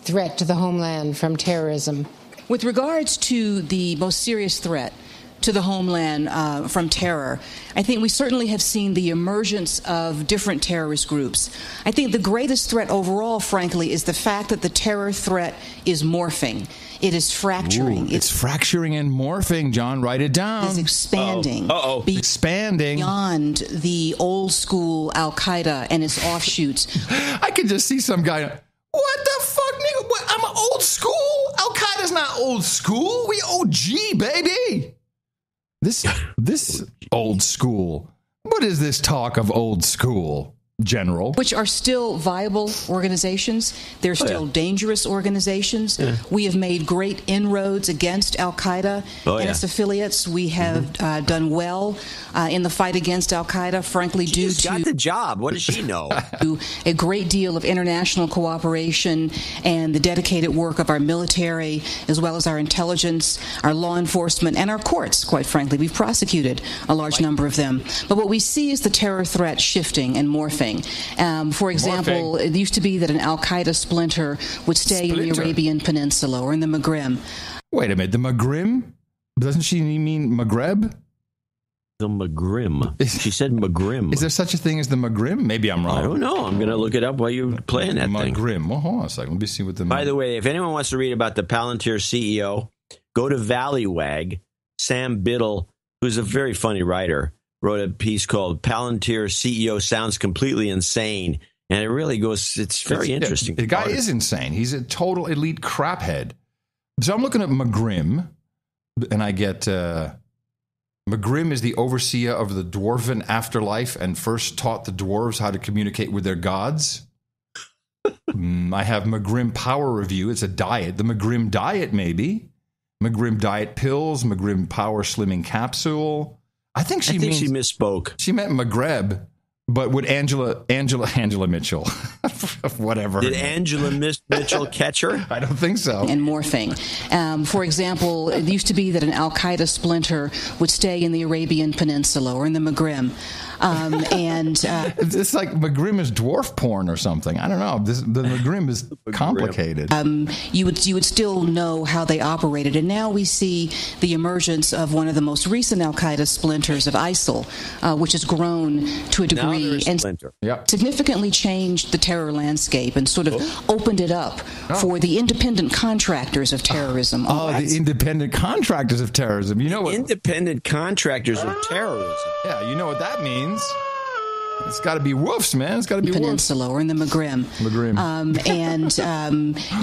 Threat to the homeland from terrorism. With regards to the most serious threat to the homeland from terror, I think we certainly have seen the emergence of different terrorist groups. I think the greatest threat overall, frankly, is the fact that the terror threat is morphing. It is fracturing. It's fracturing and morphing, John. Write it down. It's expanding. Expanding. Beyond the old school Al-Qaeda and its offshoots. I can just see some guy, what the fuck, nigga? What? I'm old school? Al-Qaeda's not old school. We OG, baby. This old school. What is this talk of old school, General? Which are still viable organizations. They're still dangerous organizations. Yeah. We have made great inroads against Al-Qaeda and its affiliates. We have done well in the fight against Al-Qaeda, frankly, due to... got the job. What does she know? A great deal of international cooperation and the dedicated work of our military, as well as our intelligence, our law enforcement, and our courts, quite frankly. We've prosecuted a large number of them. But what we see is the terror threat shifting and morphing. For example, it used to be that an Al-Qaeda splinter would stay in the Arabian Peninsula or in the Maghreb. Wait a minute, the Maghreb? Doesn't she mean Maghreb? The Maghreb. She said Maghreb. Is there such a thing as the Maghreb? Maybe I'm wrong. I don't know. I'm going to look it up while you're playing that thing. Maghreb. Well, hold on a second. Let me see what the... By the way, if anyone wants to read about the Palantir CEO, go to Valleywag. Sam Biddle, who's a very funny writer, wrote a piece called Palantir CEO Sounds Completely Insane. And it really goes, it's very interesting. The guy is insane. He's a total elite craphead. So I'm looking at McGrim, and I get McGrim is the overseer of the dwarven afterlife and first taught the dwarves how to communicate with their gods. I have McGrim Power Review. It's a diet. The McGrim Diet, maybe. McGrim Diet Pills, McGrim Power Slimming Capsule. I think she misspoke. She meant McGreb, but with Angela Mitchell. Whatever. Did Angela Mitchell catch her? I don't think so. And morphing. For example, it used to be that an Al-Qaeda splinter would stay in the Arabian Peninsula or in the Maghreb. It's like McGrim is dwarf porn or something. I don't know. The McGrim is complicated. You would still know how they operated. And now we see the emergence of one of the most recent Al-Qaeda splinters of ISIL, which has grown to a degree and significantly changed the terror landscape and sort of opened it up for the independent contractors of terrorism. The independent contractors of terrorism. You know what? Independent contractors of terrorism. Yeah, you know what that means. It's got to be wolves, man. It's got to be Peninsula or in the Maghreb.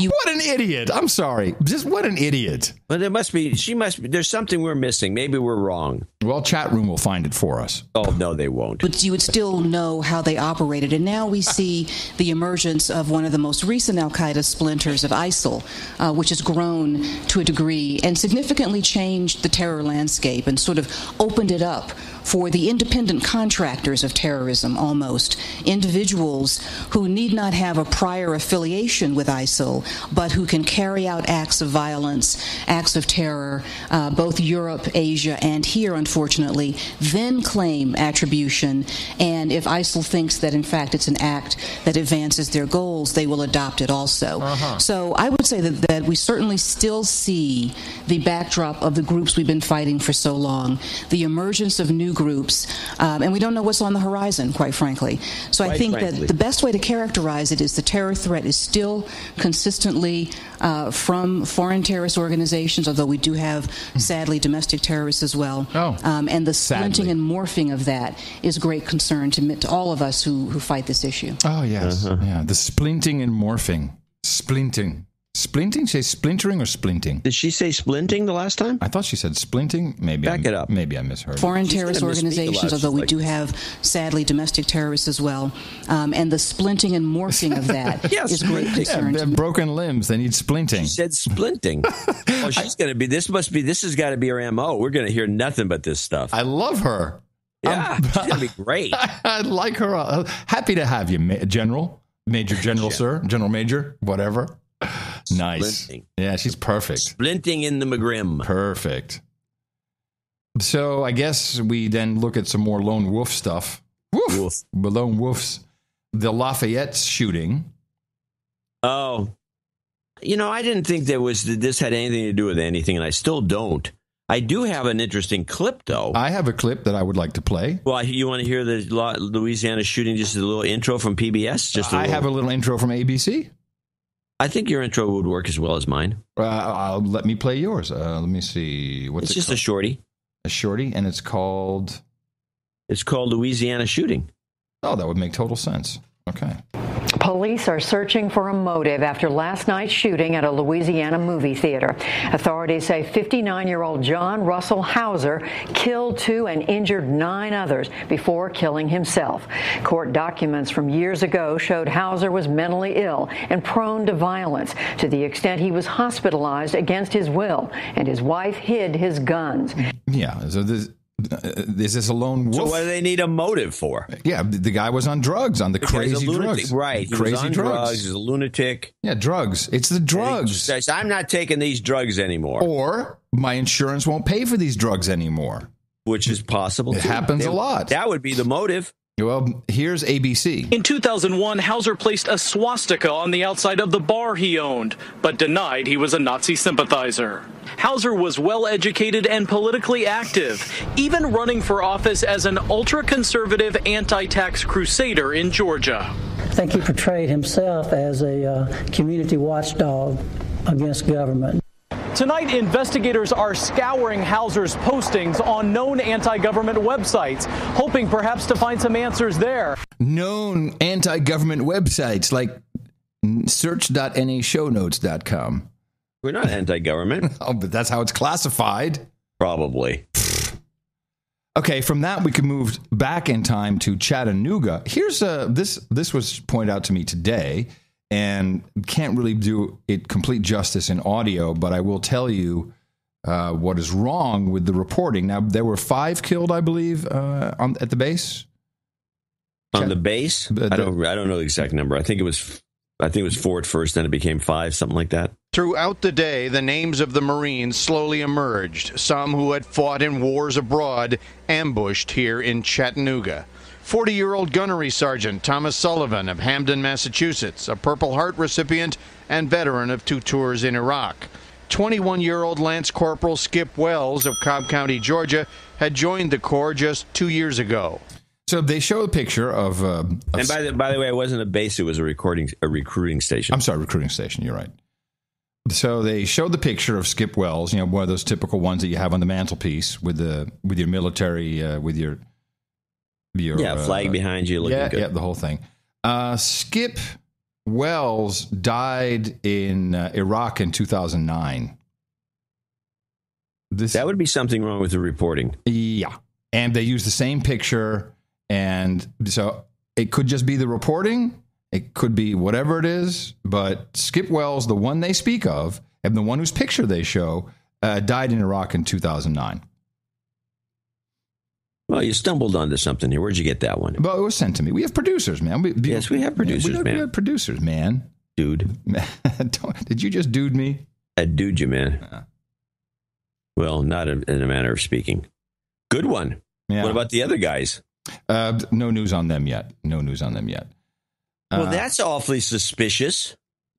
What an idiot! I'm sorry. Just what an idiot. But there must be. There's something we're missing. Maybe we're wrong. Well, chat room will find it for us. Oh no, they won't. But you would still know how they operated. And now we see the emergence of one of the most recent Al-Qaeda splinters of ISIL, which has grown to a degree and significantly changed the terror landscape and sort of opened it up for the independent contractors of terrorism, almost. Individuals who need not have a prior affiliation with ISIL, but who can carry out acts of violence, acts of terror, both Europe, Asia, and here, unfortunately, then claim attribution. And if ISIL thinks that, in fact, it's an act that advances their goals, they will adopt it also. So I would say that we certainly still see the backdrop of the groups we've been fighting for so long, the emergence of new groups, and we don't know what's on the horizon, quite frankly. So I think that the best way to characterize it is the terror threat is still consistently from foreign terrorist organizations, although we do have, sadly, domestic terrorists as well. And the splinting and morphing of that is a great concern to all of us who fight this issue. Oh, yes. Yeah, the splinting and morphing. Splinting. Splinting? Say splintering or splinting? Did she say splinting the last time? I thought she said splinting. Maybe Back it up. Maybe I misheard. Foreign terrorist organizations, although we do have, sadly, domestic terrorists as well. And the splinting and morphing of that is a great concern. They have broken limbs. They need splinting. She said splinting. She's going to be, this has got to be her MO. We're going to hear nothing but this stuff. I love her. Yeah, she's going to be great. I like her. Happy to have you, General. Major General, sir. General Major, whatever. Nice. Splinting. Yeah, she's perfect. Splinting in the Magrim. Perfect. So I guess we then look at some more lone wolf stuff. Wolf. Lone wolves. The Lafayette shooting. Oh. I didn't think this had anything to do with anything, and I still don't. I do have an interesting clip, though. I have a clip that I would like to play. Well, you want to hear the Louisiana shooting, just a little intro from PBS? I have a little intro from ABC. I think your intro would work as well as mine. Let me play yours. Let me see. It's just a shorty. A shorty, and it's called? It's called Louisiana Shooting. Oh, that would make total sense. Okay. Police are searching for a motive after last night's shooting at a Louisiana movie theater. Authorities say 59-year-old John Russell Hauser killed 2 and injured 9 others before killing himself. Court documents from years ago showed Hauser was mentally ill and prone to violence to the extent he was hospitalized against his will, and his wife hid his guns. Yeah, so is this a lone wolf? So what do they need a motive for? Yeah, the guy was on drugs, on the crazy drugs. Right, he was on drugs. He's a lunatic. Yeah, drugs. It's the drugs. He says, I'm not taking these drugs anymore. Or my insurance won't pay for these drugs anymore. Which is possible, It happens a lot. That would be the motive. Well, here's ABC. In 2001, Hauser placed a swastika on the outside of the bar he owned, but denied he was a Nazi sympathizer. Hauser was well-educated and politically active, even running for office as an ultra-conservative anti-tax crusader in Georgia. I think he portrayed himself as a community watchdog against government. Tonight, investigators are scouring Hauser's postings on known anti-government websites, hoping perhaps to find some answers there. Known anti-government websites like search.nashownotes.com. We're not anti-government. Oh, but that's how it's classified. Probably. Okay, from that we can move back in time to Chattanooga. Here's this was pointed out to me today, and can't really do it complete justice in audio, but I will tell you what is wrong with the reporting. Now, there were 5 killed, I believe, at the base. On the base? I don't know the exact number. I think it was 4 at first, then it became 5, something like that. Throughout the day, the names of the Marines slowly emerged, some who had fought in wars abroad, ambushed here in Chattanooga. 40-year-old gunnery sergeant Thomas Sullivan of Hamden, Massachusetts, a Purple Heart recipient and veteran of 2 tours in Iraq. 21-year-old Lance Corporal Skip Wells of Cobb County, Georgia, had joined the Corps just 2 years ago. So they show a picture of and by the way, it wasn't a base; it was a recruiting station. I'm sorry, recruiting station. You're right. So they showed the picture of Skip Wells. You know, one of those typical ones that you have on the mantelpiece with your military with your flag behind you. Looking good. Yeah, the whole thing. Skip Wells died in Iraq in 2009. That would be something wrong with the reporting. Yeah, and they used the same picture. And so it could just be the reporting. It could be whatever it is. But Skip Wells, the one they speak of, and the one whose picture they show, died in Iraq in 2009. Well, you stumbled onto something here. Where'd you get that one? Well, it was sent to me. We have producers, man. Yes, we have producers, man. We have producers, man. Dude. Did you just dude me? I dude you, man. Well, not in a manner of speaking. Good one. Yeah. What about the other guys? No news on them yet. Well, that's awfully suspicious.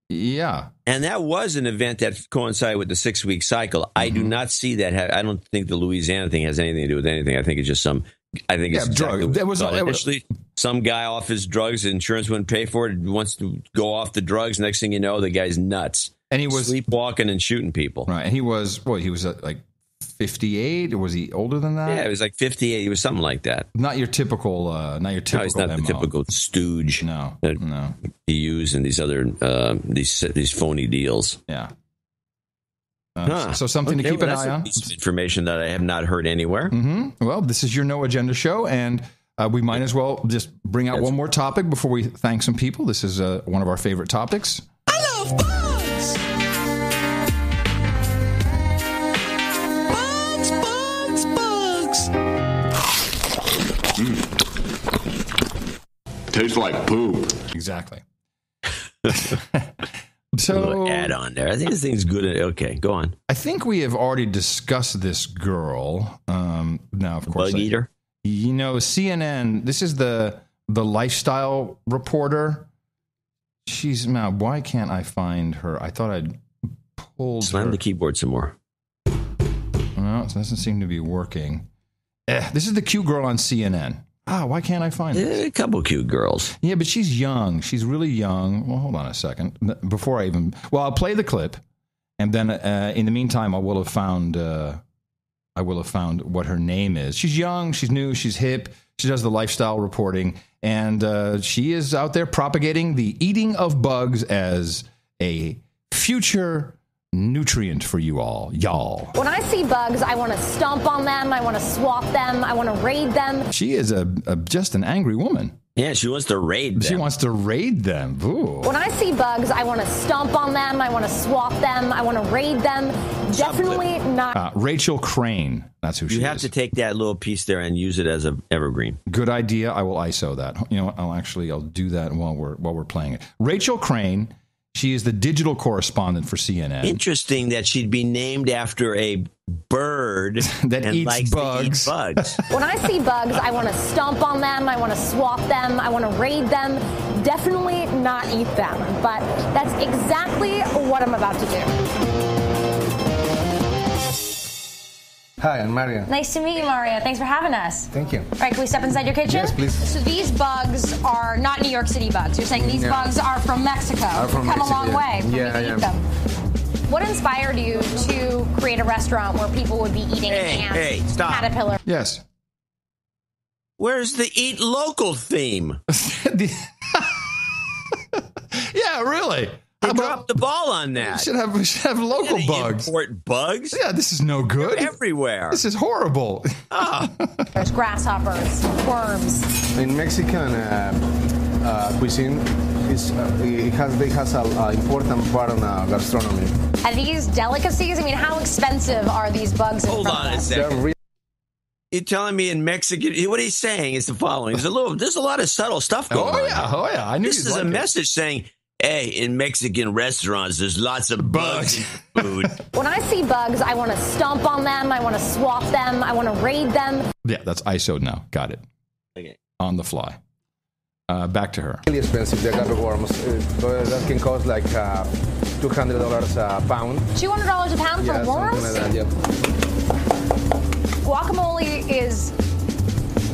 Yeah. And that was an event that coincided with the 6-week cycle. Mm-hmm. I do not see that. I don't think the Louisiana thing has anything to do with anything. I think it's just some. I think it's drug. There was initially some guy off his drugs. Insurance wouldn't pay for it. Wants to go off the drugs. Next thing you know, the guy's nuts. And he was sleepwalking and shooting people. Right. And he was like 58, or was he older than that? Yeah, it was like 58. He was something like that. Not your typical. No, he's not the typical stooge. No. He used in these other these phony deals. Yeah. So something to keep an eye on. Piece of information that I have not heard anywhere. Mm-hmm. Well, this is your No Agenda show, and we might as well just bring out one more topic before we thank some people. This is one of our favorite topics. I love bugs. Tastes like poop. Exactly. So, a little add on there. I think this thing's good. Okay, go on. I think we have already discussed this girl. Now, of course, bug eater. You know, CNN. This is the lifestyle reporter. She's now. Why can't I find her? I thought I'd pulled. Slam the keyboard some more. No, it doesn't seem to be working. This is the cute girl on CNN. Why can't I find this? A couple cute girls. Yeah, but she's young. She's really young. Well, hold on a second. Before I even... Well, I'll play the clip, and then in the meantime, I will have found what her name is. She's young, she's new, she's hip, she does the lifestyle reporting, and she is out there propagating the eating of bugs as a future nutrient for you all, y'all. When I see bugs, I want to stomp on them, I want to swat them, I want to raid them. She is just an angry woman. Yeah, she wants to raid them. She wants to raid them. Ooh. When I see bugs, I want to stomp on them, I want to swat them, I want to raid them. Definitely not. Rachel Crane, that's who she is. You have to take that little piece there and use it as an evergreen. Good idea. I will ISO that. You know what? I'll do that while we're playing it. Rachel Crane. She is the digital correspondent for CNN. Interesting that she'd be named after a bird that eats bugs. When I see bugs, I want to stomp on them, I want to swat them, I want to raid them. Definitely not eat them. But that's exactly what I'm about to do. Hi, I'm Mario. Nice to meet you, Mario. Thanks for having us. Thank you. All right, can we step inside your kitchen? Yes, please. So these bugs are not New York City bugs. You're saying these bugs are from Mexico. Are from Come Mexico, a long way. Yeah, I am. Eat them. What inspired you to create a restaurant where people would be eating ants, stop. caterpillar? Yes. Where's the eat local theme? Yeah, really. They dropped the ball on that. We should have local bugs. Import bugs? Yeah, this is no good. They're everywhere. This is horrible. There's grasshoppers, worms. In Mexican cuisine, it has an important part on gastronomy. Are these delicacies? I mean, how expensive are these bugs? Hold on a second. You're telling me in Mexican? What he's saying is the following: there's a lot of subtle stuff going on. Oh yeah. I knew this is a message saying, "Hey, in Mexican restaurants, there's lots of bugs in food." When I see bugs, I want to stomp on them. I want to swap them. I want to raid them. Yeah, that's ISO'd now. Got it. Okay. On the fly. Back to her. Really expensive, the agave worms. That can cost like $200 a pound. $200 a pound for worms? Something like that, Guacamole is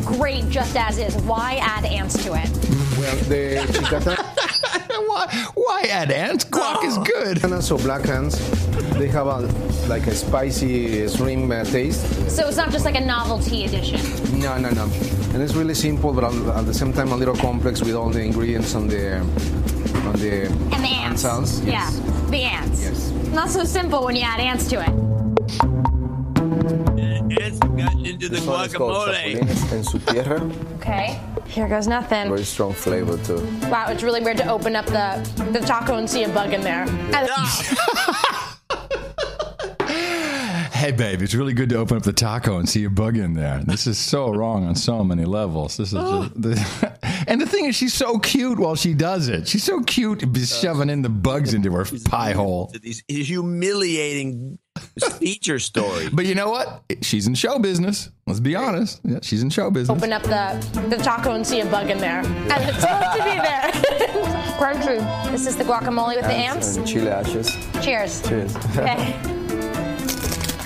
great just as is. Why add ants to it? Well, the chicatana. Why add ants? Guac is good. So black ants, they have like a spicy shrimp taste. So it's not just like a novelty addition. No. And it's really simple, but at the same time a little complex with all the ingredients on the and the ants. Yes. Yeah, the ants. Yes. Not so simple when you add ants to it. Ants have gotten into the guacamole. En su tierra. Okay. Here goes nothing. Very strong flavor too. Wow, it's really weird to open up the taco and see a bug in there. Hey, babe, it's really good to open up the taco and see a bug in there. This is so wrong on so many levels. This is and the thing is, she's so cute while she does it. She's so cute, shoving in the bugs into her pie hole. These humiliating feature stories. But you know what? She's in show business. Let's be honest. Yeah, she's in show business. Open up the taco and see a bug in there. And it's supposed to be there. Crunchy. This is the guacamole with the ants? And chili ashes. Cheers. Cheers. Okay.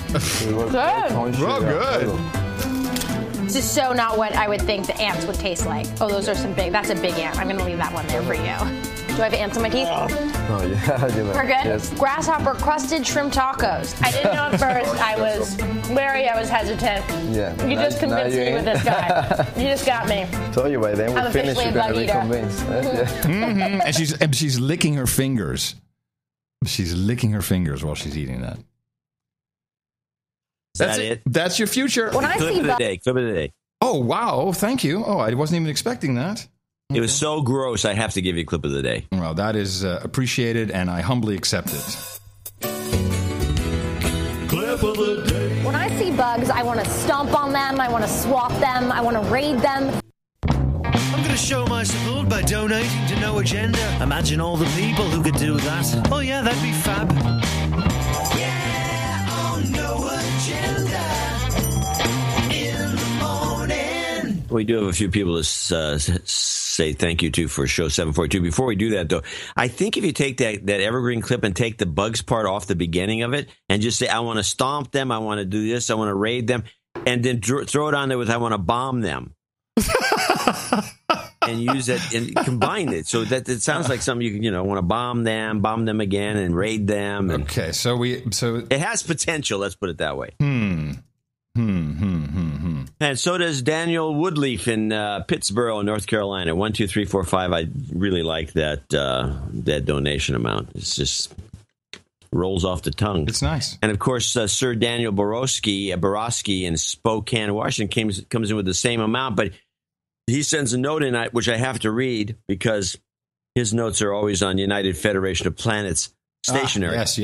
Good. This is so not what I would think the ants would taste like. Oh, those are that's a big ant. I'm going to leave that one there for you. Do I have ants in my teeth? Oh, yeah. We're good? Yes. Grasshopper crusted shrimp tacos. I didn't know at first. I was hesitant. Yeah. You just convinced me with this guy. You just got me. Told you by then we I'm finished. officially You're a going to bug be eater. convinced. And she's licking her fingers. She's licking her fingers while she's eating that. That's it. That's your future. When I Clip see of the day. Clip of the day. Oh, wow. Thank you. Oh, I wasn't even expecting that. It was so gross, I have to give you a clip of the day. Well, that is appreciated, and I humbly accept it. Clip of the day. When I see bugs, I want to stomp on them. I want to swap them. I want to raid them. I'm going to show my support by donating to No Agenda. Imagine all the people who could do that. Oh, yeah, that'd be fab. Yeah, on No Agenda. In the morning. We do have a few people to say thank you to for show 742. Before we do that, though, I think if you take that evergreen clip and take the bugs part off the beginning of it and just say, I want to stomp them, I want to do this, I want to raid them, and then throw it on there with I want to bomb them. And use it and combine it so that it sounds like something you can, want to bomb them again, and raid them. And okay, so it has potential. Let's put it that way. And so does Daniel Woodleaf in Pittsboro, North Carolina. 12345. I really like that donation amount. It's just rolls off the tongue. It's nice. And of course, Sir Daniel Borowski in Spokane, Washington, comes in with the same amount, but he sends a note in, which I have to read because his notes are always on United Federation of Planets stationery. Yes.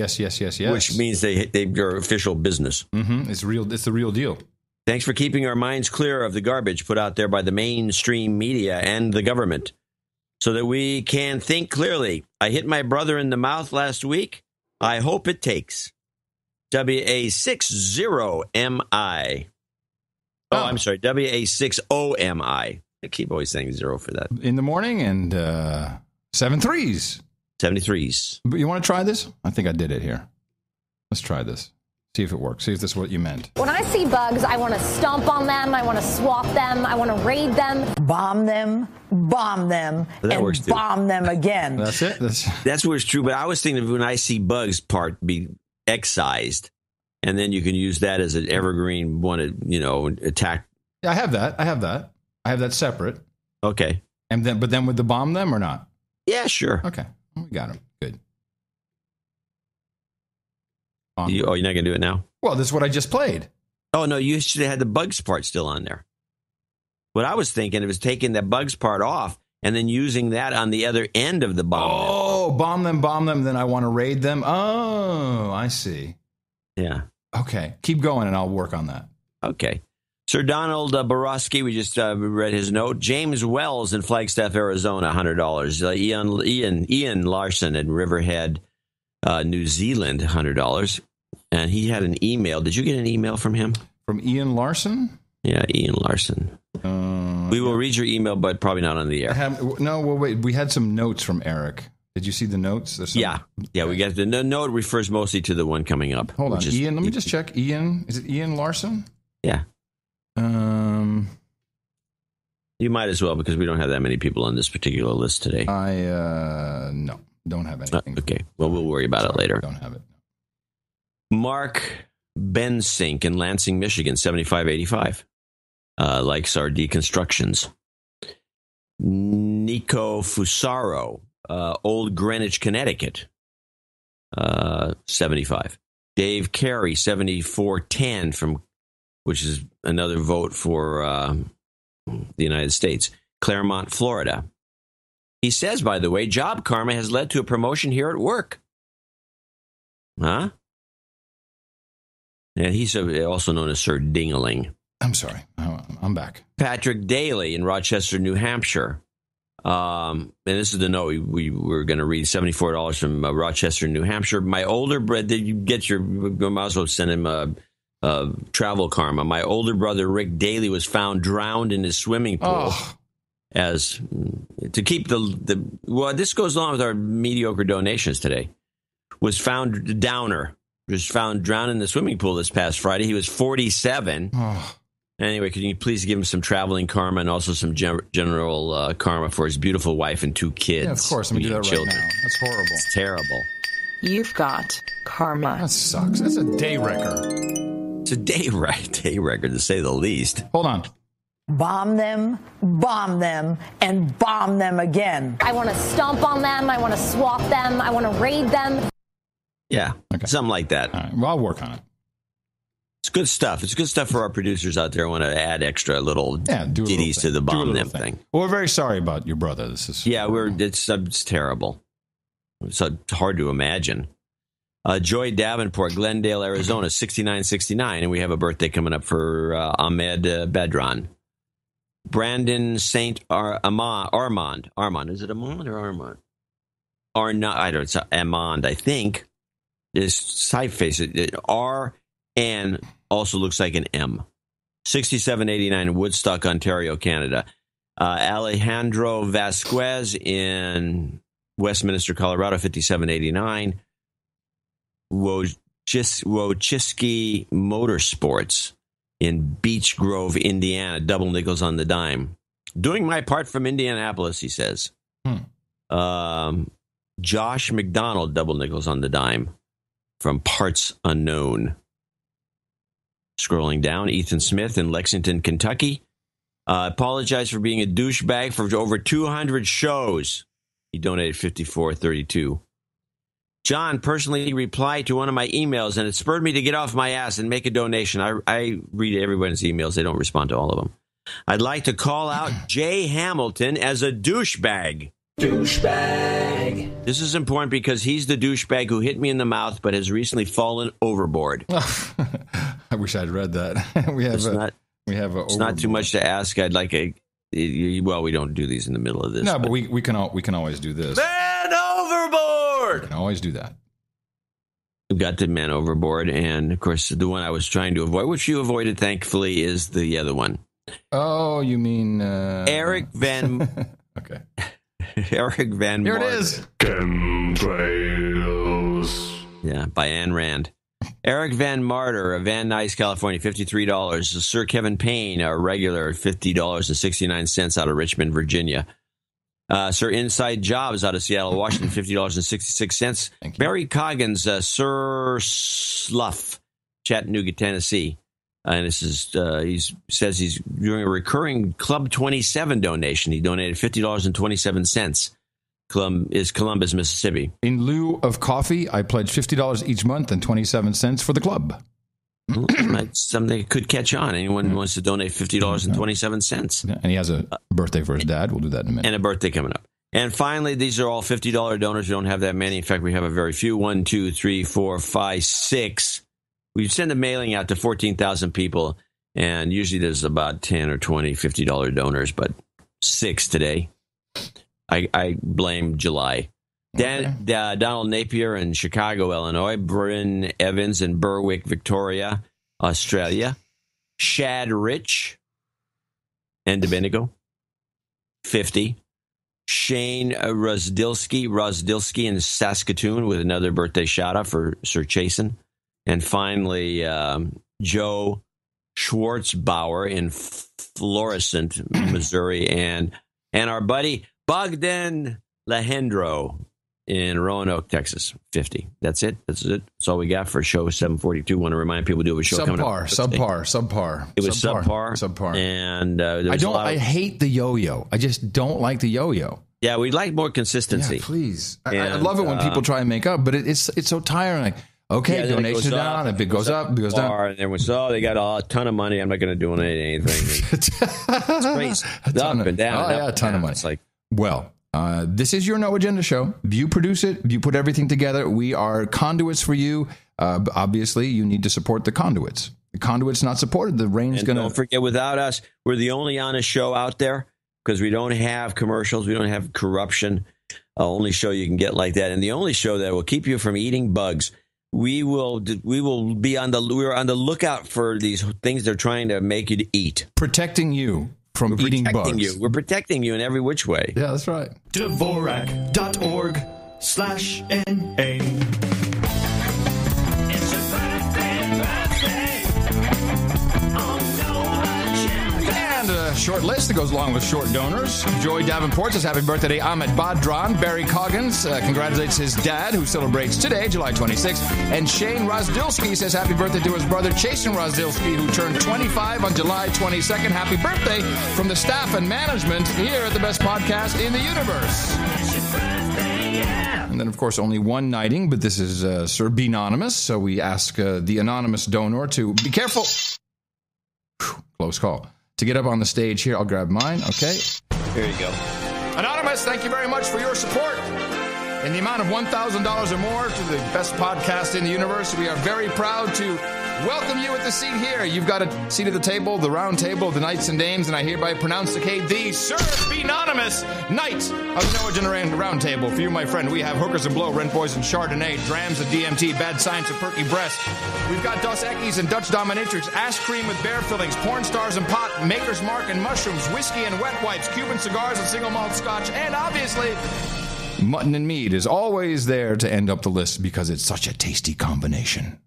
Which means they're official business. Mm-hmm. It's real. It's the real deal. Thanks for keeping our minds clear of the garbage put out there by the mainstream media and the government so that we can think clearly. I hit my brother in the mouth last week. I hope it takes. WA60MI. Oh, I'm sorry. WA60MI. I keep always saying zero for that. In the morning and 73s. 73s. But you want to try this? I think I did it here. Let's try this. See if it works. See if this is what you meant. When I see bugs, I want to stomp on them. I want to swat them. I want to raid them. Bomb them, and bomb them again. That's it. That's where it's true. But I was thinking of when I see bugs part be excised, and then you can use that as an evergreen one, attack. Yeah, I have that. I have that separate. Okay. But then would the bomb them or not? Yeah, sure. Okay. We got him. Good. You're not going to do it now? Well, this is what I just played. Oh, no, you should have had the bugs part still on there. What I was thinking was taking the bugs part off and then using that on the other end of the bomb. Oh, bomb them, then I want to raid them. Oh, I see. Yeah. Okay. Keep going, and I'll work on that. Okay. Sir Donald Borowski, we just read his note. James Wells in Flagstaff, Arizona, $100. Ian Larson in Riverhead, New Zealand, $100. And he had an email. Did you get an email from him? From Ian Larson? Yeah, Ian Larson. We will read your email, but probably not on the air. Wait. We had some notes from Eric. Did you see the notes? Yeah, we got the note refers mostly to the one coming up. Hold on, Ian. Let me just check. Ian, is it Ian Larson? Yeah. You might as well, because we don't have that many people on this particular list today. No, don't have anything. Okay, well, we'll worry about it later. Don't have it. Mark Bensink in Lansing, Michigan, 7585. Likes our deconstructions. Nico Fusaro, Old Greenwich, Connecticut, 75. Dave Carey, 7410, which is another vote for the United States. Claremont, Florida. He says, by the way, job karma has led to a promotion here at work. Huh? And he's also known as Sir Dingaling. I'm sorry. I'm back. Patrick Daly in Rochester, New Hampshire. And this is the note we were going to read. $74 from Rochester, New Hampshire. My older brother, did you get your, you might as well send him travel karma. My older brother, Rick Daly, was found drowned in his swimming pool. Oh. As to keep well, this goes along with our mediocre donations today. Was found drowned in the swimming pool this past Friday. He was 47. Oh. Anyway, can you please give him some traveling karma and also some general karma for his beautiful wife and 2 kids? Yeah, of course. Let me do that right now. That's horrible. It's terrible. You've got karma. That sucks. That's a day wrecker. It's a day record, to say the least. Hold on. Bomb them, and bomb them again. I want to stomp on them. I want to swat them. I want to raid them. Yeah, something like that. All right. Well, I'll work on it. It's good stuff. It's good stuff for our producers out there who want to add extra little ditties to the bomb them thing. Well, we're very sorry about your brother. It's terrible. It's hard to imagine. Joy Davenport, Glendale, Arizona, 6969, and we have a birthday coming up for Ahmed Bedran. Brandon St. Armand. Is it Armand or Armand? It's Armand, I think. This typeface, R-N also looks like an M. 6789 in Woodstock, Ontario, Canada. Alejandro Vasquez in Westminster, Colorado, 5789. Wojcicki Motorsports in Beech Grove, Indiana, double nickels on the dime. Doing my part from Indianapolis, he says. Josh McDonald, double nickels on the dime from Parts Unknown. Scrolling down, Ethan Smith in Lexington, Kentucky. Apologize for being a douchebag for over 200 shows. He donated $54.32. John personally replied to one of my emails, and it spurred me to get off my ass and make a donation. I read everyone's emails. They don't respond to all of them. I'd like to call out Jay Hamilton as a douchebag. Douchebag. This is important because he's the douchebag who hit me in the mouth but has recently fallen overboard. I wish I'd read that. It's not too much to ask. I'd like we don't do these in the middle of this. No, but we can always do this. Man overboard! We can always do that. We've got the man overboard, and of course, the one I was trying to avoid, which you avoided, thankfully, is the other one. Oh, you mean Eric Van? Okay. Eric Van. Here it is. Chemtrails. Yeah, by Ayn Rand. Eric Van Martyr of Van Nuys, California, $53. Sir Kevin Payne, a regular, $50.69 out of Richmond, Virginia. Sir Inside Jobs out of Seattle, Washington, $50.66. Barry Coggins, Sir Slough, Chattanooga, Tennessee. And this is he says he's doing a recurring Club 27 donation. He donated $50.27. Columbus, Mississippi. In lieu of coffee, I pledge $50 each month and 27 cents for the club. Something that could catch on. Anyone who wants to donate $50.27. And he has a birthday for his dad. We'll do that in a minute. And a birthday coming up. And finally, these are all $50 donors. We don't have that many. In fact, we have a very few. 1, 2, 3, 4, 5, 6. We send a mailing out to 14,000 people. And usually there's about 10 or 20 $50 donors, but 6 today. I blame July. Donald Napier in Chicago, Illinois. Bryn Evans in Berwick, Victoria, Australia. Shad Rich and Domenico, 50. Shane Rozdilski in Saskatoon with another birthday shout-out for Sir Chasen. And finally, Joe Schwartzbauer in Florissant, Missouri. And our buddy Bogdan Lahendro in Roanoke, Texas, 50. That's it. That's all we got for show 742. Want to remind people to do a show coming up. Subpar. It was subpar. And I hate the yo-yo. I just don't like the yo-yo. Yeah, we'd like more consistency. Yeah, please. I love it when people try and make up, but it's so tiring. Like, okay, donation down, if it goes up, it goes down. And everyone says, they got a ton of money. I'm not going to donate anything. It's crazy. Up and down. A ton of money. It's like, well, this is your No Agenda show. You produce it. You put everything together. We are conduits for you. Obviously, you need to support the conduits. The conduit's not supported. The rain's going to... Don't forget, without us, we're the only honest show out there because we don't have commercials. We don't have corruption. Only show you can get like that. And the only show that will keep you from eating bugs. We will be on the lookout for these things they're trying to make you to eat. Protecting you from eating bugs. We're protecting you in every which way. Yeah, that's right. Dvorak.org/NA. And a short list that goes along with short donors. Joy Davenport says happy birthday to Ahmed Badran. Barry Coggins congratulates his dad, who celebrates today, July 26th. And Shane Rozdilski says happy birthday to his brother, Chasen Rozdilski, who turned 25 on July 22nd. Happy birthday from the staff and management here at the best podcast in the universe. And then, of course, only one knighting, but this is Sir Benonymous, so we ask the anonymous donor to be careful. Close call. To get up on the stage here, I'll grab mine. Okay. Here you go. Anonymous, thank you very much for your support. In the amount of $1,000 or more to the best podcast in the universe, we are very proud to welcome you at the seat here. You've got a seat at the table, the round table of the knights and dames, and I hereby pronosticate the Sir Benonymous Knight of the No Agenda Round Table. For you, my friend, we have Hookers and Blow, Rent Boys and Chardonnay, Drams and DMT, Bad Science and Perky Breast. We've got Dos Equis and Dutch Dominatrix, Ash Cream with Bear Fillings, Porn Stars and Pot, Maker's Mark and Mushrooms, Whiskey and Wet Wipes, Cuban Cigars and Single Malt Scotch, and obviously... Mutton and mead is always there to end up the list because it's such a tasty combination.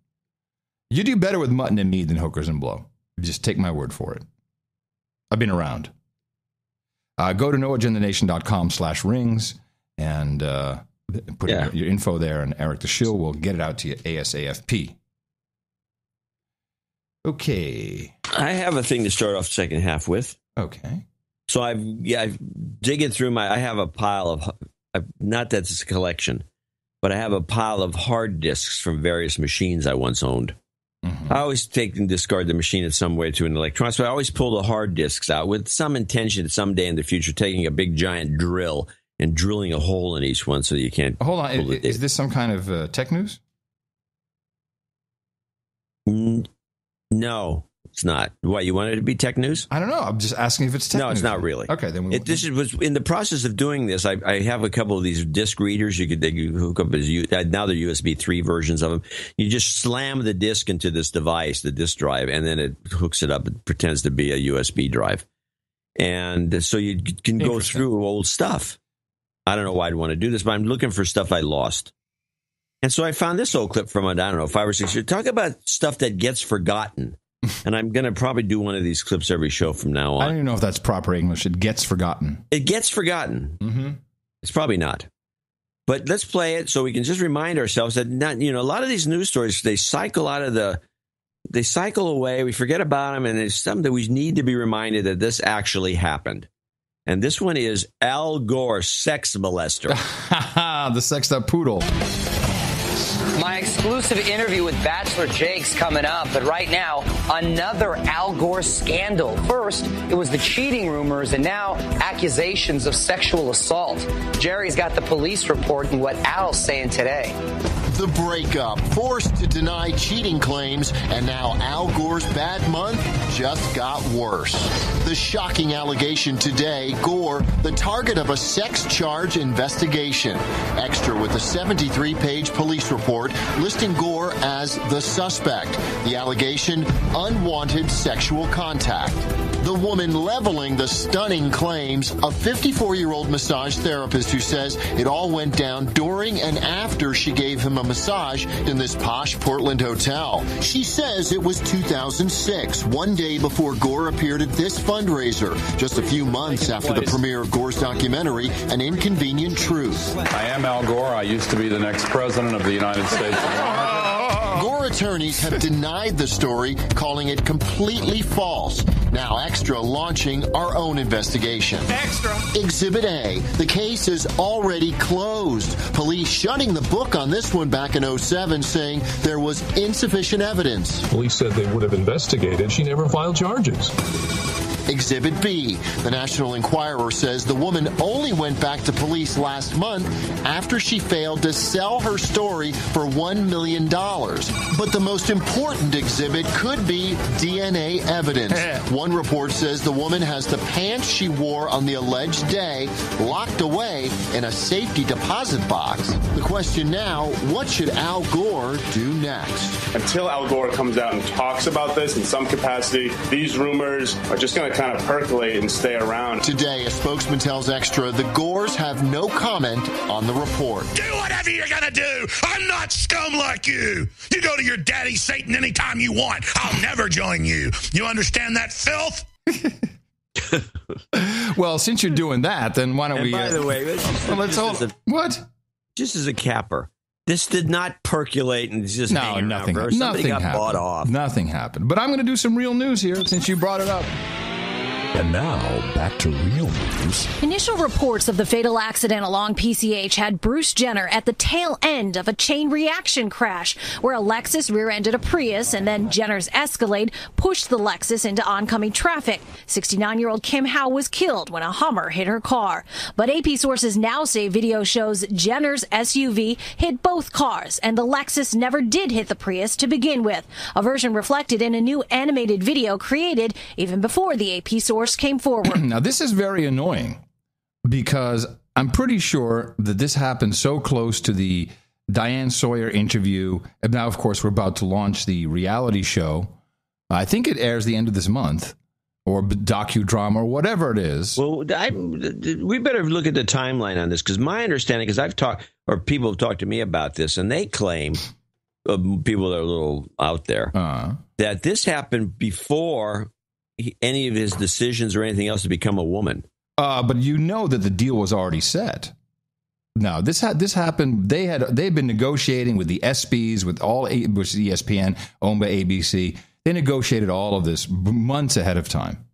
You do better with mutton and mead than Hookers and Blow. Just take my word for it. I've been around. Go to noagendanation.com/rings and put your info there, and Eric the Shill will get it out to you ASAP. Okay. I have a thing to start off the second half with. Okay. So I've digging through I have a pile of... Not that it's a collection, but I have a pile of hard disks from various machines I once owned. Mm-hmm. I always take and discard the machine in some way to an electronic, so I always pull the hard disks out with some intention someday in the future, taking a big giant drill and drilling a hole in each one so that you can't... Hold on, is this some kind of tech news? No. It's not. Why, you want it to be tech news? I don't know. I'm just asking if it's tech news. No, it's not really. Okay, then was in the process of doing this. I have a couple of these disc readers. They hook up as now they're USB 3 versions of them. You just slam the disc into this device, the disc drive, and then it hooks it up. It pretends to be a USB drive, and so you can go through old stuff. I don't know why I'd want to do this, but I'm looking for stuff I lost. And so I found this old clip from, I don't know, 5 or 6 years. Talk about stuff that gets forgotten. And I'm going to probably do one of these clips every show from now on. I don't even know if that's proper English. It gets forgotten. It gets forgotten. Mm-hmm. It's probably not. But let's play it so we can just remind ourselves that a lot of these news stories, they cycle away. We forget about them, and it's something that we need to be reminded that this actually happened. And this one is Al Gore, sex molester. The sexed up poodle. My exclusive interview with Bachelor Jake's coming up, but right now, another Al Gore scandal. First, it was the cheating rumors, and now accusations of sexual assault. Jerry's got the police report and what Al's saying today. The breakup, forced to deny cheating claims, and now Al Gore's bad month just got worse. The shocking allegation today, Gore, the target of a sex charge investigation. Extra with a 73-page police report listing Gore as the suspect. The allegation, unwanted sexual contact. The woman leveling the stunning claims, a 54-year-old massage therapist who says it all went down during and after she gave him a massage in this posh Portland hotel. She says it was 2006, one day before Gore appeared at this fundraiser, just a few months after the premiere of Gore's documentary, An Inconvenient Truth. I am Al Gore. I used to be the next president of the United States of America. Gore attorneys have denied the story, calling it completely false. Now Extra launching our own investigation. Extra! Exhibit A. The case is already closed. Police shutting the book on this one back in 2007, saying there was insufficient evidence. Police said they would have investigated. She never filed charges. Exhibit B. The National Enquirer says the woman only went back to police last month after she failed to sell her story for $1 million. But the most important exhibit could be DNA evidence. One report says the woman has the pants she wore on the alleged day locked away in a safety deposit box. The question now, what should Al Gore do next? Until Al Gore comes out and talks about this in some capacity, these rumors are just going to kind of percolate and stay around. Today, a spokesman tells Extra the Gores have no comment on the report. Do whatever you're going to do. I'm not scum like you. You go to your daddy Satan anytime you want. I'll never join you. You understand that, filth? Well, since you're doing that, then why don't we... By the way, let's hold... What? Just as a capper. This did not percolate and just hang nothing. Around. Something got happened. bought off. Nothing happened. But I'm going to do some real news here since you brought it up. And now, back to real news. Initial reports of the fatal accident along PCH had Bruce Jenner at the tail end of a chain reaction crash where a Lexus rear-ended a Prius and then Jenner's Escalade pushed the Lexus into oncoming traffic. 69-year-old Kim Howe was killed when a Hummer hit her car. But AP sources now say video shows Jenner's SUV hit both cars and the Lexus never did hit the Prius to begin with. A version reflected in a new animated video created even before the AP source came forward. Now, this is very annoying because I'm pretty sure that this happened so close to the Diane Sawyer interview. And now, of course, we're about to launch the reality show. I think it airs the end of this month, or docudrama, or whatever it is. Well, we better look at the timeline on this, because my understanding, because I've talked, or people have talked to me about this, and they claim, people that are a little out there, that this happened before any of his decisions or anything else to become a woman. But you know that the deal was already set. No, this happened. They've been negotiating with the ESPYs, with which is ESPN, owned by ABC. They negotiated all of this months ahead of time.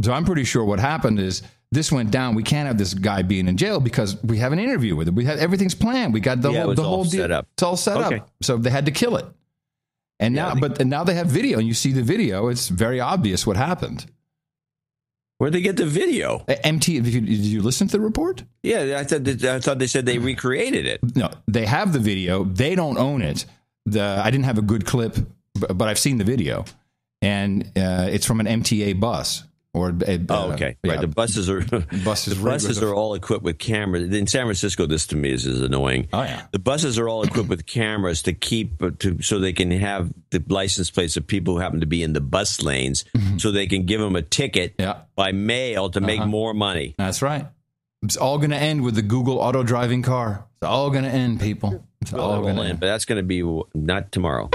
So I'm pretty sure what happened is this went down. We can't have this guy being in jail because we have an interview with him. We had everything's planned. We got the whole deal set up. It's all set up. So they had to kill it. And now they have video, and you see the video. It's very obvious what happened. Where'd they get the video? MTV. Did you listen to the report? Yeah, I thought they said they recreated it. No, they have the video. They don't own it. I didn't have a good clip, but I've seen the video, and it's from an MTA bus. Okay. Yeah. Right. The buses are all equipped with cameras. In San Francisco, this to me is annoying. Oh yeah. The buses are all equipped with cameras so they can have the license plates of people who happen to be in the bus lanes, so they can give them a ticket by mail to make more money. That's right. It's all going to end with the Google auto-driving car. It's all going to end, people. It's all going to end. But that's going to be not tomorrow.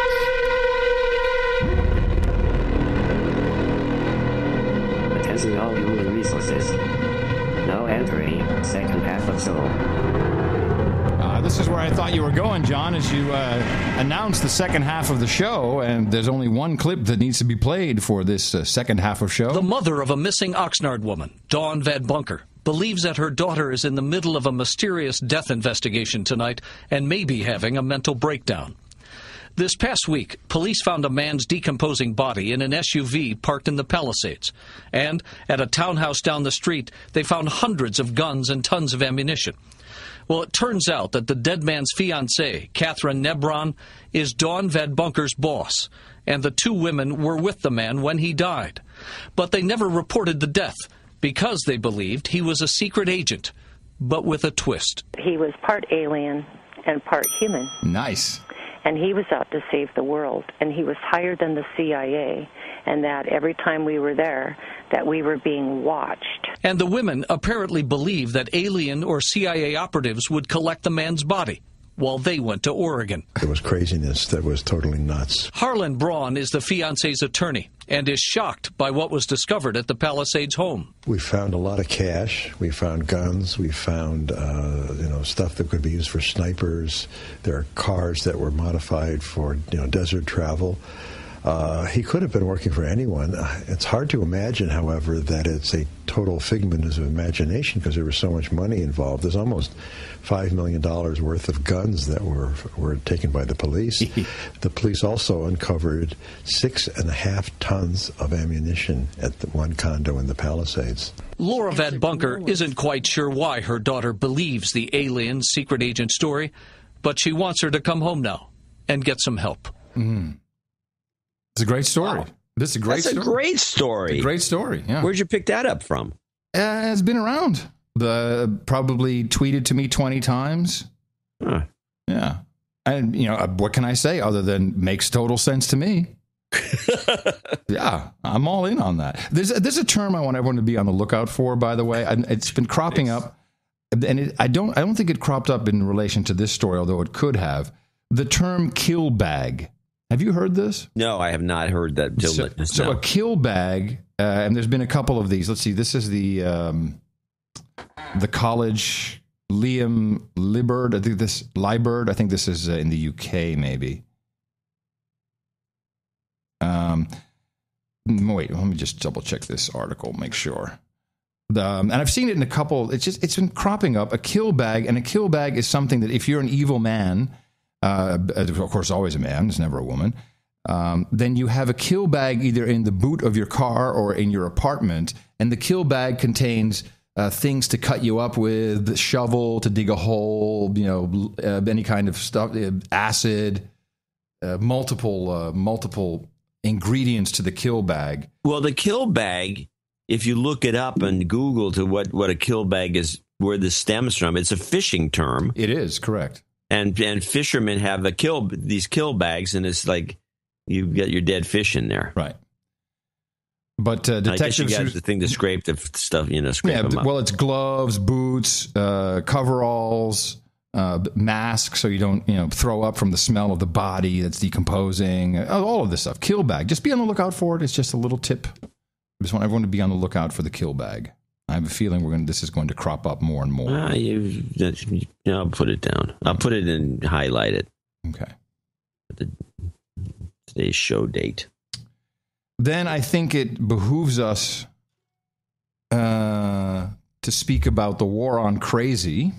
Attention all human resources. Now entering second half of show. This is where I thought you were going, John, as you announced the second half of the show, and there's only one clip that needs to be played for this second half of show. The mother of a missing Oxnard woman, Dawn Van Bunker, believes that her daughter is in the middle of a mysterious death investigation tonight and may be having a mental breakdown. This past week, police found a man's decomposing body in an SUV parked in the Palisades. And at a townhouse down the street, they found hundreds of guns and tons of ammunition. Well, it turns out that the dead man's fiancée, Catherine Nebron, is Dawn Van Bunker's boss, and the two women were with the man when he died. But they never reported the death because they believed he was a secret agent, but with a twist. He was part alien and part human. Nice. And he was out to save the world, and he was higher than the CIA, and that every time we were there, that we were being watched. And the women apparently believed that alien or CIA operatives would collect the man's body while they went to Oregon. It was craziness that was totally nuts. Harlan Braun is the fiancé's attorney and is shocked by what was discovered at the Palisades home. We found a lot of cash. We found guns. We found stuff that could be used for snipers. There are cars that were modified for desert travel. He could have been working for anyone. It's hard to imagine, however, that it's a total figment of imagination because there was so much money involved. There's almost $5 million worth of guns that were taken by the police. The police also uncovered 6.5 tons of ammunition at the one condo in the Palisades. Laura Van Bunker isn't quite sure why her daughter believes the alien secret agent story, but she wants her to come home now and get some help. Mm. It's a great story. Wow. This is a great story. That's a great story. It's a great story, yeah. Where'd you pick that up from? It's been around. Probably tweeted to me 20 times. Huh. Yeah. And, what can I say other than makes total sense to me? Yeah, I'm all in on that. There's a term I want everyone to be on the lookout for, by the way. It's been cropping up. And I don't think it cropped up in relation to this story, although it could have. The term kill bag. Have you heard this? No, I have not heard that. So a kill bag, and there's been a couple of these. Let's see. This is the college Liam Liburd. I think this is in the UK, maybe. Wait, let me just double check this article, make sure. And I've seen it in a couple. It's been cropping up. A kill bag, and a kill bag is something that if you're an evil man. Of course, always a man. It's never a woman. Then you have a kill bag either in the boot of your car or in your apartment, and the kill bag contains things to cut you up with, shovel to dig a hole, any kind of stuff, acid, multiple ingredients to the kill bag. Well, the kill bag, if you look it up and Google to what a kill bag is, where this stems from, it's a fishing term. It is, correct. And fishermen have these kill bags, and it's like you've got your dead fish in there. Right. But detectives... I guess you got the thing to scrape the stuff, scrape them up. Well, it's gloves, boots, coveralls, mask, so you don't, throw up from the smell of the body that's decomposing, all of this stuff. Kill bag. Just be on the lookout for it. It's just a little tip. I just want everyone to be on the lookout for the kill bag. I have a feeling this is going to crop up more and more. I'll put it down. I'll put it and highlight it. Okay. Today's show date. Then I think it behooves us to speak about the war on crazy,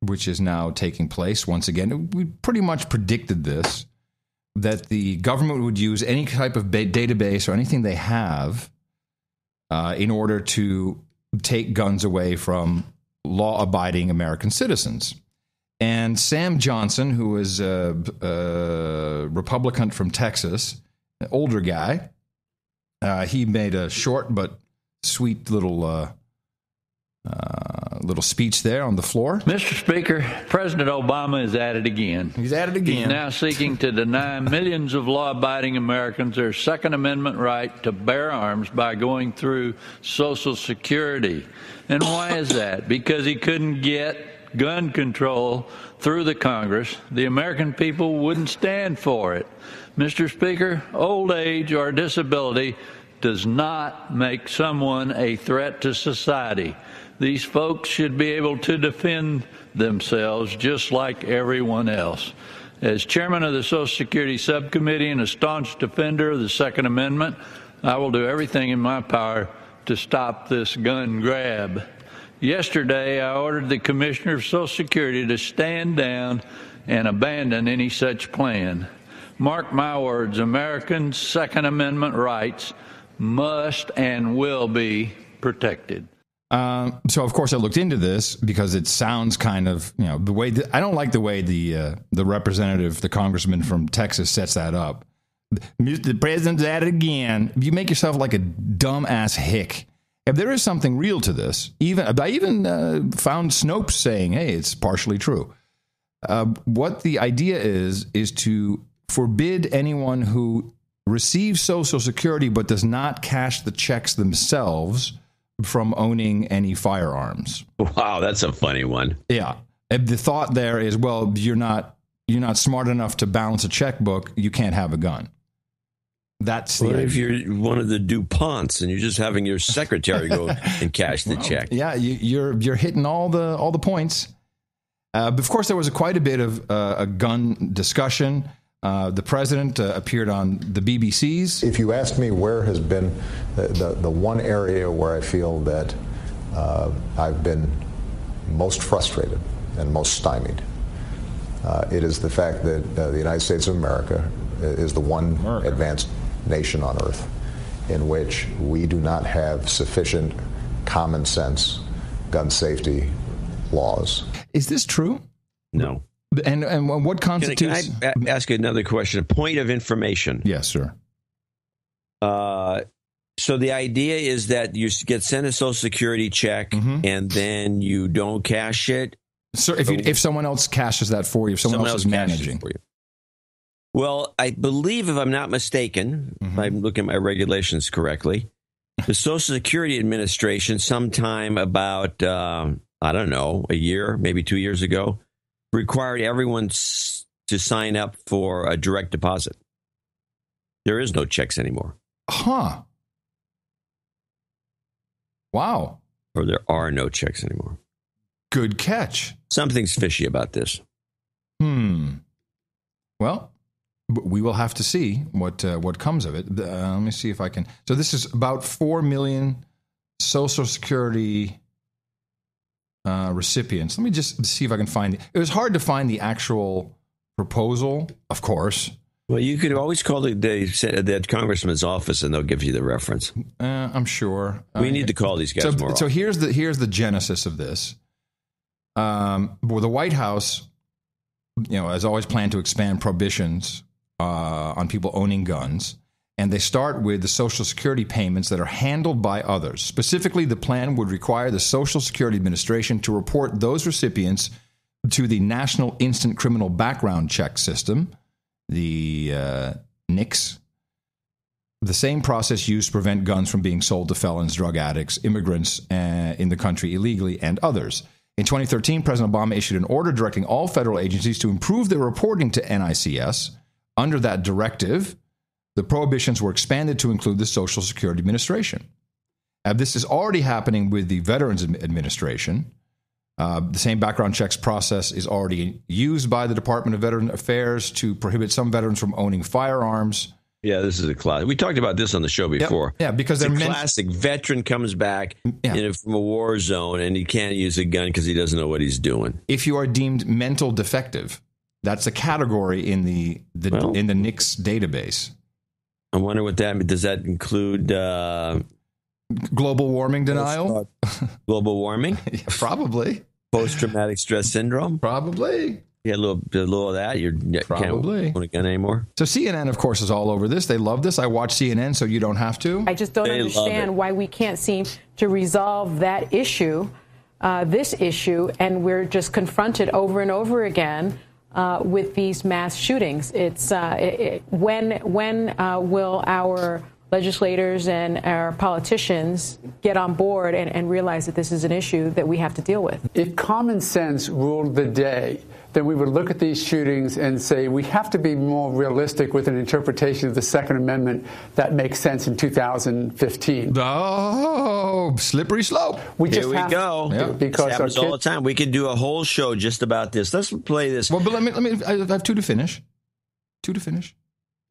which is now taking place once again. We pretty much predicted this, that the government would use any type of database or anything they have in order to take guns away from law-abiding American citizens. And Sam Johnson, who is a Republican from Texas, an older guy, he made a short but sweet little Little speech there on the floor. Mr. Speaker, President Obama is at it again. He's at it again. He's now seeking to deny millions of law-abiding Americans their Second Amendment right to bear arms by going through Social Security. And why is that? Because he couldn't get gun control through the Congress. The American people wouldn't stand for it. Mr. Speaker, old age or disability does not make someone a threat to society. These folks should be able to defend themselves just like everyone else. As chairman of the Social Security Subcommittee and a staunch defender of the Second Amendment, I will do everything in my power to stop this gun grab. Yesterday, I ordered the Commissioner of Social Security to stand down and abandon any such plan. Mark my words, Americans' Second Amendment rights must and will be protected. So, of course, I looked into this because it sounds kind of, the way I don't like the way the representative, the congressman from Texas sets that up. The president's at it again. You make yourself like a dumbass hick. If there is something real to this, I even found Snopes saying, hey, it's partially true. What the idea is to forbid anyone who receives Social Security but does not cash the checks themselves from owning any firearms. Wow, that's a funny one. Yeah. The thought there is, well, you're not smart enough to balance a checkbook, you can't have a gun. That's what if you're one of the DuPonts and you're just having your secretary go and cash the check? Yeah, you're hitting all the points. But of course, there was quite a bit of a gun discussion. The president appeared on the BBC's. If you ask me where has been the one area where I feel that I've been most frustrated and most stymied, it is the fact that the United States of America is the one advanced nation on earth in which we do not have sufficient common sense gun safety laws. Is this true? No. And what constitutes... Can I ask you another question? A point of information. Yes, sir. So the idea is that you get sent a Social Security check and then you don't cash it? So if someone else cashes that for you, if someone else is managing. For you. Well, I believe, if I'm not mistaken, if I'm looking at my regulations correctly, the Social Security Administration sometime about, I don't know, a year, maybe 2 years ago, required everyone to sign up for a direct deposit. There is no checks anymore. Huh. Wow. Or there are no checks anymore. Good catch. Something's fishy about this. Well, we will have to see what comes of it. Let me see if I can. So this is about 4 million Social Security recipients. Let me just see if I can find it. It was hard to find the actual proposal, of course. Well, you could always call the congressman's office and they'll give you the reference. I'm sure. We need to call these guys more often. So here's the genesis of this. Well, the White House, has always planned to expand prohibitions on people owning guns. And they start with the Social Security payments that are handled by others. Specifically, the plan would require the Social Security Administration to report those recipients to the National Instant Criminal Background Check System, the NICS, the same process used to prevent guns from being sold to felons, drug addicts, immigrants in the country illegally, and others. In 2013, President Obama issued an order directing all federal agencies to improve their reporting to NICS. Under that directive, the prohibitions were expanded to include the Social Security Administration. This is already happening with the Veterans Administration. The same background checks process is already used by the Department of Veteran Affairs to prohibit some veterans from owning firearms. Yeah, this is a classic. We talked about this on the show before. Yeah, because it's a classic. Veteran comes back from a war zone and he can't use a gun because he doesn't know what he's doing. If you are deemed mental defective, that's a category in the NICS database. I wonder what that means. Does that include global warming denial? Global warming? Yeah, probably. Post-traumatic stress syndrome? Probably. Yeah, a little of that. You probably can't own a gun anymore. So CNN, of course, is all over this. They love this. I watch CNN, so you don't have to. I just don't understand why we can't seem to resolve that issue this issue, and we're just confronted over and over again with these mass shootings. It's when will our legislators and our politicians get on board and realize that this is an issue that we have to deal with? If common sense ruled the day, then we would look at these shootings and say we have to be more realistic with an interpretation of the Second Amendment that makes sense in 2015. Oh, slippery slope. Here we go. Yeah. Because this happens all the time. We could do a whole show just about this. Let's play this. Well, but let me. I have two to finish.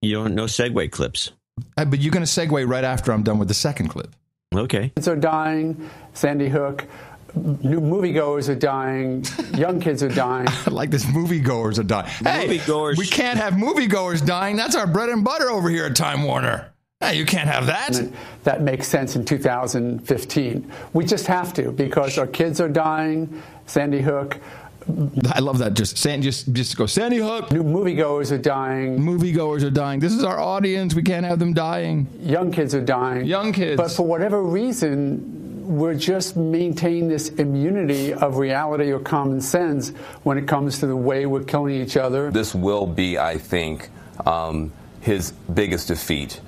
You don't know segue clips. But you're going to segue right after I'm done with the second clip. Okay. Kids are dying. Sandy Hook. New moviegoers are dying. Young kids are dying. Like this, moviegoers are dying. Hey, we can't have moviegoers dying. That's our bread and butter over here at Time Warner. Hey, you can't have that. That makes sense in 2015. We just have to, because our kids are dying. Sandy Hook. I love that. Just go, Sandy Hook. New moviegoers are dying. Moviegoers are dying. This is our audience. We can't have them dying. Young kids are dying. Young kids. But for whatever reason, we're just maintaining this immunity of reality or common sense when it comes to the way we're killing each other. This will be, I think, his biggest defeat.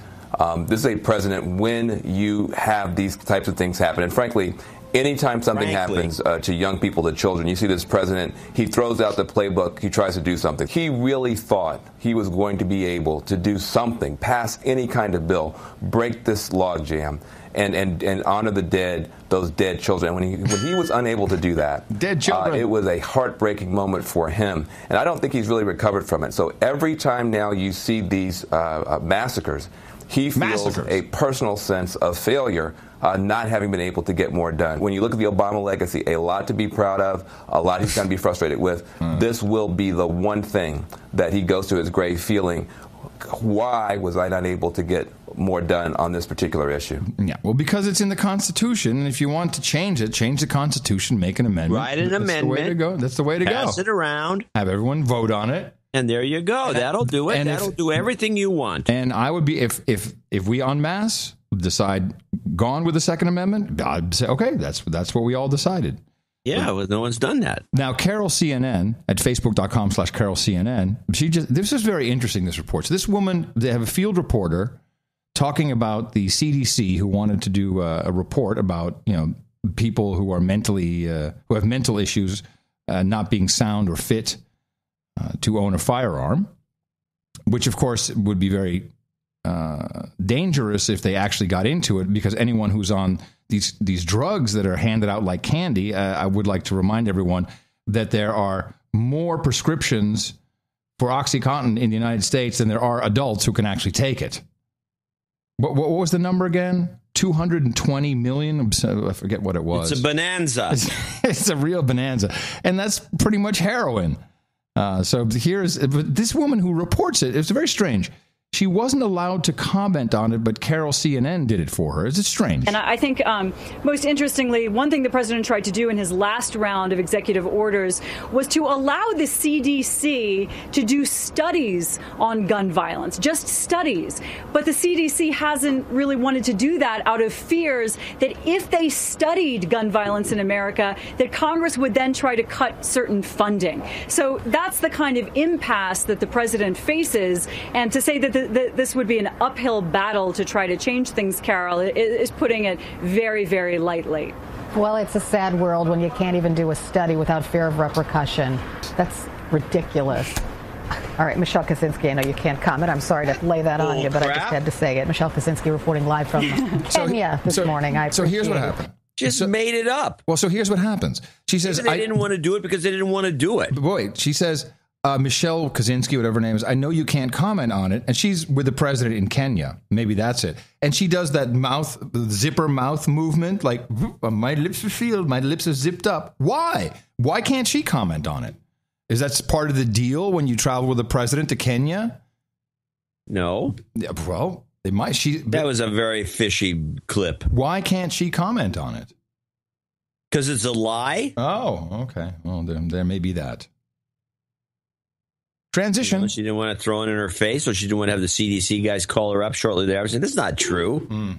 This is a president, when you have these types of things happen, and frankly, anytime something happens to young people, to children, you see this president, he throws out the playbook, he tries to do something. He really thought he was going to be able to do something, pass any kind of bill, break this logjam, and honor the dead, those dead children. When he was unable to do that, dead children, it was a heartbreaking moment for him. And I don't think he's really recovered from it. So every time now you see these massacres, he feels a personal sense of failure, not having been able to get more done. When you look at the Obama legacy, a lot to be proud of, a lot he's going to be frustrated with. This will be the one thing that he goes to his grave feeling, why was I not able to get more done on this particular issue? Yeah, well, because it's in the Constitution, and if you want to change it, change the Constitution, make an amendment. Write an amendment. That's the way to go. That's the way to go. Pass it around. Have everyone vote on it. And there you go. That'll do it. That'll do everything you want. And I would be, if we en masse decide gone with the Second Amendment, I'd say, okay, that's what we all decided. Yeah, well, no one's done that. Now, Carol CNN at Facebook.com/CarolCNN, this is very interesting, this report. So this woman, they have a field reporter talking about the CDC who wanted to do a report about, people who are mentally, who have mental issues, not being sound or fit to own a firearm, which of course would be very dangerous if they actually got into it, because anyone who's on these drugs that are handed out like candy, I would like to remind everyone that there are more prescriptions for OxyContin in the United States than there are adults who can actually take it. What was the number again? 220 million? I forget what it was. It's a bonanza. It's a real bonanza. And that's pretty much heroin. So here's this woman who reports it. It's very strange. She wasn't allowed to comment on it, but Carol CNN did it for her. Is it strange? And I think most interestingly, one thing the president tried to do in his last round of executive orders was to allow the CDC to do studies on gun violence, just studies. But the CDC hasn't really wanted to do that out of fears that if they studied gun violence in America, that Congress would then try to cut certain funding. So that's the kind of impasse that the president faces. And to say that this would be an uphill battle to try to change things, Carol, is putting it very, very lightly. Well, it's a sad world when you can't even do a study without fear of repercussion. That's ridiculous. All right, Michelle Kosinski, I know you can't comment. I'm sorry to lay that on you, but I just had to say it. Michelle Kosinski reporting live from Kenya this morning. So here's what happened. Just made it up. Well, so here's what happens. She says they didn't want to do it because they didn't want to do it. But wait, she says, Michelle Kosinski, whatever her name is, I know you can't comment on it. And she's with the president in Kenya. Maybe that's it. And she does that zipper mouth movement, like, my lips are sealed, my lips are zipped up. Why? Why can't she comment on it? Is that part of the deal when you travel with the president to Kenya? No. Yeah, well, it might. That was a very fishy clip. Why can't she comment on it? Because it's a lie? Oh, okay. Well, there may be that. Transition. She didn't want to throw it in her face, or she didn't want to have the CDC guys call her up shortly thereafter. This is not true.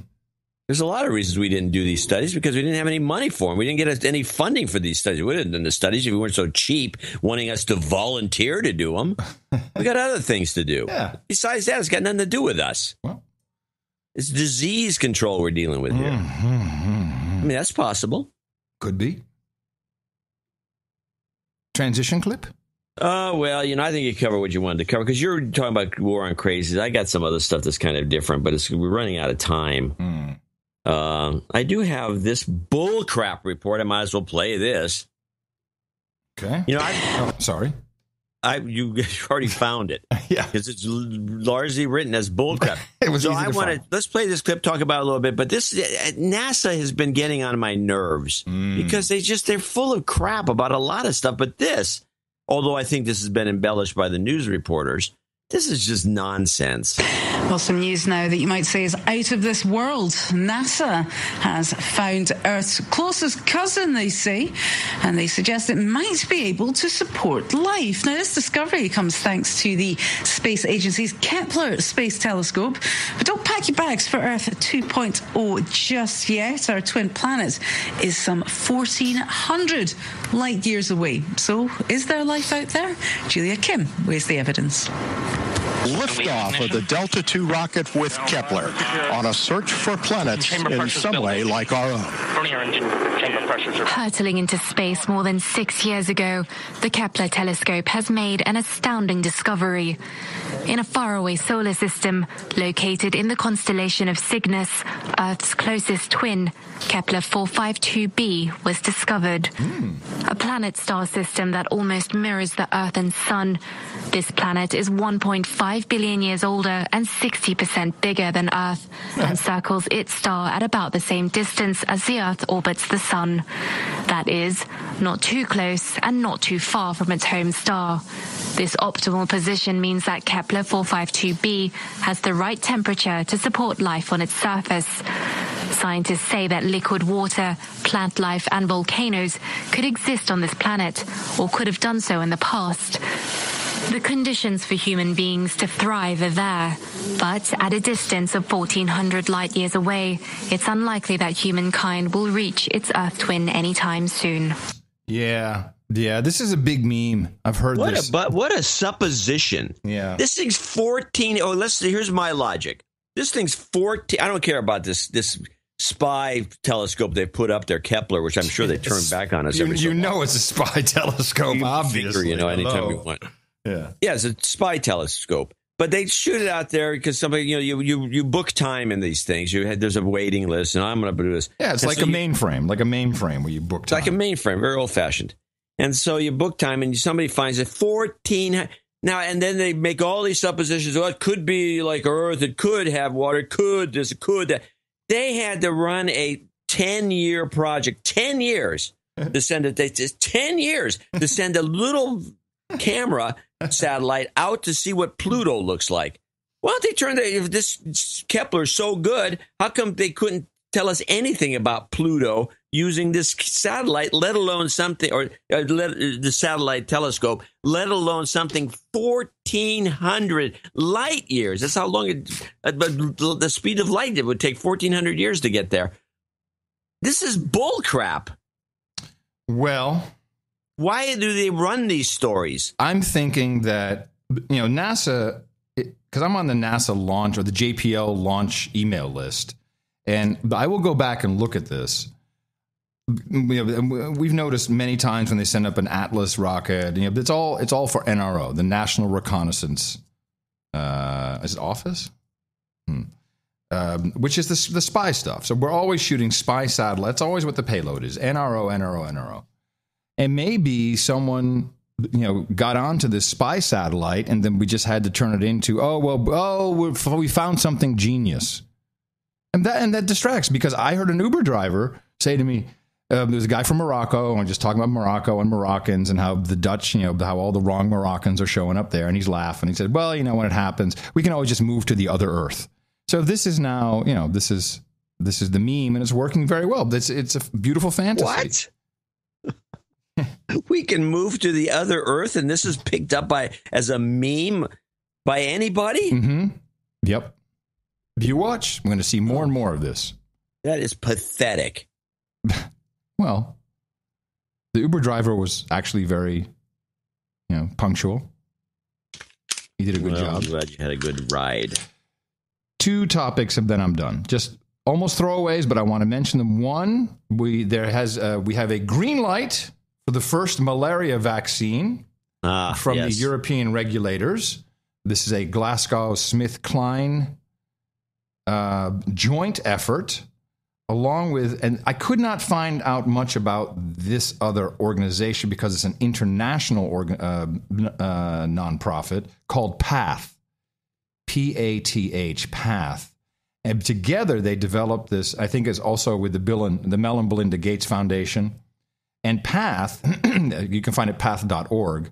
There's a lot of reasons we didn't do these studies because we didn't have any money for them. We didn't get any funding for these studies. We wouldn't have done the studies if we weren't so cheap, wanting us to volunteer to do them. We got other things to do. Yeah. Besides that, it's got nothing to do with us. Well, it's disease control we're dealing with here. I mean, that's possible. Could be. Transition clip? Well, I think you cover what you wanted to cover because you're talking about war on crazies. I got some other stuff that's kind of different, but we're running out of time. I do have this bullcrap report. I might as well play this. Okay. Sorry. You already found it. Yeah. Because it's largely written as bullcrap. It was so easy to find. Let's play this clip, talk about it a little bit. But this NASA has been getting on my nerves because they're full of crap about a lot of stuff. But this, although I think this has been embellished by the news reporters, this is just nonsense. Well, some news now that you might say is out of this world. NASA has found Earth's closest cousin, they say, and they suggest it might be able to support life. Now, this discovery comes thanks to the space agency's Kepler Space Telescope. But don't pack your bags for Earth 2.0 just yet. Our twin planet is some 1,400 light years away. So, is there life out there? Julia Kim weighs the evidence. Liftoff of the Delta II rocket with Kepler on a search for planets in some way like our own. Hurtling into space more than 6 years ago, the Kepler telescope has made an astounding discovery. In a faraway solar system located in the constellation of Cygnus, Earth's closest twin, Kepler 452b was discovered. A planet star system that almost mirrors the Earth and Sun. This planet is 1.5 billion years older and 60% bigger than Earth, and circles its star at about the same distance as the Earth orbits the Sun. That is, not too close and not too far from its home star. This optimal position means that Kepler 452b has the right temperature to support life on its surface. Scientists say that liquid water, plant life and volcanoes could exist on this planet, or could have done so in the past. The conditions for human beings to thrive are there, but at a distance of 1,400 light years away, it's unlikely that humankind will reach its Earth twin anytime soon. Yeah, this is a big meme. I've heard this. But what a supposition. Yeah. This thing's 14. Oh, here's my logic. This thing's 14. I don't care about this spy telescope they put up there, Kepler, which I'm sure they turn back on us every so often. It's a spy telescope, obviously. Anytime we want. Yeah, it's a spy telescope, but they shoot it out there because somebody, you book time in these things. There's a waiting list, and I'm going to do this. Yeah, it's like a mainframe where you book time. It's like a mainframe, very old fashioned. And so you book time, and somebody finds it 14 now, and then they make all these suppositions. Oh, it could be like Earth. It could have water. It could this. It could that. They had to run a 10-year project. 10 years to send it. 10 years to send a little camera satellite out to see what Pluto looks like. Why don't they if this Kepler's so good, how come they couldn't tell us anything about Pluto using this satellite, let alone something, or the satellite telescope, let alone something 1,400 light years? That's how long the speed of light, it would take 1,400 years to get there. This is bull crap. Well, why do they run these stories? I'm thinking that, NASA, because I'm on the NASA launch or the JPL launch email list, and I will go back and look at this. We've noticed many times when they send up an Atlas rocket, it's all for NRO, the National Reconnaissance. Is it Office? Which is the spy stuff. So we're always shooting spy satellites. Always what the payload is: NRO. And maybe someone, got onto this spy satellite, and then we just had to turn it into, we found something genius, and that distracts. Because I heard an Uber driver say to me, there's a guy from Morocco, and just talking about Morocco and Moroccans and how the Dutch, how all the wrong Moroccans are showing up there, and he's laughing. He said, well, when it happens, we can always just move to the other Earth. So this is now, this is the meme, and it's working very well. It's a beautiful fantasy. What? We can move to the other Earth, and this is picked up as a meme by anybody? Mm-hmm. Yep. If you watch, we're going to see more and more of this. That is pathetic. Well, the Uber driver was actually very, punctual. He did a good job. I'm glad you had a good ride. 2 topics, and then I'm done. Just almost throwaways, but I want to mention them. One, we have a green light for the first malaria vaccine from the European regulators. This is a GlaxoSmithKline joint effort, along with, and I could not find out much about this other organization because it's an international nonprofit called PATH, PATH, PATH. And together they developed this, I think it's also with the Mel and Belinda Gates Foundation. And PATH, you can find it path.org,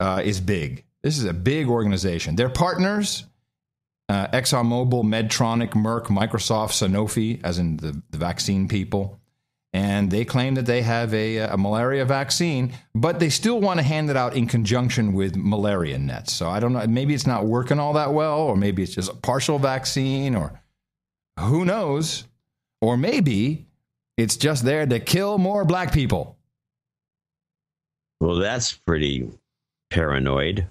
is big. This is a big organization. Their partners, ExxonMobil, Medtronic, Merck, Microsoft, Sanofi, as in the vaccine people. And they claim that they have a malaria vaccine, but they still want to hand it out in conjunction with malaria nets. So I don't know. Maybe it's not working all that well, or maybe it's just a partial vaccine, or who knows? Or maybe it's just there to kill more black people. Well, that's pretty paranoid.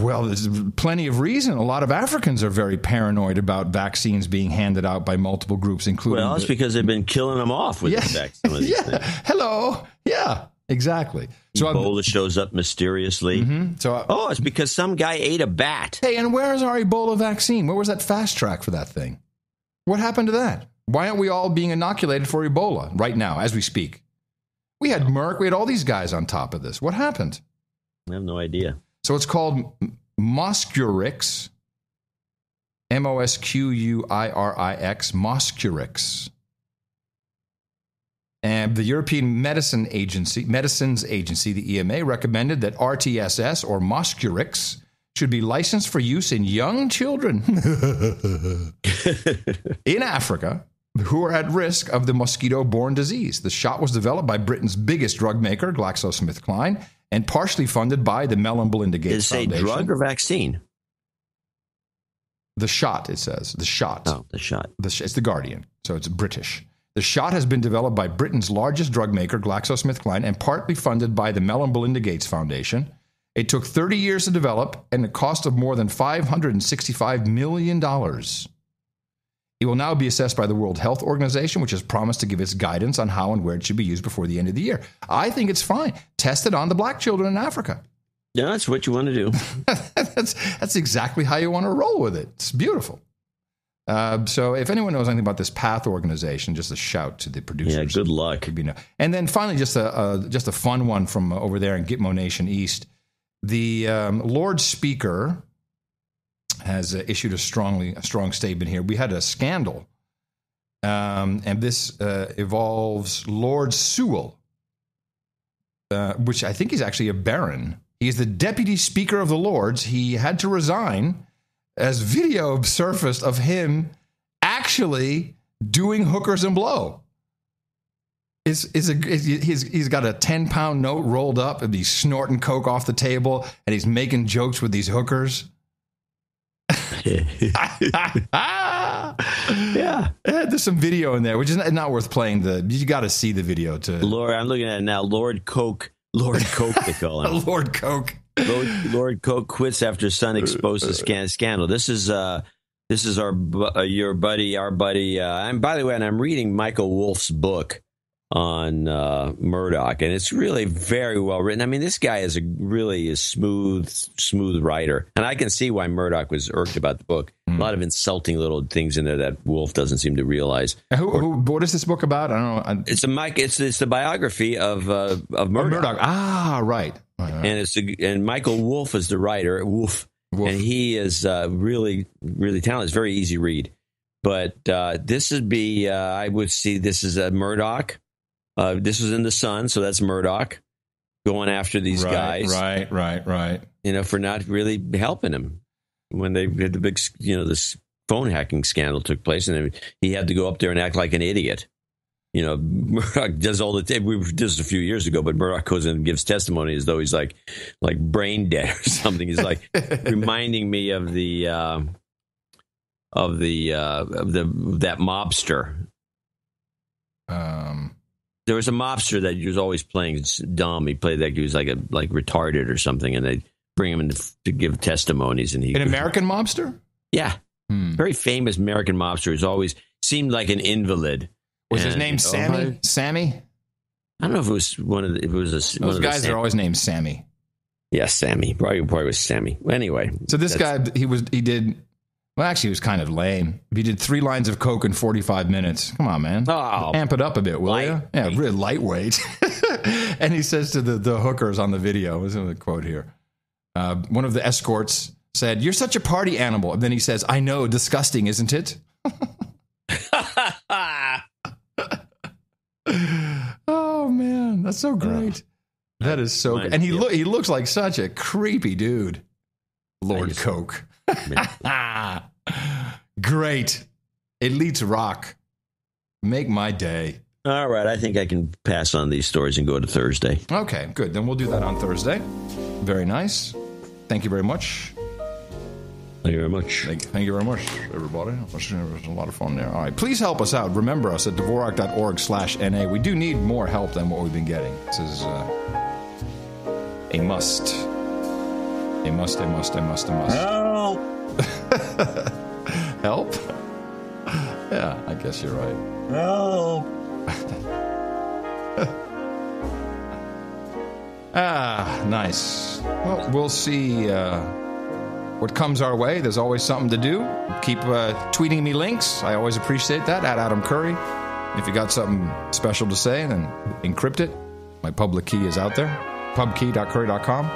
Well, there's plenty of reason. A lot of Africans are very paranoid about vaccines being handed out by multiple groups, including... Well, it's because they've been killing them off with some of these things. Hello. Yeah, exactly. So Ebola shows up mysteriously. Mm-hmm. It's because some guy ate a bat. Hey, and where is our Ebola vaccine? Where was that fast track for that thing? What happened to that? Why aren't we all being inoculated for Ebola right now as we speak? We had Merck. We had all these guys on top of this. What happened? I have no idea. So it's called Mosquirix, Mosquirix, Mosquirix. And the European Medicines Agency, the EMA, recommended that RTSS, or Mosquirix, should be licensed for use in young children in Africa who are at risk of the mosquito-borne disease. The shot was developed by Britain's biggest drug maker, GlaxoSmithKline, and partially funded by the Mel and Belinda Gates Foundation. Does it say drug or vaccine? The shot, it says. The shot. Oh, the shot. It's The Guardian, so it's British. The shot has been developed by Britain's largest drug maker, GlaxoSmithKline, and partly funded by the Mel and Belinda Gates Foundation. It took 30 years to develop and a cost of more than $565 million. It will now be assessed by the World Health Organization, which has promised to give its guidance on how and where it should be used before the end of the year. I think it's fine. Test it on the black children in Africa. Yeah, that's what you want to do. That's exactly how you want to roll with it. It's beautiful. So if anyone knows anything about this PATH organization, just a shout to the producers. Yeah, good luck. And then finally, just a fun one from over there in Gitmo Nation East. The Lord Speaker has issued a strong statement here. We had a scandal, and this involves Lord Sewell, which I think is actually a baron. He is the Deputy Speaker of the Lords. He had to resign as video surfaced of him actually doing hookers and blow. He's got a 10-pound note rolled up, and he's snorting coke off the table, and he's making jokes with these hookers. Yeah, there's some video in there, which is not worth playing. You got to see the video to. Lord, I'm looking at it now. Lord Coke, they call him. Lord Coke. Lord Coke quits after son exposed to scandal. This is our buddy. And by the way, and I'm reading Michael Wolff's book on Murdoch, and it's really very well written. I mean, this guy is really a smooth writer, and I can see why Murdoch was irked about the book. A lot of insulting little things in there that Wolff doesn't seem to realize. What is this book about? I don't know. It's the biography of Murdoch. Ah, right. And Michael Wolff is the writer. Wolff. And he is really, really talented. It's a very easy read. But this would be, I would see this as a Murdoch. This was in the Sun, so that's Murdoch going after these guys. Right. For not really helping him when they had the big, this phone hacking scandal took place, and he had to go up there and act like an idiot. Murdoch does all the time. We did this a few years ago, but Murdoch goes in and gives testimony as though he's like brain dead or something. He's like reminding me of the of that mobster. There was a mobster that was always playing dumb. He played like he was like retarded or something, and they bring him in to give testimonies. And an American mobster? Yeah, very famous American mobster who's always seemed like an invalid. Was his name Sammy? Sammy? I don't know if it was one of the, it was a, those guys are always named Sammy. Yeah, Sammy. Probably was Sammy. Anyway, so this guy he did. Well, actually, he was kind of lame. He did 3 lines of coke in 45 minutes. Come on, man. Amp it up a bit, will you? Yeah, really lightweight. And he says to the hookers on the video, this is a quote here. One of the escorts said, "You're such a party animal." And then he says, "I know, disgusting, isn't it?" Oh, man. That's so great. That is so good. And he looks like such a creepy dude. Lord Coke. Great. Elites rock. Make my day. All right. I think I can pass on these stories and go to Thursday. Okay, good. Then we'll do that on Thursday. Very nice. Thank you very much. Thank you very much. Thank you very much, everybody. It was a lot of fun there. All right. Please help us out. Remember us at Dvorak.org/NA. We do need more help than what we've been getting. This is a must. A must. Help! Help? Yeah, I guess you're right. Help! Nice. Well, we'll see what comes our way. There's always something to do. Keep tweeting me links. I always appreciate that, at Adam Curry. If you got something special to say, then encrypt it. My public key is out there. pubkey.curry.com.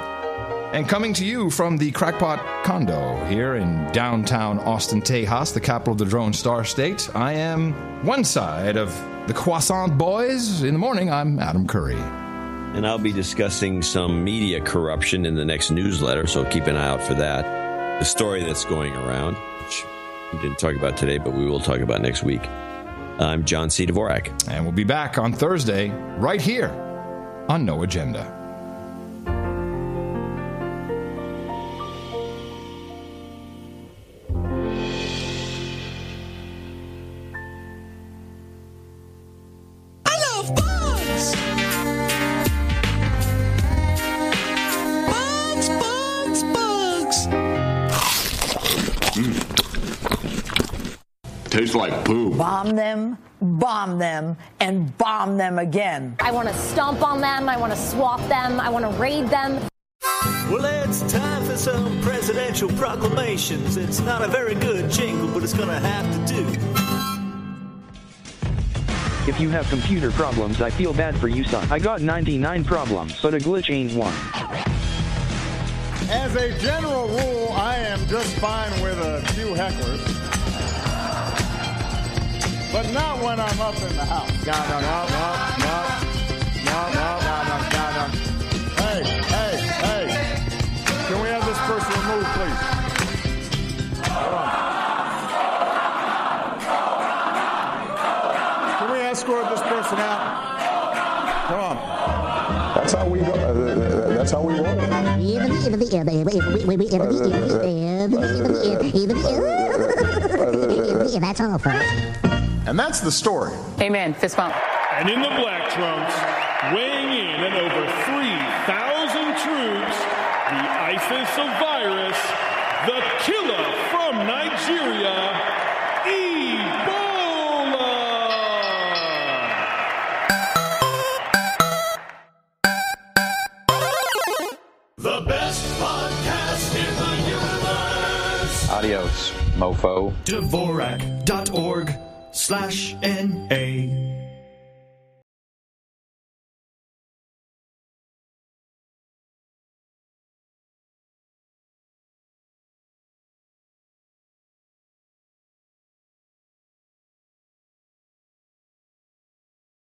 And coming to you from the Crackpot Condo here in downtown Austin, Tejas, the capital of the Drone Star State, I am one side of the Croissant Boys. In the morning, I'm Adam Curry. And I'll be discussing some media corruption in the next newsletter, so keep an eye out for that. The story that's going around, which we didn't talk about today, but we will talk about next week. I'm John C. Dvorak. And we'll be back on Thursday, right here on No Agenda. Tastes like poop. Bomb them, and bomb them again. I want to stomp on them. I want to swap them. I want to raid them. Well, it's time for some presidential proclamations. It's not a very good jingle, but it's going to have to do. If you have computer problems, I feel bad for you, son. I got 99 problems, but a glitch ain't one. As a general rule, I am just fine with a few hecklers. But not when I'm up in the house. No. Hey. Can we have this person removed, please? Hold on. Can we escort this person out? Come on. That's how we go. That's how we roll. That's all, folks. And that's the story. Amen. Fist bump. And in the black trunks, weighing in at over 3,000 troops, the ISIS of virus, the killer from Nigeria, Ebola. The best podcast in the universe. Adios, mofo. Dvorak.org/NA